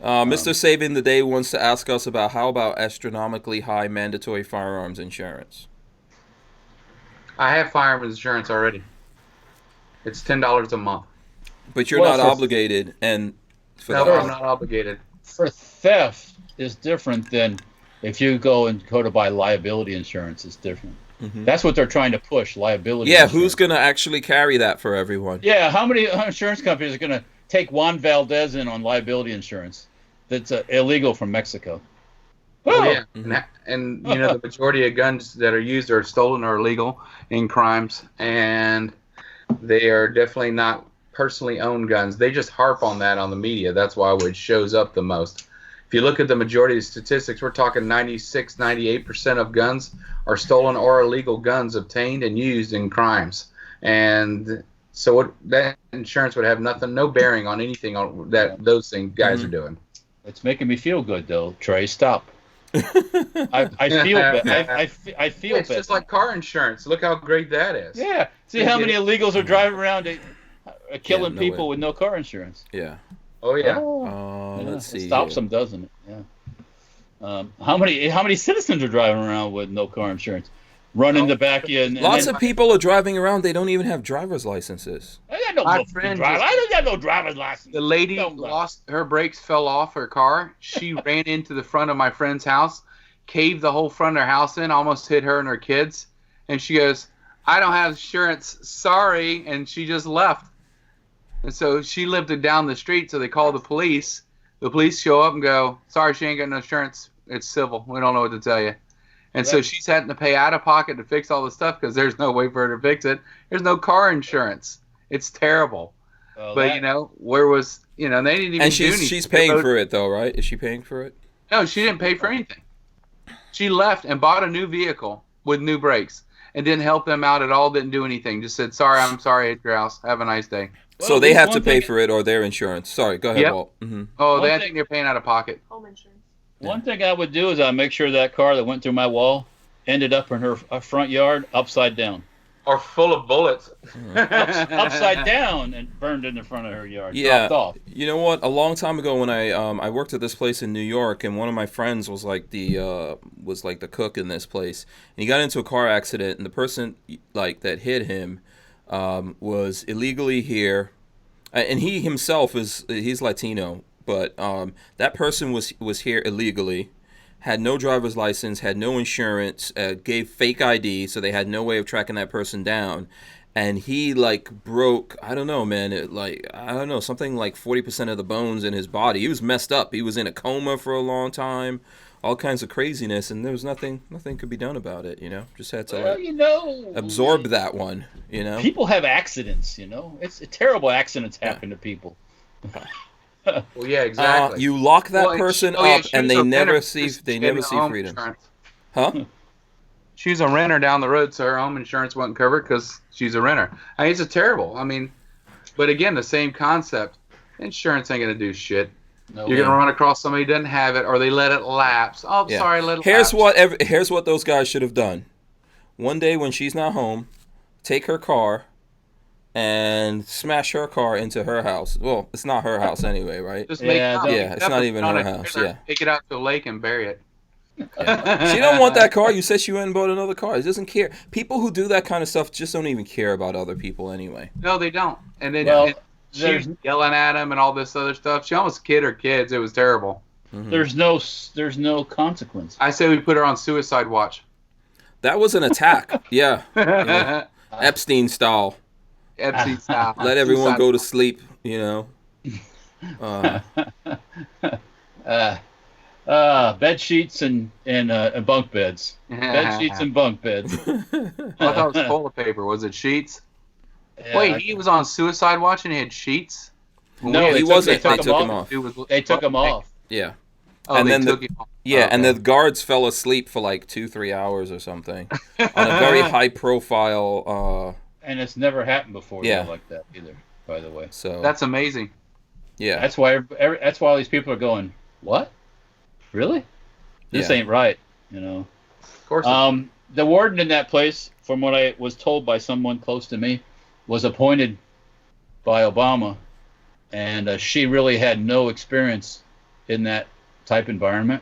S1: Mr. Saving the Day wants to ask us about how about astronomically high mandatory firearms insurance?
S4: I have firearms insurance already. It's $10 a month.
S1: But you're not obligated, and
S4: I'm not obligated.
S3: For theft is different than if you go to buy liability insurance. It's different. Mm-hmm. That's what they're trying to push, liability.
S1: Yeah,
S3: insurance.
S1: who's going to actually carry that for everyone?
S3: Yeah, how many insurance companies are going to take Juan Valdez in on liability insurance that's illegal from Mexico?
S4: Oh, yeah. Mm-hmm. And the majority of guns that are used are stolen or illegal in crimes, and they are definitely not personally owned guns. They just harp on that on the media. That's why it shows up the most. If you look at the majority of statistics, we're talking 96, 98% of guns are stolen or illegal guns obtained and used in crimes. And so that insurance would have no bearing on anything on that those guys are doing.
S3: It's making me feel good, though. Trey, stop. I feel bad. I feel
S4: it's just like car insurance. Look how great that is.
S3: Yeah. See how many illegals are driving around killing people with no car insurance.
S1: Yeah.
S4: Oh yeah.
S1: Let's see.
S3: It stops them, doesn't it? Yeah. How many citizens are driving around with no car insurance? Running the back end.
S1: Lots of people are driving around. They don't even have driver's licenses.
S3: I don't got no driver's license.
S4: The lady lost her brakes, fell off her car. She ran into the front of my friend's house, caved the whole front of her house in, almost hit her and her kids. And she goes, "I don't have insurance. Sorry," and she just left. And so she lived down the street, so they call the police. The police show up and go, "Sorry, she ain't got no insurance. It's civil. We don't know what to tell you." And so she's having to pay out of pocket to fix all the stuff because there's no way for her to fix it. There's no car insurance. It's terrible. But, where was, they didn't even do anything.
S1: And she's paying for it, though, right? Is she paying for it?
S4: No, she didn't pay for anything. She left and bought a new vehicle with new brakes and didn't help them out at all, didn't do anything. Just said, "I'm sorry at your house. Have a nice day."
S1: So they have to pay for it or their insurance. Sorry, go ahead,
S4: Yep.
S1: Walt. Mm-hmm.
S4: Oh, I think they're paying out of pocket.
S6: Home insurance.
S3: One thing I would do is I'd make sure that car that went through my wall ended up in her front yard upside down.
S4: Or full of bullets.
S3: Upside down and burned in the front of her yard.
S1: Yeah.
S3: Dropped off.
S1: You know what? A long time ago when I worked at this place in New York, and one of my friends was like the cook in this place, and he got into a car accident, and the person that hit him was illegally here, and he himself he's Latino, but that person was here illegally, had no driver's license, had no insurance, gave fake ID, so they had no way of tracking that person down, and he broke, I don't know, man, something like 40% of the bones in his body. He was messed up. He was in a coma for a long time. All kinds of craziness, and there was nothing could be done about it, Just had to absorb that one,
S3: People have accidents, It's terrible accidents happen to people.
S4: Well, yeah, exactly.
S1: You lock that person up,
S4: she
S1: and
S4: was
S1: they
S4: a
S1: never
S4: renter
S1: see
S4: because
S1: they
S4: she
S1: never
S4: had
S1: see
S4: home
S1: freedom.
S4: insurance.
S1: Huh?
S4: She's a renter down the road, so her home insurance wasn't covered because she's a renter. I mean, it's terrible. I mean, but again, the same concept. Insurance ain't gonna do shit.
S3: No,
S4: You're gonna run across somebody who doesn't have it, or they let it lapse. Oh,
S1: Yeah.
S4: sorry, let it
S1: Here's
S4: lapse.
S1: here's what those guys should have done. One day when she's not home, take her car and smash her car into her house. Well, it's not her house anyway, right?
S4: Just make it up.
S1: Yeah, it's not even
S4: On
S1: her
S4: a
S1: house.
S4: trailer,
S1: Yeah.
S4: Take it out to a lake and bury it.
S1: She don't want that car. You said she went and bought another car. She doesn't care. People who do that kind of stuff just don't even care about other people anyway.
S4: No, they don't. And then
S3: Well,
S4: she was yelling at him and all this other stuff. She almost killed her kids. It was terrible.
S1: Mm-hmm.
S3: There's no consequence.
S4: I say we put her on suicide watch.
S1: That was an attack. Yeah. Epstein style.
S4: Epstein style.
S1: Let everyone
S4: Suicide
S1: go to
S4: watch.
S1: sleep, you know.
S3: Bed sheets and bunk beds. Bed sheets and bunk beds.
S4: I thought it was toilet paper. Was it sheets?
S3: Yeah,
S4: Wait, he was on suicide watch and he had sheets?
S3: No,
S1: he wasn't. They took him off.
S3: They took him off.
S1: Yeah.
S4: Oh,
S1: And
S4: they
S1: then
S4: took him off.
S1: Yeah,
S4: Okay.
S1: and the guards fell asleep for like 2-3 hours or something on a very high profile.
S3: And it's never happened before.
S1: Yeah.
S3: Like that either. By the way.
S1: So
S4: That's amazing.
S1: yeah,
S3: That's why all these people are going. What? Really? This
S1: Yeah.
S3: ain't right. You know.
S4: Of course.
S3: The warden in that place, from what I was told by someone close to me, was appointed by Obama, and she really had no experience in that type environment.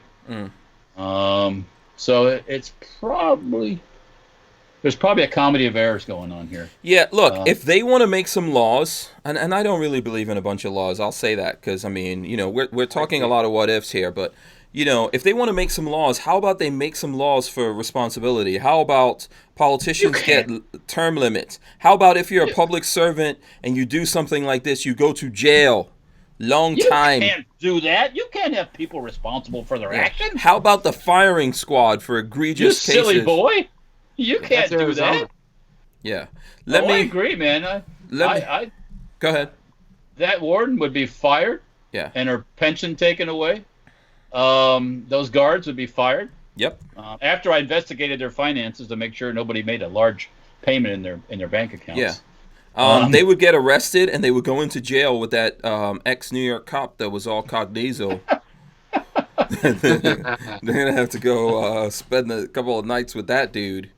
S3: So it's probably there's probably a comedy of errors going on here.
S1: Yeah, look, if they want to make some laws, and I don't really believe in a bunch of laws, I'll say that because I mean, you know, we're talking a lot of what ifs here, but you know, if they want to make some laws, how about they make some laws for responsibility? How about politicians get term limits? How about if you're a public servant and you do something like this, you go to jail, long time.
S3: You can't do that. You can't have people responsible for their actions.
S1: How about the firing squad for
S3: You
S1: egregious cases?
S3: silly boy. You can't do that.
S1: Yeah.
S3: I agree, man.
S1: Go ahead.
S3: That warden would be fired.
S1: Yeah.
S3: And her pension taken away. Those guards would be fired.
S1: Yep.
S3: After I investigated their finances to make sure nobody made a large payment in their bank accounts.
S1: Yeah. They would get arrested and they would go into jail with that ex-New York cop that was all cognizant. They're gonna have to go spend a couple of nights with that dude.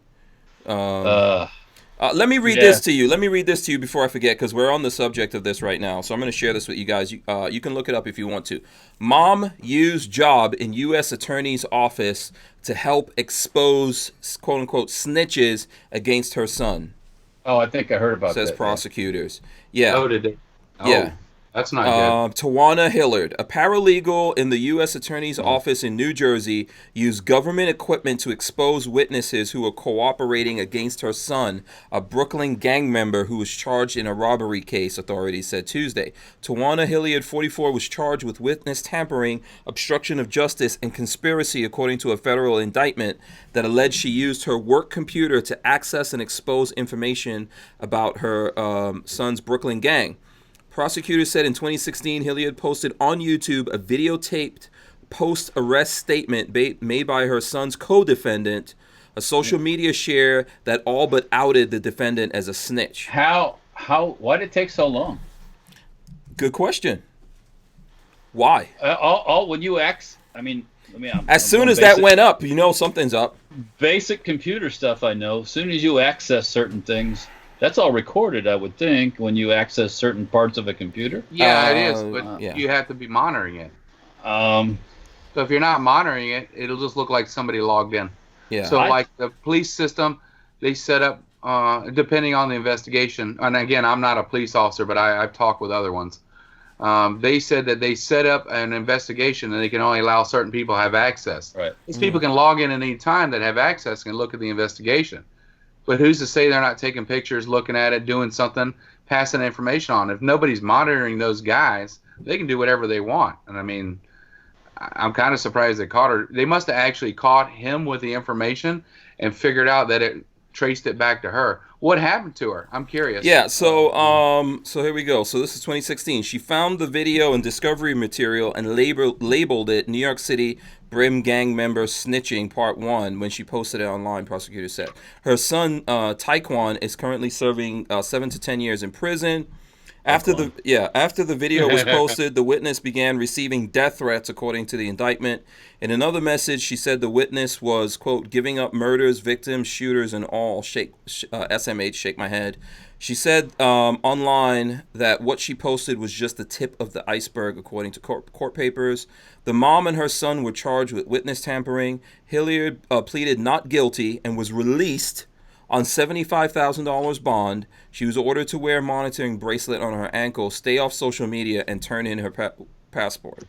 S1: Let me read this to you. Let me read this to you before I forget, because we're on the subject of this right now. So I'm going to share this with you guys. You can look it up if you want to. Mom used job in U.S. Attorney's office to help expose, quote unquote, snitches against her son.
S3: Oh, I think I heard about that.
S1: Says prosecutors. Yeah.
S4: Oh, did they? Oh,
S1: yeah.
S4: That's not good.
S1: Tawana Hillard, a paralegal in the U.S. Attorney's Office in New Jersey, used government equipment to expose witnesses who were cooperating against her son, a Brooklyn gang member who was charged in a robbery case, authorities said Tuesday. Tawana Hillard, 44, was charged with witness tampering, obstruction of justice, and conspiracy, according to a federal indictment that alleged she used her work computer to access and expose information about her son's Brooklyn gang. Prosecutors said in 2016, Hilliard posted on YouTube a videotaped post-arrest statement made by her son's co-defendant, a social media share that all but outed the defendant as a snitch.
S3: Why did it take so long?
S1: Good question. Why?
S3: When you
S1: as soon as that went up, you know something's up.
S3: Basic computer stuff I know. As soon as you access certain things, that's all recorded, I would think, when you access certain parts of a computer.
S4: Yeah, it is, but you have to be monitoring it. So if you're not monitoring it, it'll just look like somebody logged in.
S1: Yeah.
S4: So like the police system, they set up, depending on the investigation, and again, I'm not a police officer, but I've talked with other ones. They said that they set up an investigation and they can only allow certain people to have access.
S3: Right.
S4: These people can log in at any time that have access and look at the investigation. But who's to say they're not taking pictures, looking at it, doing something, passing information on? If nobody's monitoring those guys, they can do whatever they want. And I mean, I'm kind of surprised they caught her. They must have actually caught him with the information and figured out that it traced it back to her. What happened to her? I'm curious.
S1: Yeah, so here we go. So this is 2016. She found the video and discovery material and labeled it New York City Brim gang member snitching part 1 when she posted it online, prosecutors said. Her son, Taekwon, is currently serving 7 to 10 years in prison. After the video was posted, the witness began receiving death threats, according to the indictment. In another message, she said the witness was, quote, giving up murders, victims, shooters, and all. SMH, shake my head. She said online that what she posted was just the tip of the iceberg, according to court papers. The mom and her son were charged with witness tampering. Hilliard pleaded not guilty and was released on $75,000 bond. She was ordered to wear a monitoring bracelet on her ankle, stay off social media, and turn in her passport.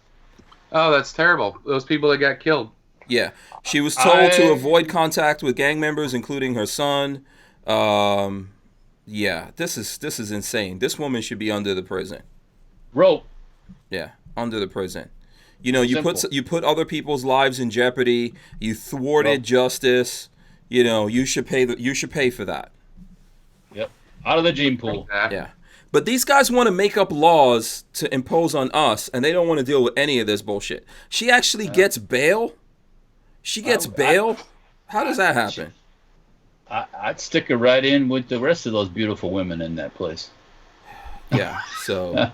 S4: Oh, that's terrible. Those people that got killed.
S1: Yeah. She was told to avoid contact with gang members, including her son. Yeah, this is insane. This woman should be under the prison.
S3: Rope.
S1: Yeah, under the prison. You know, you put other people's lives in jeopardy. You thwarted justice. You know, you should pay for that.
S3: Yep. Out of the gene pool.
S1: Yeah. But these guys want to make up laws to impose on us, and they don't want to deal with any of this bullshit. She actually gets bail? She gets bail? How does that happen?
S3: I'd stick her right in with the rest of those beautiful women in that place.
S1: Yeah, so...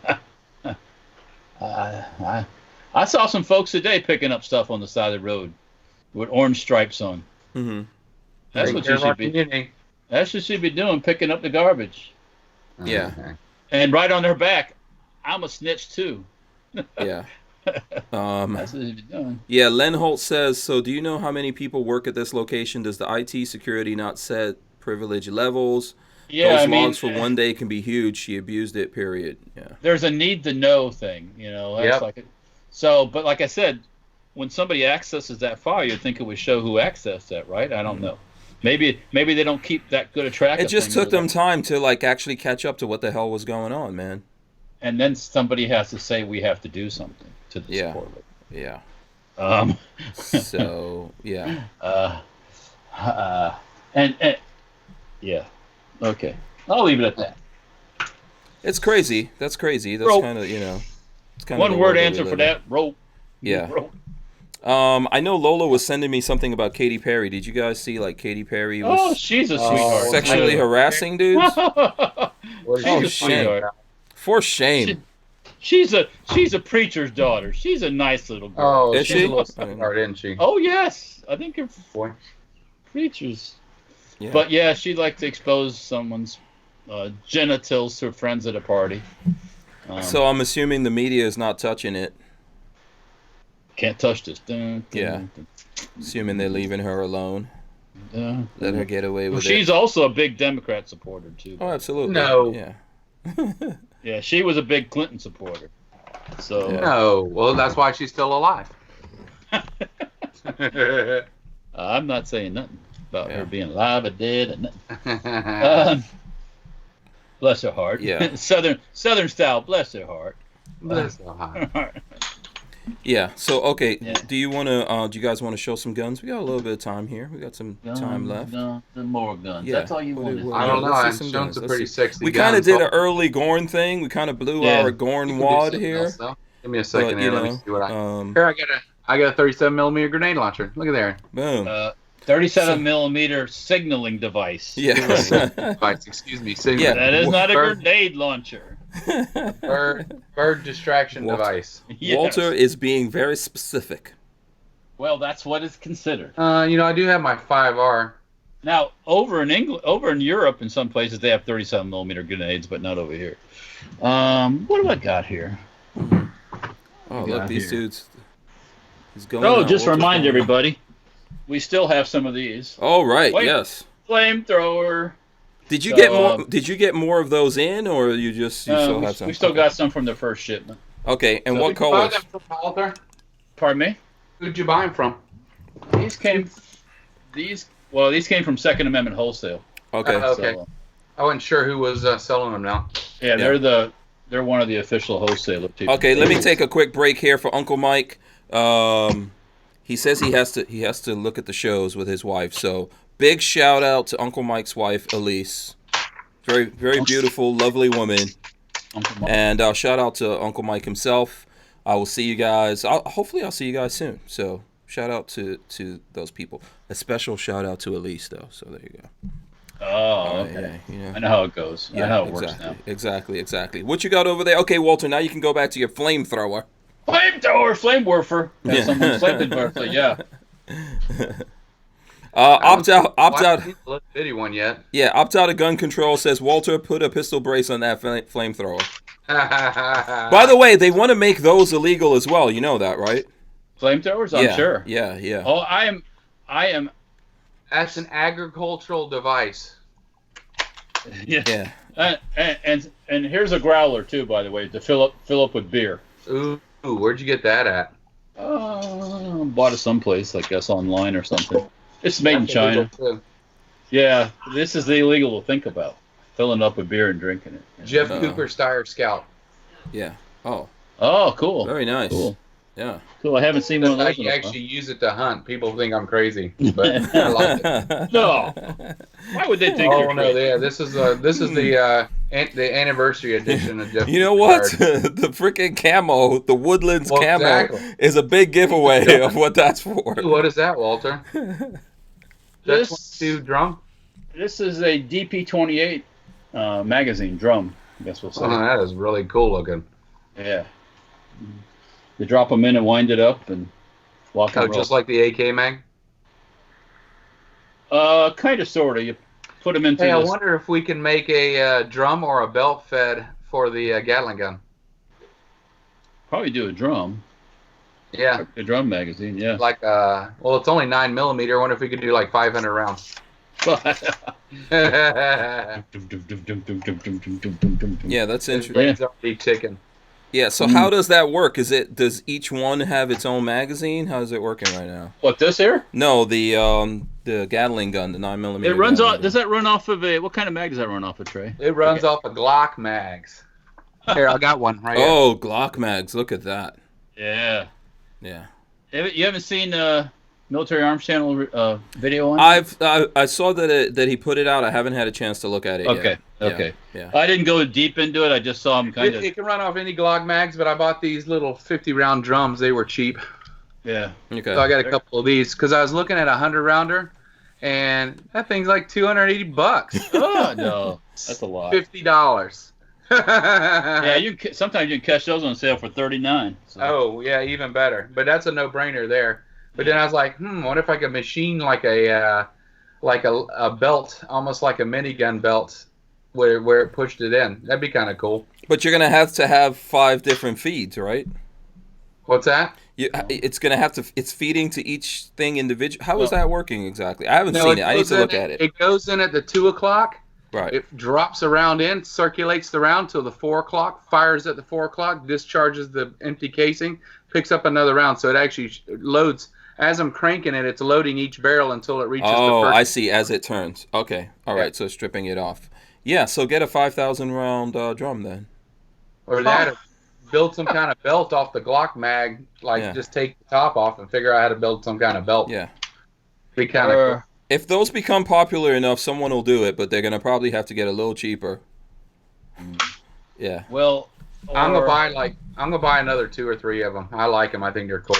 S3: I saw some folks today picking up stuff on the side of the road with orange stripes on.
S1: Mm-hmm.
S3: That's what you should be. That's what she'd be doing, picking up the garbage.
S1: Yeah.
S3: And right on her back, I'm a snitch too.
S1: Yeah.
S3: That's what she'd be doing.
S1: Yeah, Len Holt says, so do you know how many people work at this location? Does the IT security not set privilege levels?
S3: Yeah,
S1: Those logs for one day can be huge. She abused it, period. Yeah.
S3: There's a need to know thing, you know. That's but like I said, when somebody accesses that file, you'd think it would show who accessed that, right? I don't know. Maybe they don't keep that good a track.
S1: It just took them time to actually catch up to what the hell was going on, man.
S3: And then somebody has to say we have to do something to support it.
S1: Yeah.
S3: So
S1: yeah.
S3: Yeah. Okay. I'll leave it at that.
S1: It's crazy. That's crazy. That's kind of It's kind
S3: one word answer for that. Rope.
S1: Yeah. Rope. I know Lola was sending me something about Katy Perry. Did you guys see Katy Perry was
S3: she's a sweetheart.
S1: Sexually harassing dudes?
S3: She's a sweetheart.
S1: For shame.
S3: She's a preacher's daughter. She's a nice little girl.
S1: Oh, is she?
S4: Sweetheart, isn't she?
S3: Oh yes. I think her preachers. Yeah. But yeah, she'd like to expose someone's genitals to friends at a party.
S1: So I'm assuming the media is not touching it.
S3: Can't touch this.
S1: Assuming they're leaving her alone. Let her get away with it.
S3: She's also a big Democrat supporter, too.
S1: Oh, absolutely.
S4: No.
S1: Yeah.
S3: Yeah, she was a big Clinton supporter. So
S4: No. Well, that's why she's still alive.
S3: I'm not saying nothing about her being alive or dead or nothing. Bless her heart.
S1: Yeah.
S3: Southern style, bless her heart.
S4: Bless her heart.
S1: Yeah. So okay, do you guys want to show some guns? We got a little bit of time here. We got some time left.
S3: More guns. Yeah. That's all you want.
S4: I don't know. I've shown some pretty sexy.
S1: We kind of did an early Gorn thing. We kind of blew our Gorn wad here.
S4: Give me a second here. Let me see what here I got a 37 millimeter grenade launcher. Look at there.
S1: Boom.
S3: 37 millimeter signaling device.
S1: Yes.
S4: Device. Excuse me.
S1: Yeah.
S3: That is not a grenade launcher.
S4: Bird distraction device.
S3: Yes.
S1: Walter is being very specific.
S3: Well, that's what is considered.
S4: I do have my 5R.
S3: Now, over in Europe, in some places they have 37 millimeter grenades, but not over here. What do I got here?
S1: Oh, look, these dudes. He's going.
S3: Oh, just remind everybody, we still have some of these.
S1: Oh, right. Yes.
S3: Flamethrower.
S1: Did you get more? Did you get more of those in, or you still have some?
S3: We still got some from the first shipment.
S1: Okay, and what colors?
S4: Did you buy them from Walther?
S3: Pardon me?
S4: Who'd you buy them from?
S3: These came from Second Amendment Wholesale.
S1: Okay.
S4: Okay.
S3: So,
S4: I wasn't sure who was selling them now.
S3: Yeah, they're one of the official wholesaler people.
S1: Okay, let me take a quick break here for Uncle Mike. He says he has to look at the shows with his wife. So big shout out to Uncle Mike's wife, Elise. Very, very beautiful, lovely woman. And shout out to Uncle Mike himself. I will see you guys. Hopefully, I'll see you guys soon. So shout out to those people. A special shout out to Elise, though. So there you go.
S3: Oh, okay. I know how it goes. I know how it works now.
S1: Exactly. What you got over there? Okay, Walter, now you can go back to your flamethrower.
S3: Flame warfer. Yeah, someone flamethrower. Yeah.
S1: Opt out.
S4: Bitty one yet?
S1: Yeah, opt out of gun control. Says Walter, put a pistol brace on that flamethrower. By the way, they want to make those illegal as well. You know that, right?
S3: Flamethrowers, I'm sure.
S1: Yeah.
S3: Oh, I am.
S4: That's an agricultural device.
S3: Yeah. And here's a growler too, by the way, to fill up with beer.
S4: Ooh, where'd you get that at?
S3: Bought it someplace, I guess, online or something. It's made in China. Yeah, this is illegal to think about. Filling up with beer and drinking it.
S4: Jeff Cooper Steyr Scout.
S1: Yeah. Oh,
S3: cool.
S1: Very nice.
S3: Cool.
S1: Yeah.
S3: Cool. I haven't seen one of those.
S4: I actually use it to hunt. People think I'm crazy, but I like it.
S3: No. Why would they think you're crazy?
S4: Oh no, yeah. This is the anniversary edition of Jeff.
S1: You know what? The freaking camo, the Woodlands camo,
S4: exactly.
S1: is a big giveaway of what that's for.
S4: What is that, Walter? That's drum.
S3: This is a DP-28 magazine drum. I guess we'll say.
S4: Oh, that is really cool looking.
S3: Yeah. You drop them in and wind it up and walk and roll.
S4: Just like the AK mag?
S3: Kind of, sort of. You put them into
S4: I wonder if we can make a drum or a belt fed for the Gatling gun.
S3: Probably do a drum.
S4: Yeah.
S3: A drum magazine, yeah.
S4: Like, well, it's only 9mm. I wonder if we could do like 500 rounds.
S1: Yeah, that's interesting.
S4: Brain's already ticking.
S1: Yeah, so how does that work? Does each one have its own magazine? How is it working right now?
S3: What, this here?
S1: No, the Gatling gun, the 9mm.
S3: It runs off. Does that run off of a? What kind of mag does that run off of, Trey?
S4: It runs off of Glock mags. Here, I got one right here.
S1: Oh, Glock mags! Look at that.
S3: Yeah.
S1: Yeah.
S3: You haven't seen Military Arms Channel video on?
S1: I saw that he put it out. I haven't had a chance to look at it yet.
S3: Okay.
S1: Yeah.
S3: I didn't go deep into it. I just saw him kind of.
S4: It can run off any Glock mags, but I bought these little 50-round drums. They were cheap.
S3: Yeah.
S1: Okay.
S4: So I got a couple of these because I was looking at a 100-rounder, and that thing's like $280.
S3: Oh no, that's a lot.
S4: $50.
S3: Yeah, sometimes you can catch those on sale for $39. So.
S4: Oh yeah, even better. But that's a no-brainer there. But then I was like, what if I could machine like a belt, almost like a minigun belt, where it pushed it in? That'd be kind of cool.
S1: But you're gonna have to have 5 different feeds, right?
S4: What's that?
S1: It's feeding to each thing individual. How is that working exactly? I haven't seen it. I need to look at it.
S4: It goes in at the 2 o'clock.
S1: Right.
S4: It drops a round in, circulates the round till the 4 o'clock, fires at the 4 o'clock, discharges the empty casing, picks up another round. So it actually loads. As I'm cranking it, it's loading each barrel until it reaches the first.
S1: Oh, I see. As it turns. Okay. All right. So stripping it off. Yeah. So get a 5,000 round drum then.
S4: Or that, or build some kind of belt off the Glock mag. Just take the top off and figure out how to build some kind of belt.
S1: Yeah.
S4: Be kind of cool.
S1: If those become popular enough, someone will do it, but they're gonna probably have to get a little cheaper. Yeah.
S3: Well,
S4: I'm gonna buy another 2 or 3 of them. I like them. I think they're cool.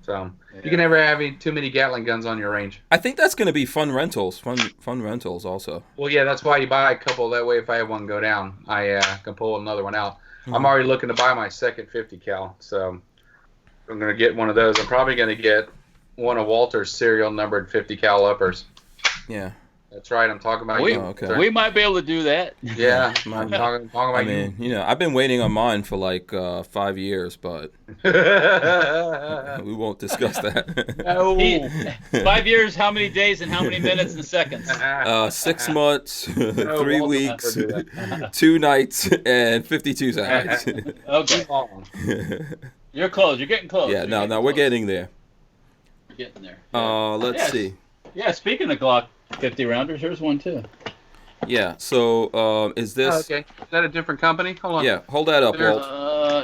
S4: So you can never have too many Gatling guns on your range.
S1: I think that's gonna be fun rentals. Fun rentals also.
S4: Well, yeah, that's why you buy a couple. That way, if I have one go down, I can pull another one out. Mm-hmm. I'm already looking to buy my second 50 cal, so I'm gonna get one of those. I'm probably gonna get one of Walter's serial numbered 50 cal uppers.
S1: Yeah.
S4: That's right. I'm talking about you.
S3: We might be able to do that.
S4: Yeah. I'm talking about you.
S1: I've been waiting on mine for like 5 years, but we won't discuss that.
S4: No.
S3: 5 years, how many days and how many minutes and seconds?
S1: 6 months, 3 weeks, 2 nights, and 52 seconds.
S3: Okay. You're close. You're getting close.
S1: Yeah, no, we're getting there.
S3: We're getting there.
S1: Let's see.
S3: Yeah, speaking of Glock 50 rounders, here's one too.
S1: Yeah, so is this...
S4: Oh, okay. Is that a different company? Hold on.
S1: Yeah, hold that up, Walt.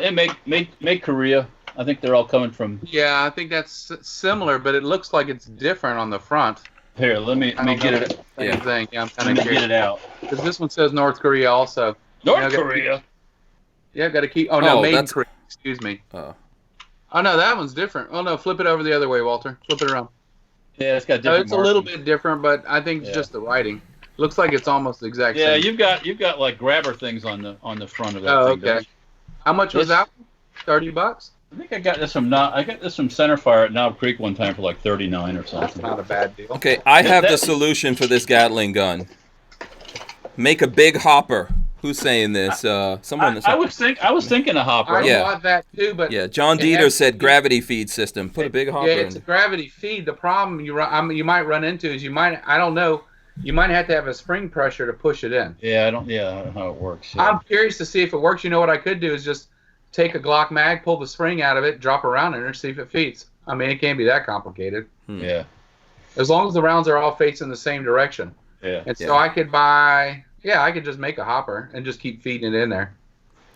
S3: It made Korea. I think they're all coming from...
S4: Yeah, I think that's similar, but it looks like it's different on the front.
S3: Here, let me get it.
S4: Same thing. Yeah, I'm
S3: Let
S4: kind
S3: me
S4: of
S3: get
S4: curious.
S3: it out.
S4: Because this one says North Korea also.
S3: North Korea.
S4: Yeah, got to keep. Oh no,
S1: Oh,
S4: Made in
S1: that's-
S4: Korea. Excuse me.
S1: Oh.
S4: Oh no, that one's different. Oh no, flip it over the other way, Walter. Flip it around.
S3: Yeah, it's got
S4: No,
S3: different.
S4: it's a little
S3: markings.
S4: bit different, but I think it's just the writing. Looks like it's almost the exact
S3: Yeah,
S4: same.
S3: you've got like grabber things on the front of that
S4: Oh,
S3: thing. don't
S4: okay.
S3: you?
S4: How much was
S3: This-
S4: that? $30?
S3: I think I got this from Centerfire at Knob Creek one time for like 39 or
S4: That's
S3: something.
S4: not a bad deal.
S1: Okay, I have the
S3: That-
S1: solution for this Gatling gun. Make a big hopper. Who's saying this? Someone.
S3: I was thinking a hopper.
S4: I
S1: Yeah.
S4: bought that too, but
S1: Yeah, John
S4: it
S1: Dieter
S4: has-
S1: said gravity feed system. Put a big hopper
S4: yeah, it's a
S1: in.
S4: gravity feed. The problem you might run into is I don't know, you might have to have a spring pressure to push it in.
S3: Yeah, I don't know how it works. Yeah.
S4: I'm curious to see if it works. You know what I could do is just take a Glock mag, pull the spring out of it, drop a round in there, see if it feeds. I mean, it can't be that complicated.
S3: Yeah.
S4: As long as the rounds are all facing the same direction.
S3: Yeah.
S4: And so
S1: Yeah.
S4: I could just make a hopper and just keep feeding it in there.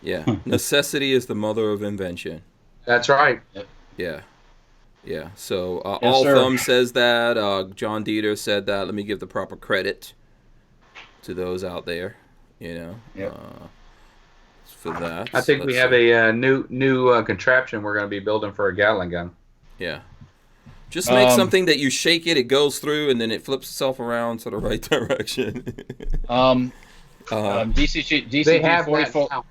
S1: Yeah, necessity is the mother of invention.
S4: That's right.
S1: Yeah. Yeah, so
S3: Yes,
S1: All
S3: sir.
S1: Thumb says that. John Dieter said that. Let me give the proper credit to those out there, you know,
S3: Yep.
S1: for that.
S4: I think we have a new contraption we're going to be building for a Gatling gun.
S1: Yeah. Just make something that you shake it goes through, and then it flips itself around to the right direction.
S3: DCG
S4: They have
S3: 44.
S4: that now.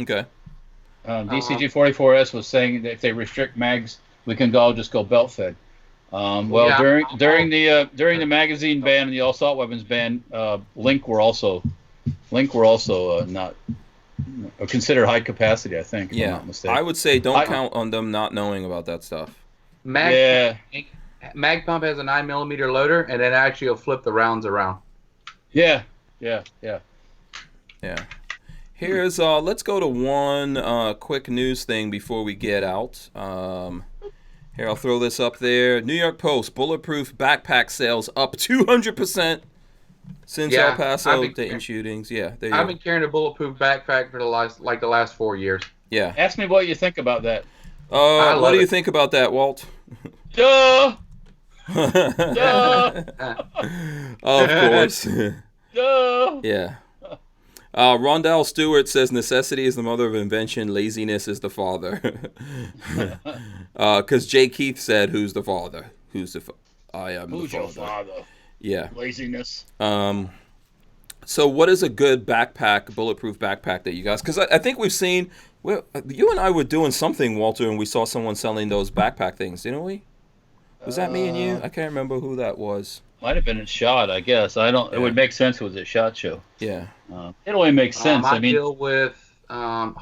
S1: Okay.
S3: DCG 44S was saying that if they restrict mags, we can just go belt fed. Well,
S4: Yeah.
S3: during the magazine ban and the assault weapons ban, Link were also not considered high capacity. I think. If I'm
S1: Yeah.
S3: not mistaken.
S1: I would say don't count on them not knowing about that stuff.
S3: Yeah.
S4: Mag Pump has a 9mm loader, and it actually will flip the rounds around.
S3: Yeah.
S1: Yeah. Here's let's go to one quick news thing before we get out. Here, I'll throw this up there. New York Post, bulletproof backpack sales up 200% since
S4: Yeah,
S1: El Paso
S4: I've been-
S1: Dayton shootings. Yeah, there you
S4: I've
S1: go.
S4: been carrying a bulletproof backpack for the last 4 years.
S1: Yeah.
S3: Ask me what you think about that.
S4: love
S1: What do you
S4: it.
S1: think about that, Walt?
S3: Duh. Duh.
S1: Of course.
S3: Duh.
S1: Yeah. Rondell Stewart says necessity is the mother of invention, laziness is the father. Because Jay Keith said, "Who's the father? I am
S3: Who's
S1: the
S3: your
S1: father."
S3: father?
S1: Yeah.
S3: Laziness.
S1: So what is a good backpack, bulletproof backpack that you guys? Because I think we've seen. Well, you and I were doing something, Walter, and we saw someone selling those backpack things, didn't we? Was that me and you? I can't remember who that was.
S3: Might have been at SHOT, I guess. I don't. It would make sense if it was at SHOT Show.
S1: Yeah.
S3: It only makes sense.
S4: I
S3: I mean,
S4: deal with God,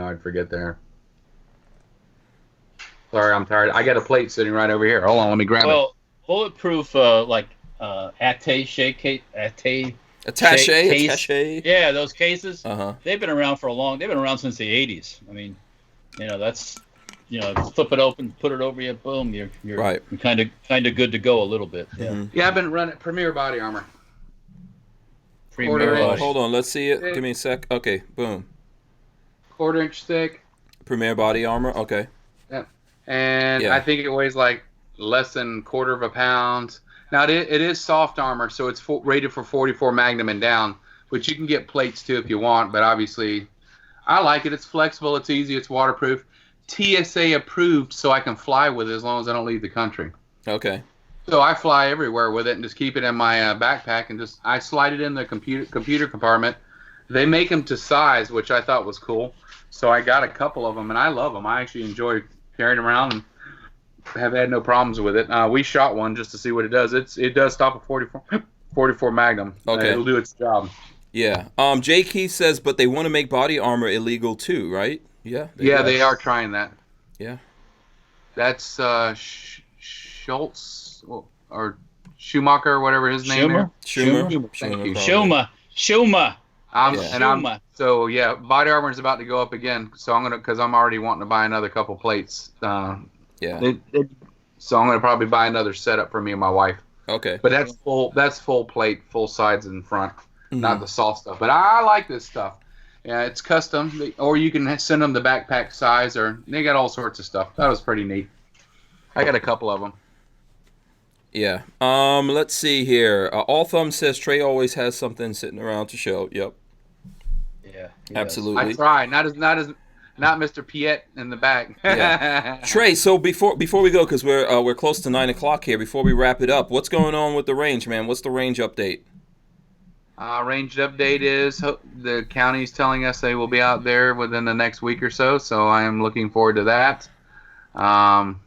S4: I'd forget there. Sorry, I'm tired. I got a plate sitting right over here. Hold on, let me grab it.
S3: well, bulletproof attaché shake case,
S1: Attaché.
S3: case.
S1: Attaché.
S3: Yeah, those cases.
S1: Uh-huh.
S3: They've been around for They've been around since the '80s. I mean, that's. Flip it open, put it over you, boom, you're
S1: Right.
S3: kind of good to go a little bit. Yeah.
S1: Mhm.
S4: Yeah, I've been running Premier Body Armor.
S3: Premier Body.
S1: Hold on, let's see it. Give me a sec. Okay, boom.
S4: 1/4-inch thick.
S1: Premier body armor. Okay.
S4: And
S1: Yeah.
S4: I think it weighs like less than 1/4 of a pound. Now it is soft armor, so it's rated for 44 Magnum and down, but you can get plates too if you want. But obviously, I like it. It's flexible. It's easy. It's waterproof. TSA approved, so I can fly with it as long as I don't leave the country.
S1: Okay.
S4: So I fly everywhere with it and just keep it in my backpack and I slide it in the computer compartment. They make them to size, which I thought was cool. So I got a couple of them, and I love them. I actually enjoy carrying them around and have had no problems with it. We shot one just to see what it does. It does stop a 44 Magnum.
S1: Okay.
S4: It'll do its job.
S1: Yeah. Jay Keith says, but they want to make body armor illegal too, right? Yeah.
S4: They are trying that.
S1: Yeah.
S4: That's Schultz or Schumacher or whatever his name is.
S1: Schumer.
S4: Thank you.
S1: probably.
S3: Schuma.
S4: Body armor is about to go up again. So because I'm already wanting to buy another couple plates.
S1: Yeah.
S4: So I'm gonna probably buy another setup for me and my wife.
S1: Okay.
S4: But that's full plate, full sides and front,
S1: Mm-hmm.
S4: not the soft stuff. But I like this stuff. Yeah, it's custom, or you can send them the backpack size, or they got all sorts of stuff. That was pretty neat. I got a couple of them.
S1: Yeah. Let's see here. All Thumb says Trey always has something sitting around to show. Yep.
S3: Yeah.
S1: Absolutely.
S4: I try. Not Mr. Piet in the back.
S1: Yeah. Trey, so before we go, because we're close to 9 o'clock here, before we wrap it up, what's going on with the range, man? What's the range update?
S4: Range update is the county's telling us they will be out there within the next week or so, so I am looking forward to that. I'm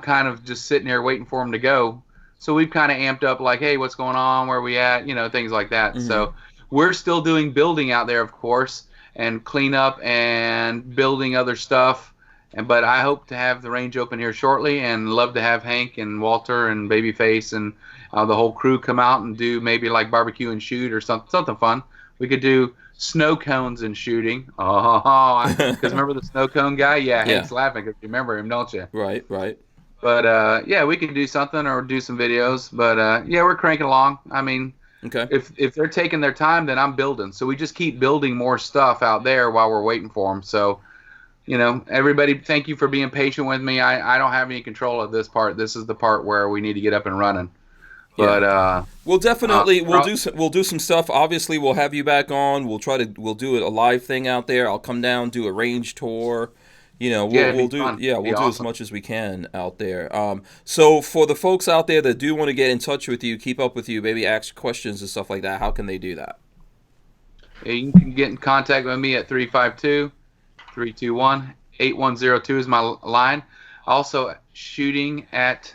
S4: kind of just sitting here waiting for them to go. So we've kind of amped up like, hey, what's going on? Where are we at? Things like that. Mm-hmm. So we're still doing building out there, of course, and cleanup and building other stuff. But I hope to have the range open here shortly, and love to have Hank and Walter and Babyface and the whole crew come out and do maybe like barbecue and shoot or something fun. We could do snow cones and shooting. Because remember the snow cone guy? Yeah, Hank's laughing because you remember him, don't you?
S1: Right.
S4: But we could do something or do some videos. But we're cranking along. I mean,
S1: okay.
S4: If they're taking their time, then I'm building. So we just keep building more stuff out there while we're waiting for them. So, everybody, thank you for being patient with me. I don't have any control of this part. This is the part where we need to get up and running. But
S1: we'll definitely we'll do some stuff. Obviously, we'll have you back on. We'll do a live thing out there. I'll come down, do a range tour. We'll do as much as we can out there. So for the folks out there that do want to get in touch with you, keep up with you, maybe ask questions and stuff like that, how can they do that?
S4: You can get in contact with me at 352-321-8102 is my line. Also shooting at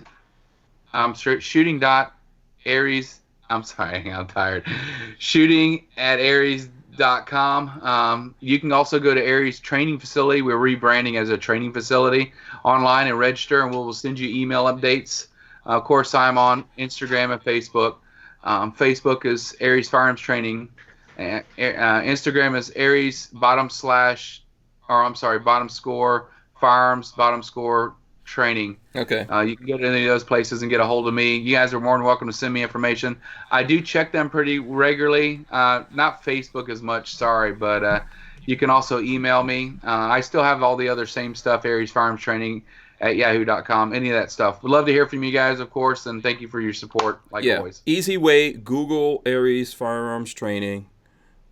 S4: Aries. I'm sorry, I'm tired. Shooting at Aries.com. You can also go to Aries Training Facility. We're rebranding as a training facility online and register, and we'll send you email updates. Of course, I'm on Instagram and Facebook. Facebook is Aries Firearms Training. Instagram is Aries bottom score Firearms bottom score Training.
S1: Okay.
S4: You can go to any of those places and get a hold of me. You guys are more than welcome to send me information. I do check them pretty regularly. Not Facebook as much, sorry, but you can also email me. I still have all the other same stuff, Aries Firearms Training at yahoo.com, any of that stuff. We'd love to hear from you guys, of course, and thank you for your support, like always.
S1: Easy way, Google Aries Firearms Training.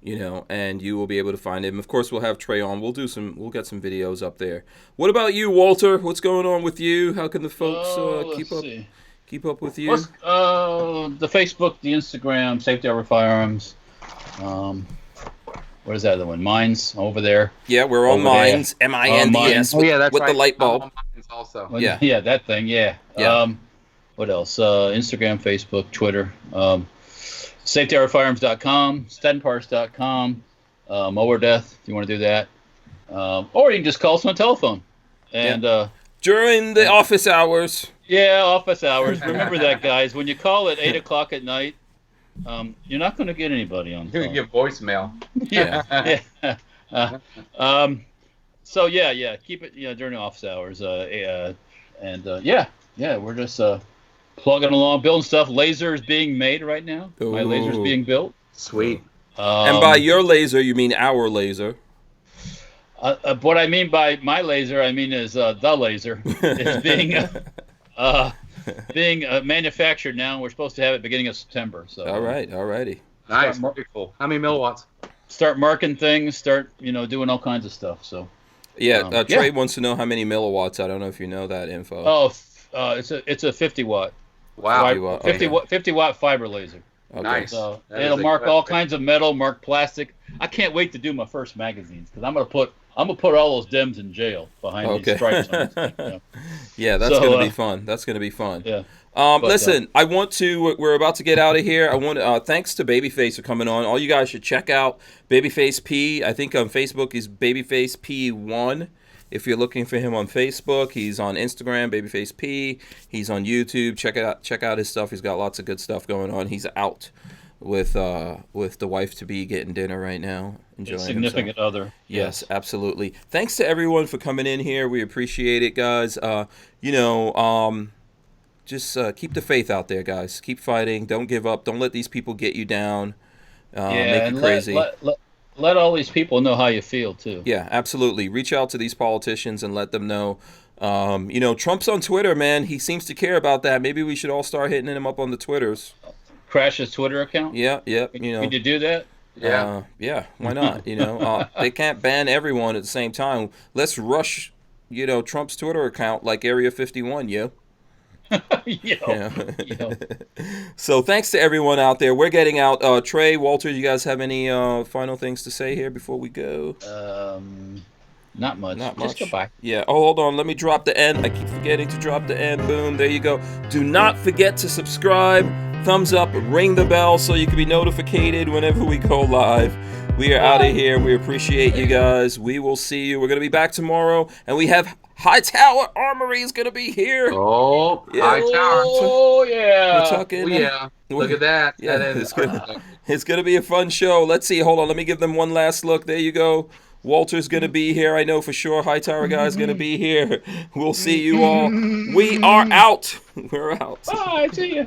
S1: And you will be able to find him. Of course, we'll have Trey on. We'll get some videos up there. What about you, Walter? What's going on with you? How can the folks keep up with you?
S3: The Facebook, the Instagram, Safety Over Firearms. What is that other one? Mines over there.
S1: Yeah, we're on Mines. MINDS.
S4: That's
S1: with
S4: right.
S1: the light bulb.
S4: Mines also.
S3: Yeah, that thing. Yeah. What else? Instagram, Facebook, Twitter. SafetyOverFirearms.com, StenParts.com, Mower Death, if you want to do that. Or you can just call us on the telephone. And
S1: during the office hours.
S3: Yeah, office hours. Remember that, guys. When you call at 8 o'clock at night, you're not going to get anybody on the phone.
S4: You're going to get voicemail.
S3: Yeah. So, keep it during the office hours. We're just... plugging along, building stuff. Laser is being made right now.
S1: Ooh.
S3: My laser is being built.
S4: Sweet.
S1: And by your laser, you mean our laser.
S3: What I mean by my laser, I mean is the laser is being manufactured now. We're supposed to have it beginning of September. So.
S1: Alrighty.
S4: Nice. Very cool. How many milliwatts?
S3: Start marking things. Start doing all kinds of stuff. So.
S1: Yeah. Trey wants to know how many milliwatts. I don't know if you know that info.
S3: Oh, it's a 50 watt.
S4: Wow.
S3: 50 watt fiber laser.
S1: Okay.
S4: Nice.
S3: So it'll mark all kinds of metal, mark plastic. I can't wait to do my first magazines because I'm gonna put all those Dems in jail behind these stripes.
S1: Yeah, that's gonna be fun. That's gonna be fun.
S3: Yeah.
S1: Listen, we're about to get out of here. I want to thanks to Babyface for coming on. All you guys should check out Babyface P. I think on Facebook is Babyface P1. If you're looking for him on Facebook, he's on Instagram, Babyface P. He's on YouTube. Check out his stuff. He's got lots of good stuff going on. He's out with the wife to be getting dinner right now, enjoying
S3: significant
S1: himself.
S3: Other.
S1: Yes, absolutely. Thanks to everyone for coming in here. We appreciate it, guys. Just keep the faith out there, guys. Keep fighting. Don't give up. Don't let these people get you down. Make you crazy.
S3: let all these people know how you feel too.
S1: Yeah, absolutely. Reach out to these politicians and let them know. Trump's on Twitter, man. He seems to care about that. Maybe we should all start hitting him up on the Twitters.
S3: Crash his Twitter account?
S1: Yeah.
S3: Could you do that?
S4: Yeah.
S1: Yeah, why not? They can't ban everyone at the same time. Let's rush, Trump's Twitter account like Area 51, yo.
S3: Yo.
S1: So thanks to everyone out there. We're getting out. Trey, Walter, you guys have any final things to say here before we go?
S3: Not much. Just goodbye.
S1: Yeah. Oh, hold on. Let me drop the end. I keep forgetting to drop the end. Boom. There you go. Do not forget to subscribe. Thumbs up. Ring the bell so you can be notified whenever we go live. We are out of here. We appreciate you guys. We will see you. We're going to be back tomorrow. And we have Hightower Armory is going to be here.
S4: Oh,
S1: yeah.
S4: Hightower.
S3: Oh, yeah.
S1: We're talking.
S4: Oh, yeah. Look at that.
S1: Yeah,
S4: that
S1: it's going to be a fun show. Let's see. Hold on. Let me give them one last look. There you go. Walter's going to be here. I know for sure Hightower guy's going to be here. We'll see you all. We are out. We're out.
S3: Bye. See you.